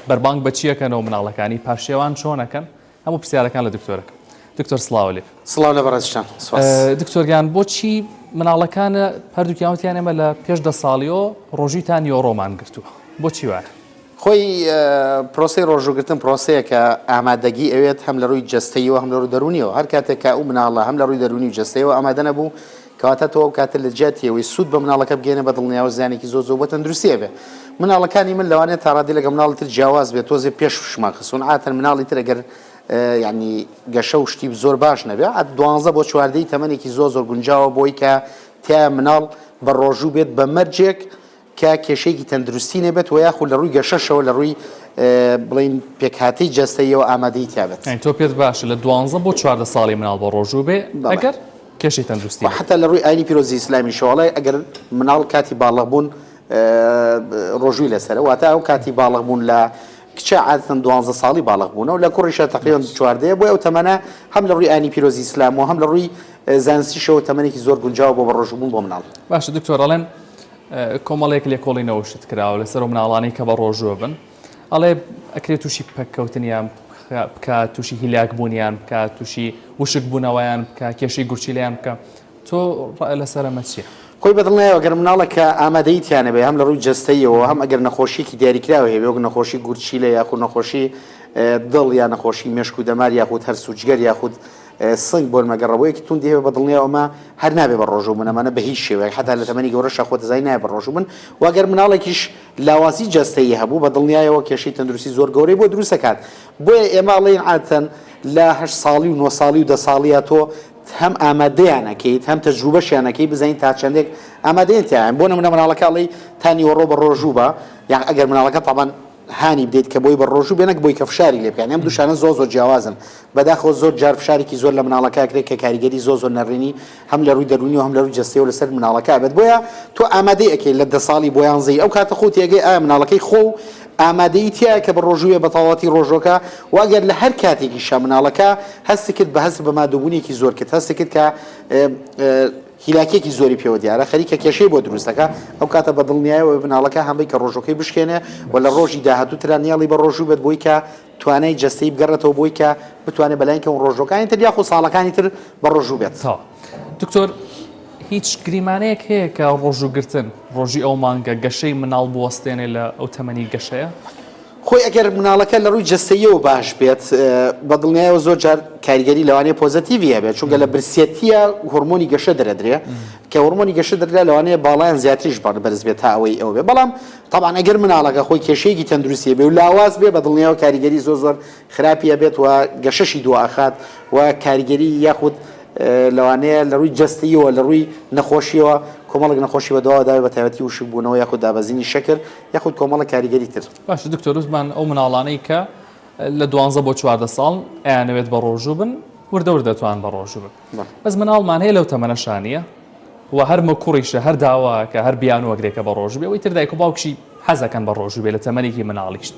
بەربانگ بە چیەکەنەوە مناڵەکانی پاشێوان چۆنەکەن هەموو پرسیارەکان لە دکتۆرەکە دکتۆر سڵاو لێ سڵاو لە بەڕێزشان دکتۆرگیان بۆچی مناڵەکانە هەردووکیانوتیان ئێمە لە پێش 10 ساڵیەوە ڕۆژیتان یۆڕۆمان گرتووە بۆچی وایە؟ خۆی پرۆسی ڕۆژوگرتن پرۆسەیە کە ئامادەگی ئەوێت هەم لە ڕووی جستەیەوە هەم لە ڕووی دەرونیەوە هەر کاتێک کە ئەو مناڵە هەم لە ڕووی دەرونی و جستەیەوە ئامادە نەبوو کەواتە تۆ کاتە لە جاتیەوەی سوود بە مناڵەکە بگەێنە بە دڵنیاوە زیانێکی زۆر بە تەندروستیە بێ مناڵەکانی من لەوانێت تا ڕادی لەگە مناڵی تر جیاواز بێت تۆزێ پێش شما خسون ئاتەن مناڵی تر ئەگەر ینی گەشە و شتی زۆر باش نەبێ 12 بۆ 14 تەمەنێکی زۆر گونجاوە بۆی کە تیا مناڵ بە ڕۆژوو بێت بە مەرجێک کە کێشەیەکی تەندروستی نەبێت و یاخود لە ڕووی گەشەشەوە لە ڕووی بڵین پێکهاتەی جەستەیەوە ئامادەی تیابێت تۆ پێت باشە لە 12 بۆ 14 ساڵی مناڵ بە ڕۆژوو بێ ئەگەر کێشەی تەندروستی حتا لە ڕووی ئاینی پیرۆزی ئیسلامی شۆڵای ئەگەر مناڵ کاتی باڵغ بوون ڕۆژووی لەسەر واتە ئەو کاتی باڵغ بوون لە کچە عادەتەن 12 ساڵی باڵغ بوونەوە لە کوڕیشە تقریبا 14 بۆ ئەو تەمەنە هەم لە ڕووی ئاینی پیرۆزی ئیسلام و هەم لە ڕووی زانستیشەوە تەمەنێکی زۆر گونجاو بۆ ڕۆژبوون بۆ مناڵ باشە دکتۆر ئەڵێن کۆمەڵێک لێکۆڵی نەوەشت کراوە لەسەر و مناڵانەی کە بە ڕۆژوە بن ئەڵێ ئەکرێت تووشی پەککەوتنیان بکات تووشی هیلاک بوونیان بکات تووشی وشک بوونەوەیان بکە کێشەی گورچیلیان بکە تۆ لەسەر ئەمە چییە؟ خۆی بەدڵنایەوە گەر مناڵێکە ئامادەیتیانە بێ هەم لە ڕووی جستەیەوە هەم ئەگەر نەخۆشیێکی دیاریکراوە هەیە وەک نەخۆشی گورچیلە یاخود نەخۆشی دڵ یا نەخۆشی مێشک و دەمار یاخود هەر سوچگەر یاخود سنگ بۆ مەگەڕەوەیەکی توندی هەیە بەدڵنیایەوە ئەمە هەر نابێ بە ڕۆژوو بن ئەمانە بە هیچ شێوەیە حتا لە تەمەنی گەورەشە خۆ دەزای نایە بە ڕۆژوو بن واگەر مناڵێکیش لاوازی جەستەیی هەبوو بەدڵنیایەوە کێشەی تەندروستی زۆر گەورەی بۆ دروست دەکات بۆیە ئێمە ئەڵێن عادەتەن لە 8 ساڵی و 9 ساڵی و 10 ساڵیە تۆ هەم ئامادەیانەکەیت هەم تەجروبەشیانەکەی بزانین تا چەندێک ئامادەیەتیان بۆ نمونە مناڵەکە ئەڵێ تانی وەڕۆ بە ڕۆژوو بە یان ئەگەر مناڵەکە تاوان هانی بدەیت کە بۆی بە ڕۆژوو بێنەک بۆی کە فشاری لێ بکەن ئەم دووشانە زۆر جیاوازن بەداخەوە زۆر جار فشارێکی زۆر لە مناڵەکە کرێت کە کاریگەری زۆر نەڕێنی هەم لە ڕووی دەرونی و هەم لە ڕووی جەستەیەوە لەسەر مناڵەکە بێت بۆیە تۆ ئامادەی ئەەکەی لە 10 ساڵی بۆ 11 ئەو کاتە خۆت یەگەی ئایا مناڵەکەی خۆ ئامادەی تایە کە بە ڕۆژوویە بە تەواوەتی ڕۆژۆکە واگەر لە هەر کاتێکی شە مناڵەکە هەستی کرد بە هەست بە مادووبوونیەکی زۆر کرد هەستی کرد کە هیلاکێکی زۆری پێوە دیارە خەریکە کێشەی بۆ دروستەکە ئەو کاتە بە دڵنیایەوە بناڵەکە هەمبەی کە ڕۆژۆکەی بشکێنێ و لە ڕۆژی داهاتوو ترانیاڵی بە ڕۆژوو بێت بۆی کە توانای جەستەی بگەڕێتەوە بۆی کە بتوانێت بەلایەنکە ڕۆژۆکانی تر یاخود ساڵەکانی تر بە ڕۆژوو بێت دکتۆر هیچ گریمانەیەک هەیە کە ڕۆژوگرتن ڕۆژی ئەو مانگە گەشەی مناڵ بوەستێنێ لە ئەو تەمەنی گەشەیە خۆی ئەگەر مناڵەکە لە ڕووی جەستەیەوە باش بێت بە دڵنیایەوە زۆر جار کاریگەری لەوانەیە پۆزتیڤە بێت چونکە لە برسێتیە هۆرمۆنی گەشە دەرەدرێ کە هۆرمۆنی گەشە دەرێ لەوانەیە باڵایان زیاتریش بەرز بێت تا ئەوەی ئەو بێ بەڵام طبعاً ئەگەر مناڵەکە خۆی کێشەیەکی تەندروستیە بێ و لاواز بێ بە دڵنیایەوە کاریگەری زۆر خراپیە بێت و گەشەشی دواخات و کاریگەری یاخود لەوانەیە لە ڕووی جەستەیەوە لە ڕووی نەخۆشیەوە کۆمەڵک نەخۆشی بەداواداوی بە تایبەتی وشک بوونەوە یاخود دابەزینی شەکر یاخود کۆمەڵە کاریگەری تر باش دکتۆر وتمان ئەو مناڵانەی کە لە 12 بۆ 14 ساڵ ئەیانەوێت بە ڕۆژوو بن وردە دەتوان بە ڕۆژوو بن بەس مناڵمان هەیە لەو تەمەنەشانیە و هەرمە کوڕیشە هەر داوا کە هەر بیان وەگرێکە بە ڕۆژوو بێ ئەوی تر دایک و باوکشی حەزەکەن بە ڕۆژوو بێ لە تەمەنێکی مناڵیش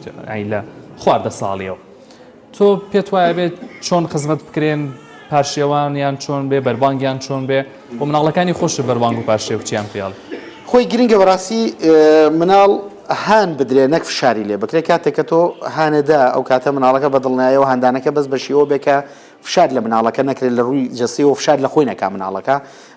لە 14 ساڵیەوە تۆ پێت وایە بێت چۆن خزمەت بکرێن پارشێوانیان چۆن بێ بەربانگیان چۆن بێ بۆ مناڵەکانی خۆشە بەربانگ و پارشێ بچیان پێڵ خۆی گرنگە بەڕاستی مناڵ هان بدرێ نەک فشاری لێ بکرێت کاتێک کە تۆ هانەدا ئەو کاتە مناڵەکە بە دڵنایەوە هەندانەکە بەس بەشیەوە بێکە فشار لە مناڵەکە نەکرێت لە ڕووی جەستەیەوە فشار لە خۆی نەکا مناڵەکە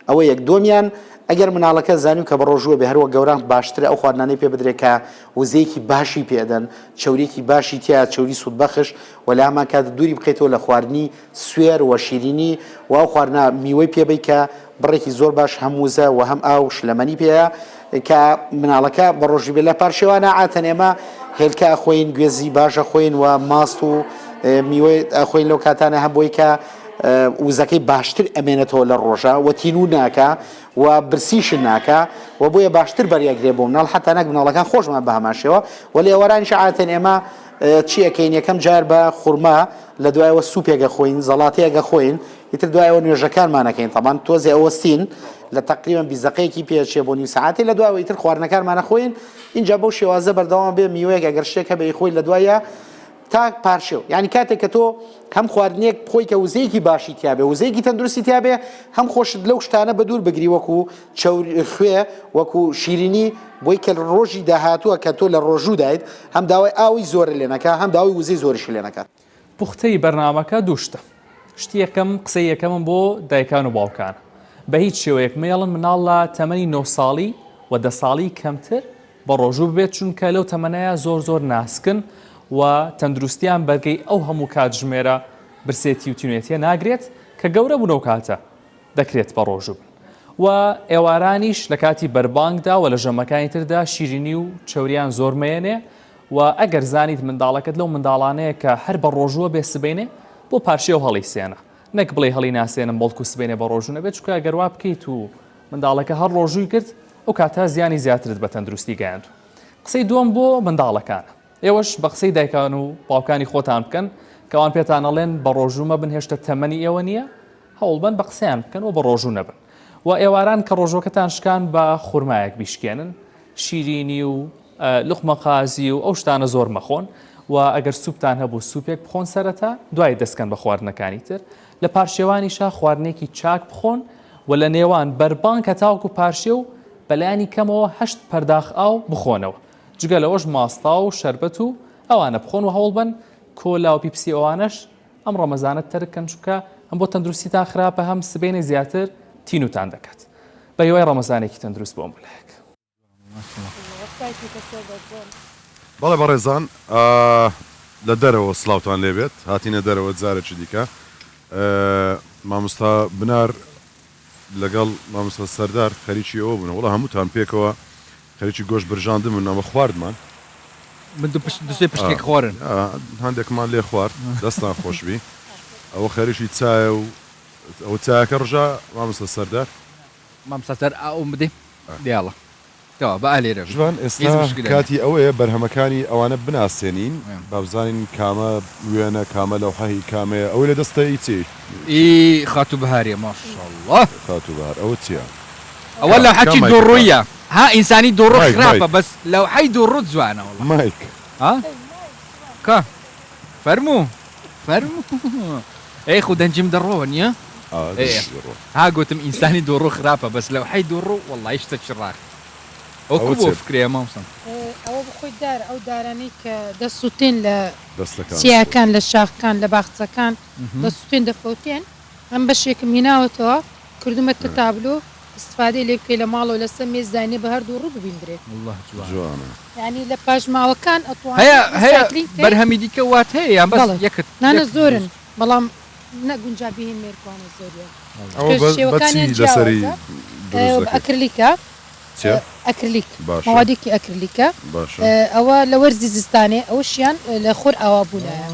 ئەوە یەک دۆمیان ئەگەر مناڵەکە زانیو کە بە ڕۆژووە بێ هەروە گەوران باشترە ئەو خواردنانەی پێ بدرێت کە وزەیەکی باشی پێدەن چەورێکی باشی تیا چەوری سوودبەخش وەلا هەمان کات دووری بقێتەوە لە خواردنی سوێر و شیرینی و ئەو خواردنە میوەی پێبەی کە بڕێکی زۆر باش هەمووزە و هەم ئاو شلەمەنی پێەیە کە مناڵەکە بە ڕۆژی بێ لە پارشێوانە ئاتەن ئێمە هێلکە خۆین گوێزی باشە خۆین و ماست و میوەی خۆین لەو کاتانە هەبووی کە وزەکەی باشتر ئەمێنێتەوە لە ڕۆژە و تینو ناکە و برسیش ناکە و بۆیە باشتر بەریەگرێ بۆ مناڵ حتا نەک مناڵەکان خۆشمان بە هەماشەوە و لێوەرانیش عادەتەن ئێمە چیەکەین یەکەم جار بە خورما لە دوایەوە سوپێگە خۆین زەڵاتەیەگە خۆین ئیتر دوایەوە نوێژەکانمانەکەین تەمان تۆزێ ئەوەستین لە تقریبا بیزەقەیەکی پێچێ بۆ نیو سەعاتی لە دوایەوە ئیتر خواردنەکانمانە خۆین اینجا بەو شێوازە بەردەوام بێ میوەیەک ئەگەر شتێک هەبێ خۆی لە دوایە تا پارشێو یعنی کاتێک کە تۆ هەم خواردنێک خۆی کە وزەیەکی باشی تیابێ وزەیەکی تەندروستی تیابێ هەم خۆشت لەو شتانە بە دوور بگری وەکو خوێ وەکو شیرینی بۆی کە ڕۆژی داهاتووە کە تۆ لە ڕۆژوو دایت هەم داوای ئاوی زۆر لێنەکە هەم داوای وزەی زۆریش لێنەکات پوختەی بەرنامەکە دووشتە شتی یەکەم قسەی یەکەمم بۆ دایکان و باوکان بە هیچ شێوەیەک مێڵن مناڵ لە تەمەنی 9 ساڵی و 10 ساڵی کەمتر بە ڕۆژوو ببێت چونکە لەو تەمەنەیە زۆر ناسکن و تەندروستیان بەرگەی ئەو هەموو کاتژمێرە برسێتی و تینوێتیە ناگرێت کە گەورە بوونەوە کاتە دەکرێت بە ڕۆژوو بن و ئێوارانیش لە کاتی بەربانگدا و لە ژەمەکانی تردا شیرینی و چەوریان زۆر مێنێ و ئەگەر زانیت منداڵەکەت لەو منداڵانەیە کە هەر بە ڕۆژووە بێ سبێنێ بۆ پارچێ و هەڵی سێنە نەک بڵێ هەڵی ناسێنم بەڵکو سبێنێ بە ڕۆژوو نەبێت چونکە ئەگەر وا بکەیت و منداڵەکە هەر ڕۆژووی کرد ئەو کاتە زیانی زیاترت بە تەندروستی گەیاند قسەی دووەم بۆ منداڵەکانە ئێوەش بە قسەی دایکان و باوکانی خۆتان بکەن کەوان پێتان ئەڵێن بە ڕۆژوو مەبن هێشتا تەمەنی ئێوە نییە هەوڵبەن بە قسەیان بکەن و بە ڕۆژوو نەبن و ئێواران کە ڕۆژۆکەتان شکان بە خورمایەک بیشکێنن شیرینی و لوقمە قازی و ئەو شتانە زۆر مەخۆن و ئەگەر سوپتان هەبوو سوپێک بخۆن سەرەتا دوای دەستکەن بە خواردنەکانی تر لە پارشێوانیشە خواردنێکی چاک بخۆن و لە نێوان بەربان کە تاوکو پارشێ و بەلایانی کەمەوە 8 پەرداخ ئاو بخۆنەوە جگە لەوەش ماستا و شەربەت و ئەوانە بخۆن و هەوڵبن کۆلا و پیپسی ئەوانەش ئەم ڕەمەزانت تەرکەن چونکە ئەم بۆ تەندروستیتان خراپە هەم سبێنێ زیاتر تینوتان دەکات بە هیوای ڕەمەزانێکی تەندروست بۆم بڵێک بەڵێ بەڕێزان لە دەرەوە سلااوان لێبێت هاتینە دەرەوە جارێکی دیکە مامۆستا بنار لەگەڵ مامۆستا سەردار خەریکی ئەوە بوون وڵا هەمووتان پێکەوە خەریکی گۆشت برژاندم و نامە خواردمان من دوسێ پشتێک خوارن هەندێکمان لێ خوارد دەستان خۆشبی ئەوە خەریکی چایە و ئەو چایەکە ڕژە مامۆستا سەردار مامسەر ئەو بدەین دیاڵە بە لێرە ژوان ئێستا کاتی ئەوەیە بەرهەمەکانی ئەوانە بناسیێنین بابزانین کامە وێنە کامە لەو حەهی کامەیە ئەوەی لە دەستە چی ئی خاتو بەهاریە ماشەڵڵا خاتو بەهار ئەوە چییە ئەوە لە حەکی دووڕوویە ها ئینسانی دووڕۆ خراپە بەس لەو حەی دووڕوت جوانەوە مایک کە فەرموو ئەی خو دەنجیم دەڕۆوە نییە ها گوتم ئینسانی دووڕوو خراپە بەس لەو حەی دووڕوو وەڵڵای شتە چڕاک ئەو بۆ فکرێ مامسم ئەوە بخۆی دار ئەو دارانی کە دەسووتێن لە سیاکان لە شاخکان لە باخچەکان دەسووتێن دەفەوتێن ئەم بەشێکم هیناوەتەوە کردومەتە تابلۆ استفادەی لێ بکەی لە ماڵەوە لەسەر مێزدانێ بە هەردوو ڕوو ببیندرێت ینی لە پاژماوەکان هەیە بەرهەمی دیکە وات هەیە یان بەس یەکت نانە زۆرن بەڵام نەگونجابیهێن مێرکوانە لەسەری ئەکرلیکە ئەکرلیک ماوادێکی ئەکرلیکە ئەوە لە وەرزی زستانێ ئەو شیان لە خۆر ئاوا بوونایە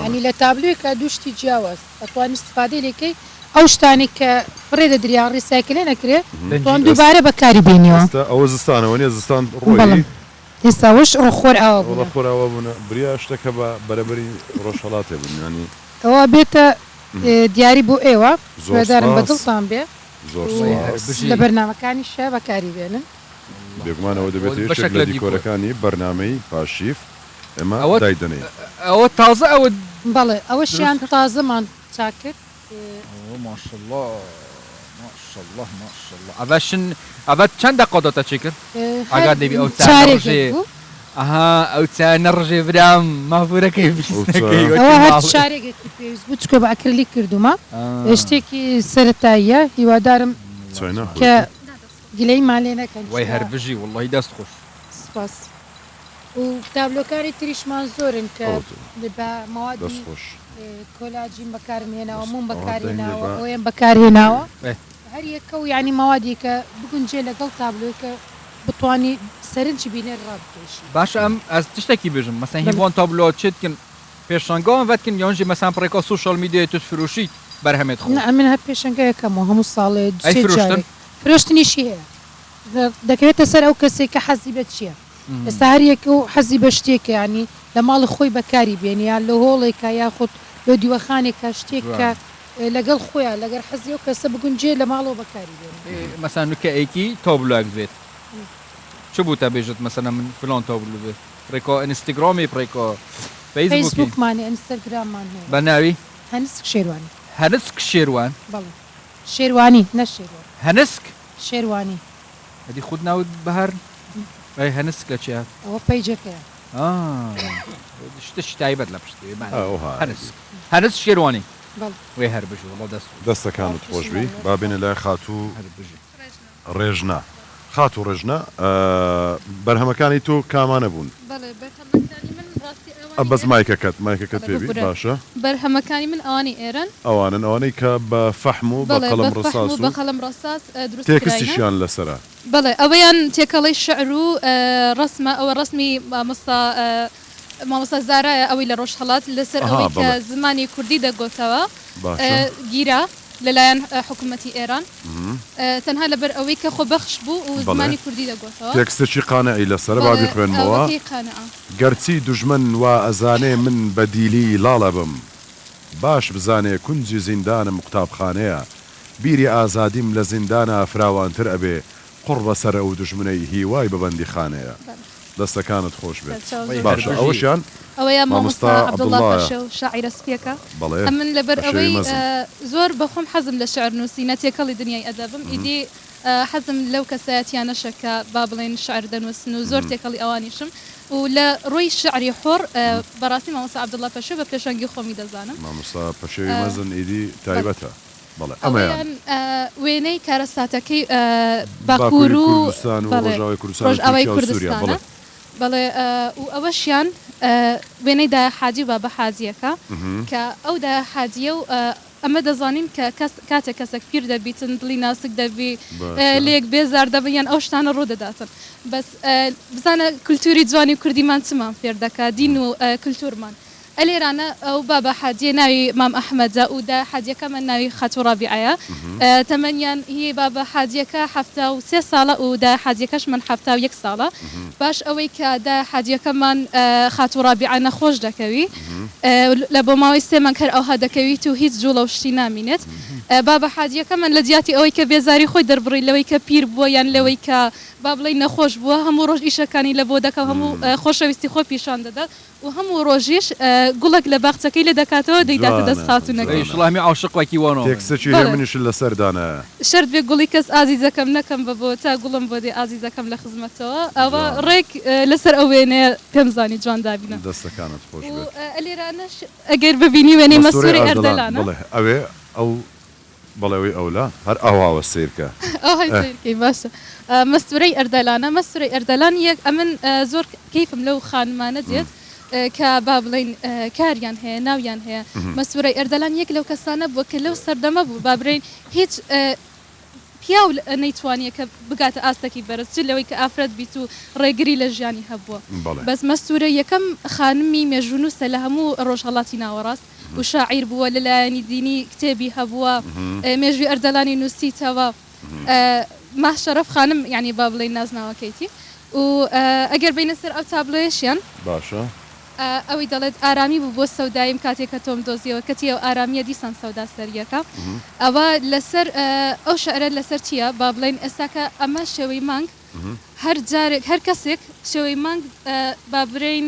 ینی لە تابلوێکە دووشتی جیاواز ئەتوان استفادەی لێکەی ئەو شتانی کە فڕێ دە دریان ڕیسایکلێ نەکرێت توان دووبارە بەکاری بێنیەوە ئەوە زستانەوە نیە زستان ڕۆی ئێستاوەش ڕۆخۆر ئاوا بوو خۆراوە بوون بریا شتەکە بە بەرەبەری ڕۆژهڵاتێ بوون ینی ئەوە بێتە دیاری بۆ ئێوە زۆردارم بەدڵتان بێ لە بەرنامەکانی شە بەکاری بێنن بێگومانەوە دەبێت یەکێک لە دیکۆرەکانی بەرنامەی پاشیف ئێمە دایدنەی ئەوە تازە ئەوە بەڵێ ئەوە شیان تازەمان چاکرد ماشەڵڵا ئەڤشن ئەڤەت چەند دەقۆدەتە چی کرد ئاگا دەبی ئەو چارێژێ ئەها ئەو چای نەڕژێ برام مافورەکەی شارێکی پێویست بوو چکە بە ئەکرلی کردومە شتێکی سەرەتاییە هیوادارم کە گلەی مالێ نەکەن وای هەر بژی وڵی دەست خۆش سپاس و تابلۆکاری تریشمان زۆرن کە بە ماوادی کۆلاجین بەکارهێناوە مون بەکارهێناوە ئەویان بەکارهێناوە هەر یەکە و ینی ماوادی کە بگونجێ لەگەڵ تابلۆکە بتوانی سەرنجی بینێ ڕابکێشی باشە ئەم ئەس تشتێکی بێژم مەسەن هیوان تابلۆ چێتکن پێشانگەوان ڤەتکن یانژی مەسان پڕێکا سوشال میدیای توت فروشیت بەرهەمێت خۆ من هەر پێشنگەیەکەمەوە هەموو ساڵێ فرۆشتنیشی هەیە دەکەوێتە سەر ئەو کەسێک کە حەزی بە چییە ئێستا هەر یەک و حەزی بە شتێکە ینی لە ماڵی خۆی بەکاری بێنیان لە هۆڵێکە یاخود لە دیوەخانێکە شتێک کە لەگەڵ خۆیان لەگەر حەزی و کەسە بگونجێ لە ماڵەوە بەکاری بێن مەسان نوکە ئەیکی تابلۆک بێت چ بوو تا بێژت مەسەنە من فلان تابلو بێت پڕێکۆ ئینستاگرامی پڕێکۆ فەیسبوکمانێ ئینستاگراممان هەیە بە ناوی هەنسک شێروانی هەنسک شێروان بەڵێ شێروانی نە شێروان هەنسک شێروانی هەدی خود ناوت بەهار ئەی هەنسکە چیات ئەوە پەیجەکەیە شتش تایبەت لە پشتی هەنس شێوانی وێ هەر بژ دەستەکانت خۆشبی با بێنە لای خاتوو ڕێژنا خات و ڕێژنا بەرهەمەکانی تۆ کامانە بوون بەس مایکەکەت پێبی باشە بەرهەمەکانی من ئەوانی ئێرن ئەوانەی کە بە فەحم و بە قەڵەم ڕساس و بە قەڵەم ڕساس تێکستیشیان لەسرە بەڵێ ئەوەیان تێکەڵی شعر و ڕسمە ئەوە ڕسمی مامۆستا زارایە ئەوەی لە ڕۆژهەڵات لەسەر ئەوەی کە زمانی کوردی دەگۆتەوە گیرە لەلایەن حکوومەتی ئێران تەنها لەبەر ئەوەی کە خۆبەخش بوو و زمانی کوردی دەگۆتەوە تێکستێکی قانەعی لەسەر با بخوێنمەوە گەرچی دوژمن وا ئەزانێ من بەدیلی لاڵە بم باش بزانێ کونجی زیندانم قوتابخانەیە بیری ئازادیم لە زیندانە فراوانتر ئەبێ قڕ بەسەر ئەو دوژمنەی هیوای بەبەندی خانەیە دەستەکانت خۆش بێت باشە ئەوەشیان ئەوەیە مامۆستا عەبدوڵڵا پەشە و شاعیرە سپیەکە من لەبەر ئەوەی زۆر بەخۆم حەزم لە شعر نووسینە تێکەڵی دنیای ئەدەبم ئیدی حەزم لەو کەسایەتیانەشە کە با بڵێن شعر دەنووسن و زۆر تێکەڵی ئەوانیشم و لە ڕووی شعری حۆر بەڕاستی مامۆستا عەبدوڵڵا پەشە بە پێشەنگی خۆمی دەزانم مامۆستا پەشەوی مەزن ئیدی تایبەتە ئەوەیان وێنەی کارەساتەکەی باکوور و ڕۆژئاوای کوردستانە بەڵێ و ئەوەشیان وێنەی دای حاجی با بە حاجیەکە کە ئەو دای حاجیە و ئەمە دەزانین کە کاتێک کەسێک پیر دەبیتن دڵی ناسک دەبی لێک بێزار دەبیان ئەو شتانە ڕوو دەداتن بەس بزانە کولتوری جوانی کوردیمان چمان فێر دەکات دین و کولتورمان ئەلێرانە ئەو بابە حاجیە ناوی مام ئەحمەدە و دا حاجیەکەمە ناوی خەتو ڕابیعەیە تەمەنیان هی بابە حاجیەکە 73 ساڵە و دا حاجیەکەش من 71 ساڵە باش ئەوەی کە دا حاجیەکەمان خەتو ڕابیعە نەخۆش دەکەوی لە بۆ ماوەی 3 مانگ هەر ئەوها دەکەویت و هیچ جوڵە و شتی نامینێت بابە حاجیەکە من لە جیاتی ئەوەی کە بێزاری خۆی دەربڕی لەوەی کە پیر بووە یان لەوەی کە با بڵێ نەخۆش بووە هەموو ڕۆژ ئیشەکانی لە بۆ دەکە هەموو خۆشەویستی خۆ پیشان دەدات و هەموو ڕۆژیش گوڵک لە باخچەکەی لە دەکاتەوە دەیداتە دەست خاتونەکەی شڵامی عاشقێکی وانەوە تێکستێکی هەیە منیش لەسەردانە شەرت بێ گوڵی کەس ئازیزەکەم نەکەم بە بۆ تا گوڵم بۆ دێ ئازیزەکەم لە خزمەتەوە ئەوە ڕێک لەسەر ئەو وێنەیە پێم زانی جوان دابینە دەستەکانت خۆش بێت ئەلێرانەش ئەگەر ببینی وێنەی مەسووری ئەردەلانە ئەوێ ئەو بەڵێوی ئەولا هەر ئەوواوە سیرکە سیرکەی باشە مەستورەی ئەردەلانە مەستورەی ئەردەلان یەک ئەمن زۆر کەیفم لەو خانمانە دێت کە با بڵێن کاریان هەیە ناویان هەیە مەسوورەی ئەردەلان یەک لەو کەسانە بووە کە لەو سەردەمە بوو با بڕێن هیچ پیاو نەیتوانیە کە بگاتە ئاستەکی بەرز چ لەوەی کە ئافرەت بیت و ڕێگری لە ژیانی هەبووە بەس مەستورە یەکەم خانمی مێژونوسە لە هەموو ڕۆژهەڵاتی ناوەڕاست و شاعیر بووە لەلایەنی دینی کتێبی هەبووە مێژوی ئەردەلانی نووسیتەوە ماشەرەف خانم یعنی با بڵێن نازناوەکەیتی و ئەگەر بینە سەر ئەو تابلۆیەشیان باشە ئەوەی دەڵێت ئارامی بوو بۆ سەودایم کاتێککە تۆم دۆزیەوە کەتی ئەو ئارامیە دیسان سەودا سەریەکە ئەوە لەسەر ئەو شعرە لەسەر چییە با بڵێن ئێستاکە ئەمە شێوەی مانگ هەر جارێک هەر کەسێک شێوەی مانگ با برین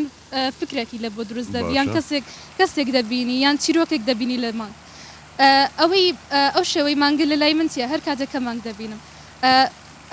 فکرێکی لە بۆ دروست دەبی یان کەسێک دەبینی یان چیرۆکێک دەبینی لە مانگ ئەوەی ئەو شێوەی مانگە لە لای من چیە هەر کاتێککە مانگ دەبینم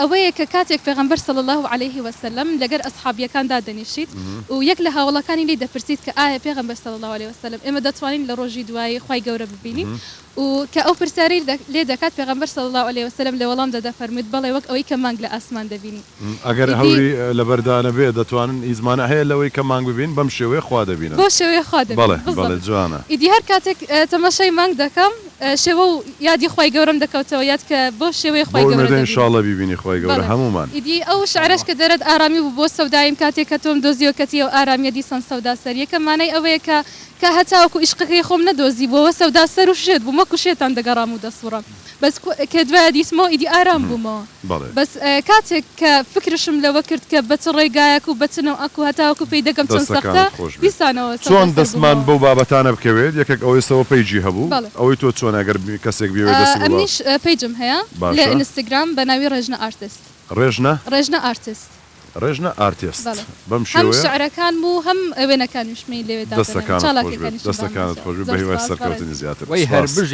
ئەوەیە کە کاتێک پێغەمبەر صلی الله عليه وسلم لەگەر ئەصحابیەکاندا دەنیشیت و یەک لە هاوڵەکانی لی دەپرسیت کە ئایا پێغەمبەر صلی الله عليه وسلم ئێمە دەتوانین لە ڕۆژی دوایی خوای گەورە ببینین و کە ئەو پرسیاری لێ دەکات پێغەمبەر صلی الله عليه وسلم لە وەڵام دەدا فەرموویت بەڵێ وەک ئەوەی کە مانگ لە ئاسمان دەبینی ئەگەر هەوری لە بەردانە بێ دەتوانن ئیزمانە هەیە لەوەی کە مانگ ببین بەم شێوەیە خوا دەبینن بۆ شێوەیە خوا دەبین بەڵێ جوانە ئیدی هەر کاتێک تەماشای مانگ دەکەم شێوە و یادی خوای گەورەم دەکەوتەوە یاد کە بۆ شێوەیە خوای گەورە دەبین انشاءالله ببینی خوای گەورە هەمومان ئیدی ئەو شعرش کە دەرەت ئارامی بوو بۆ سەودایم کاتێک کە تۆم دۆزیەوە کەتی ئەو ئارامیە دیسان سەودا سەریەکە مانای ئەوەیە کە هەتاوەکو عیشقەکەی خۆم نەدۆزی بۆەوە سەودا سەر و شێت بوو مەکو شێتان دەگەڕام و دەسوڕم بەس کە دوای دیسمەوە ئیدی ئارام بوومەوە بەس کاتێک کە فکرشم لەوە کرد کە بەچ ڕێگایەک و بەچنەوە ئەکو هەتاوەکو پێی دەکەم چۆن سەختە دیسانەوە چۆن دەستمان بەو بابەتانە بکەوێت یەکێک ئەوەیستەوە پیجی هەبوو ئەوەی تۆ چۆن ئەگەر کەسێک بێوێت ئەمنیش پیجم هەیە لە ئینستاگرام بە ناوی ڕێژنە ئارتست ڕێژنە ئارتست ڕێژنە ئارتست بەم هەم شعرەکان بوو هەم وێنەکانیشمەی لێوێ دەستەکانت خۆش بە هیوای سەرکەوتنی زیاتر وەی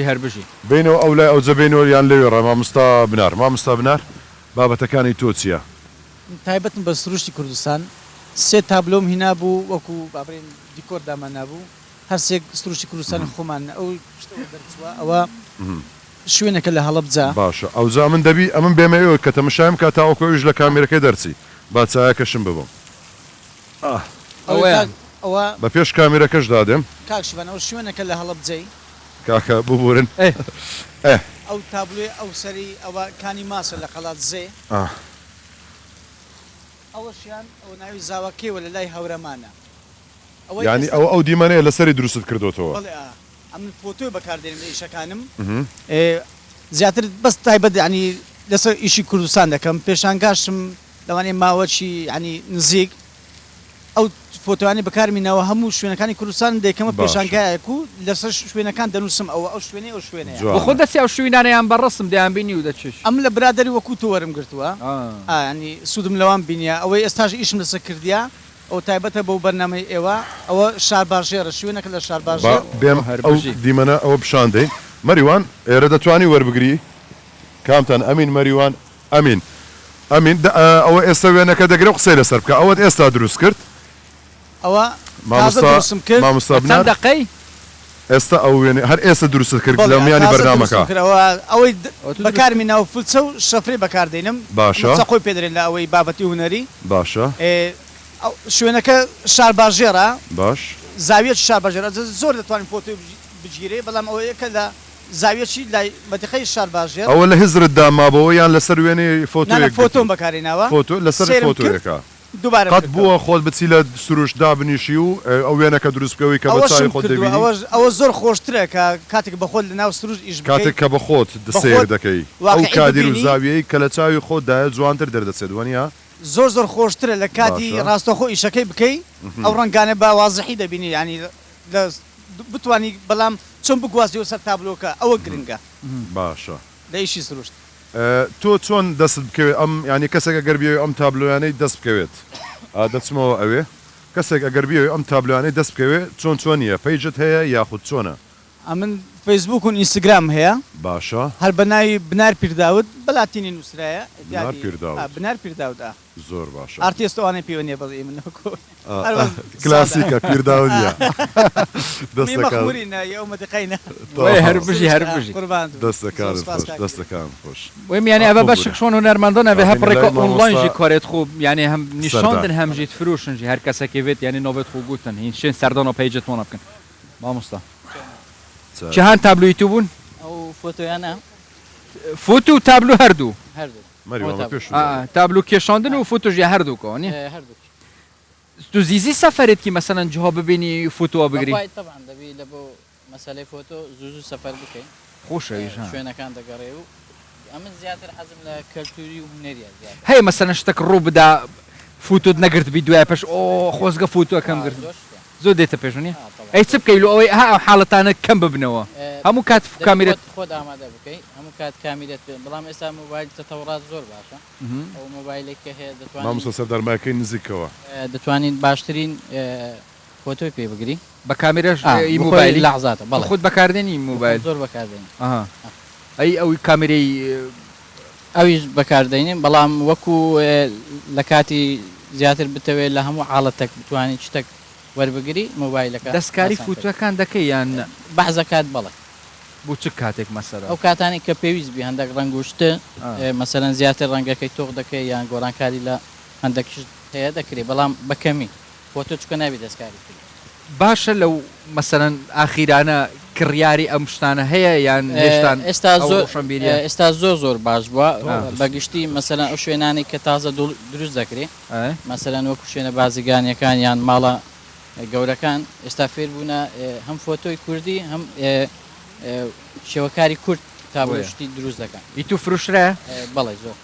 هەربژی بینەوە ئەو لای ئەو جەبینەوە یان لەوێ ڕە مامۆستا بنار بابەتەکانی تۆ چییە؟ تایبەتم بە سروشتی کوردستان سێ تابلۆم هینا بوو وەکو بابرێن دیکۆر دامان نبوو هەرسێک سروشی کوردستان خۆمان ئەو دەرچووە ئەوە شوێنەکە لە هەڵە بجا باشە ئەو جا من دەبی ئەمن بێمەوە کە تەمەشایم کا تاوەکۆیش لە کامێرەکەی دەرچی با چایەکەشم ببم ئەوە بە پێش کامێرەکەش دادێم کاکشیوان ئەو شوێنەکە لە هەڵە بجەی کاکە ببورن ئەو تابلوێ ئەو سەری ئەوە کانی ماسە لە قەڵات زێ ئەوەشیان ئەو ناوی زاوەکەیەوە لە لای هەورەمانە ینی ئەو دیمانەیە لەسەری دروست کردوتەوە ئەم فۆتۆی بەکاردێنم لە ئیشەکانم زیاتر بەس تایبەت ینی لەسەر ئیشی کوردستان دەکەم پێشانگاشم لەوانێ ماوەچی ینی نزیک ئەو فۆتۆیانی بەکارمینەوە هەموو شوێنەکانی کوردستان دەکەمە پێشانگایەک و لەسەر شوێنەکان دەنووسم ئەو شوێنەی ئەو شوێنەیە خۆ دەستی ئەو شوێنانەیان بەڕستم دەیان بینی و دەچش ئەم لە برادری وەکو تۆ وەرم گرتووە ینی سوودم لەوان بینیە ئەوەی ئێستاژ ئیشم لەسەر کردیا ئەو تایبەتە بەو بەرنامەی ئێوە ئەوە شارباژێرە شوێنەکە لە شارباژێر بێم ئەو دیمەنە ئەوە پیشاندەین مەریوان ئێرە دەتوانی وەربگری کامتان ئەمین مەریوان ئەمین ئەوە ئێستا وێنەکە دەگرێت قسەی لەسەر بکە ئەوەت ئێستا دروست کرد ئەوە مامۆستا بنار دقەی ئێستا ئەو وێنێ هەر ئێستا دروست کرد لە میانی بەرنامەکە ئەوەی بەکارمینەوە فولچە و شەفرەی بەکاردێنم باشە خۆی پێدرێن لە ئەوەی بابەتی هوەری باشە شوێنەکە شارباژێرە باش زاویە شارباژێرە زۆر دەتوانین فۆتۆ بگیرێ بەڵام ئەوە یەکە لە زاویەکی لای بەتیقەی شارباژێر ئەوە لە هزرت دامابەوە یان لەسەر وێنەی فۆتۆم بەکارێنەوە فۆتۆ لەسەر فۆتۆیەکە قەت بووە خۆت بچی لە سروشدا بنیشی و ئەو وێنەکە دروستکەوەی کە بە چای خۆت دەبینی ئەوە زۆر خۆشترە کە کاتێک بە خۆت لە ناو سروش ئیش کاتێک کە بە خۆت سیر دەکەی ئەو کادیر و زاویەی کە لە چاوی خۆتدایە جوانتر دەردەچێت وانە زۆر خۆشترە لە کاتی ڕاستەخۆ ئیشەکەی بکەی ئەو ڕەنگانە بە وازحی دەبینی ینی بتانی بەڵام چۆن بگوازیەوە سەر تابلۆکە ئەوە گرنگە باشە لە ئیشی سروشت تۆ چۆن دەست بکەوێت ئەم ینی کەسێک ئەگەر بیەوە ئەم تابلۆیانەی دەست بکەوێت دەچمەوە ئەوێ کەسێک ئەگەر بیەوە ئەم تابلۆیانەی دەست بکەوێت چۆن نییە پەیجت هەیە یاخود چۆنە ئەمن فەیسبوک و ئینستاگرام هەیە باشە هەر بەناوی بنار پیرداوت بەلاتینی نووسرایە بنار پیرداودا زۆر باشە ئارتێستوانەی پێوەنیە بەڵێ من کلاسیکە پیرداودیە دەستەکان خۆش وێمیانی ئەوە بەشک شۆن و نەرماندۆنە بێ هەپڕێکە ئۆنلاینژی کۆرێت خوب یعنی هەم نیشاندن هەمژیت فروشنجی هەر کەسێکی بێت یعنی نۆبێت خو گوتن هین شێن سەردان و پەیجت وانە بکەن مامۆستا چهان تابلوی تو بوون ئەو فۆتۆیانە فۆتو و تابلو هەردوو تابلو کێشاندن و فۆتۆژی هەردووکەوە تو زیزی سەفرێتکی مەسەن جوها ببینی فۆتۆوە بگری طبعا دەبی لە بۆ مەسەلەی فۆتۆ زوو سەفەر بکەین خۆشەویش شوێنەکان دەگەڕێ و ئەمن زیاتر حەزم لە کەلتوری و هونەریە هەیە مەسەن شتێک ڕوو بدا فۆتۆت نەگرت بی دوای پێش ئۆ خۆزگە فۆتۆەکەم گرت زۆر دێتە پێشنی ئەی چ بکەیت ئەوەی ها حاڵەتانە کەم ببنەوە هەموو کات کامیرێت خۆت ئامادە بکەی هەموو کات کامیرێت بەڵام ئێستا موبایل تەتەوڕات زۆر باشە ئەو موبایلێک کە هەیە دەتوانین مامۆستا سەردارماکەی نزیکەوە دەتوانین باشترین فۆتۆی پێ بگری بە کامێرەش موبایلی لەحظاتە بەڵێ خۆت بەکاردێنی موبایل زۆر بەکاردێنی ئەی ئەوی کامێرەی ئەویش بەکاردێنین بەڵام وەکو لە کاتی زیاتر بتەوێت لە هەموو حاڵەتێک بتوانین شتێک وەربگری مۆبایلەکە دەستکاری فوتوەکان دەکەی یان بەحزە کات بەڵێ بۆ چ کاتێک مەسەر ئەو کاتانی کە پێویست بی هەندێک ڕنگوشتە مەسەرەن زیاتر ڕەنگەکەی تۆق دەکەی یان گۆڕانکاری لە هەندێک هەیە دەکرێت بەڵام بەکەمی فۆتۆ چکە نابی دەستکاری باشە لەو مەسەرەن ئاخیرانە کڕیاری ئەم شتانە هەیە یان هێشتان ئێستا زۆر باش بووە بەگشتی مەسەرەن ئەو شوێنانی کە تازە دروست دەکرێت مەسەرەن وەکو شوێنە بازیگانیەکان یان ماڵە گەورەکان ئێستا فێر بوونە هەم فۆتۆی کوردی هەم شێوەکاری کورد تابلۆشتی دروست دەکەن ئی تو فروشرە بەڵێ زۆر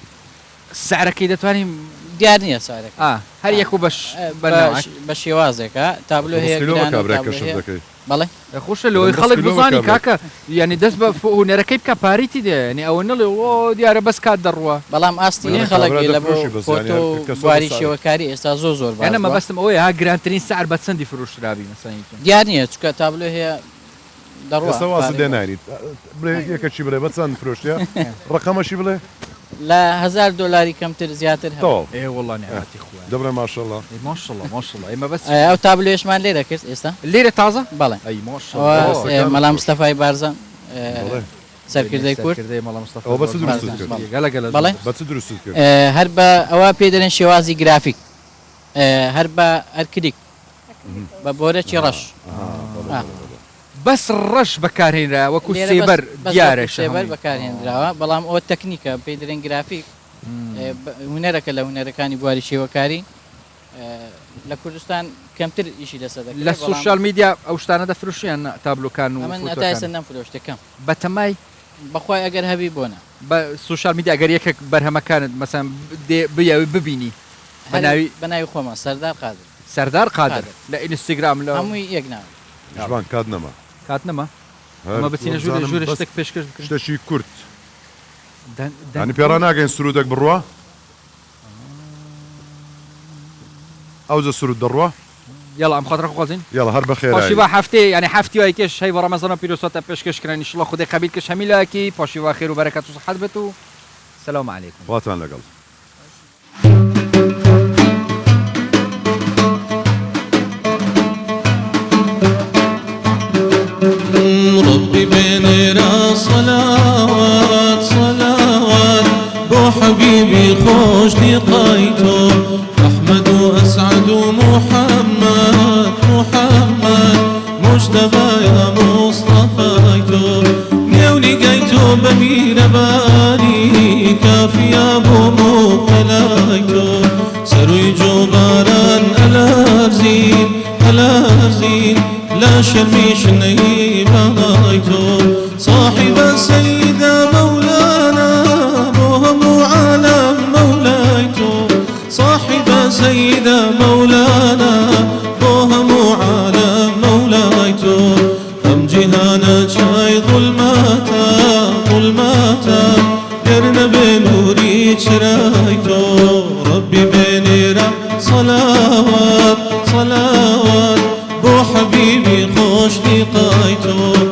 سعرەکەی دەتوانین دیار نییە سارێک هەر یەک و بە شێوازێکە تابلۆ هەیە بەڵێ خۆشە لەوەی خەڵک بزانی کاکە ینی دەست بە هوەرەکەی بکە پاریتی دێنی ئەوە نڵێ ئۆ دیارە بەس کات دەڕوە بەڵام ئاستی خەڵک لە بۆ فۆتۆ بواری شێوەکاری ئێستا زۆر یانە مەبەستم ئەوەیە ها گرانترین سعر بە چەندی فروشرابی مەسەنی دیار نییە چکە تابلۆ هەیە دەڕوە دێنانیت یەکەچی بڵێ بە چەند فرۆشتە ڕقەمەشی بڵێ لا $1000 كمتر زياتر طب ايه والله نعمتي اخوان دبر ما شاء الله ما شاء الله ما شاء الله اما بس او تابلو ايش مان ليره كيس استا الليره تازه بله اي ما شاء الله ملا مصطفى بارزان سركردەی کورد بەس درست هەر بە ئەوە پێ دەڵێن شێوازی گرافیک هەر بە ئەرکلیک بە بۆرەی ڕەش بەس ڕەش بەکارهێنرا وەکو سێبەر دیارە سێبەر بەکارهێنراوە بەڵام ئەوە تەکنیکە پێی دەڵێن گرافیک هونەرەکە لە هونەرەکانی بواری شێوەکاری لە کوردستان کەمتر ئیشی لەسەر لە سوشال میدیا ئەو شتانە دەفرۆشیان تابلۆکان و ئەمن ئەتاسە نەمفرۆشتەکەم بەتەمای بەخوای ئەگەر هەبی بۆنە بە سوشال میدیا ئەگەر یەکێک بەرهەمەکانت مەسەن بیاوی ببینی بەناوی خۆمە سەردار قادر سەردار قادر لە ئینستاگرام لە هەمووی یەک ناوە ژوان کات نەما کات نەما ئەمە بچینە ژوورە شتێک پێشکەش شتێکی کورت ینی پێڕا ناگەین سرودێک بڕوە ئەوزە سرود دەڕوە يلا ام خاطرك خوازين يلا هرب خير باشيوا حفتي يعني حفتي وهيكش هي رمضان بيروسات بيشكش كران ان شاء الله خدي قبيل كش هميلاكي باشيوا خير وبركات وصحه بتو السلام عليكم واتان لقل ربي بين صلوات صلوات بو حبيبي خوش لقيته أحمد وأسعد محمد محمد مجتبى يا مصطفى نيوني قيتو بمير باني كافي أبو مبتلايتو سروي جباران الأرزين الأرزين لا شميش نيبايتو صاحب السيدة مولانا بهم عالم مولايتو صاحب سيدة مولانا بهم عالم مولايتو أم جهانا شاي ظلماتا ظلماتا قرن بنوري شرايتو ربي بينيرا صلوات صلوات بو حبيبي خوش لقايتو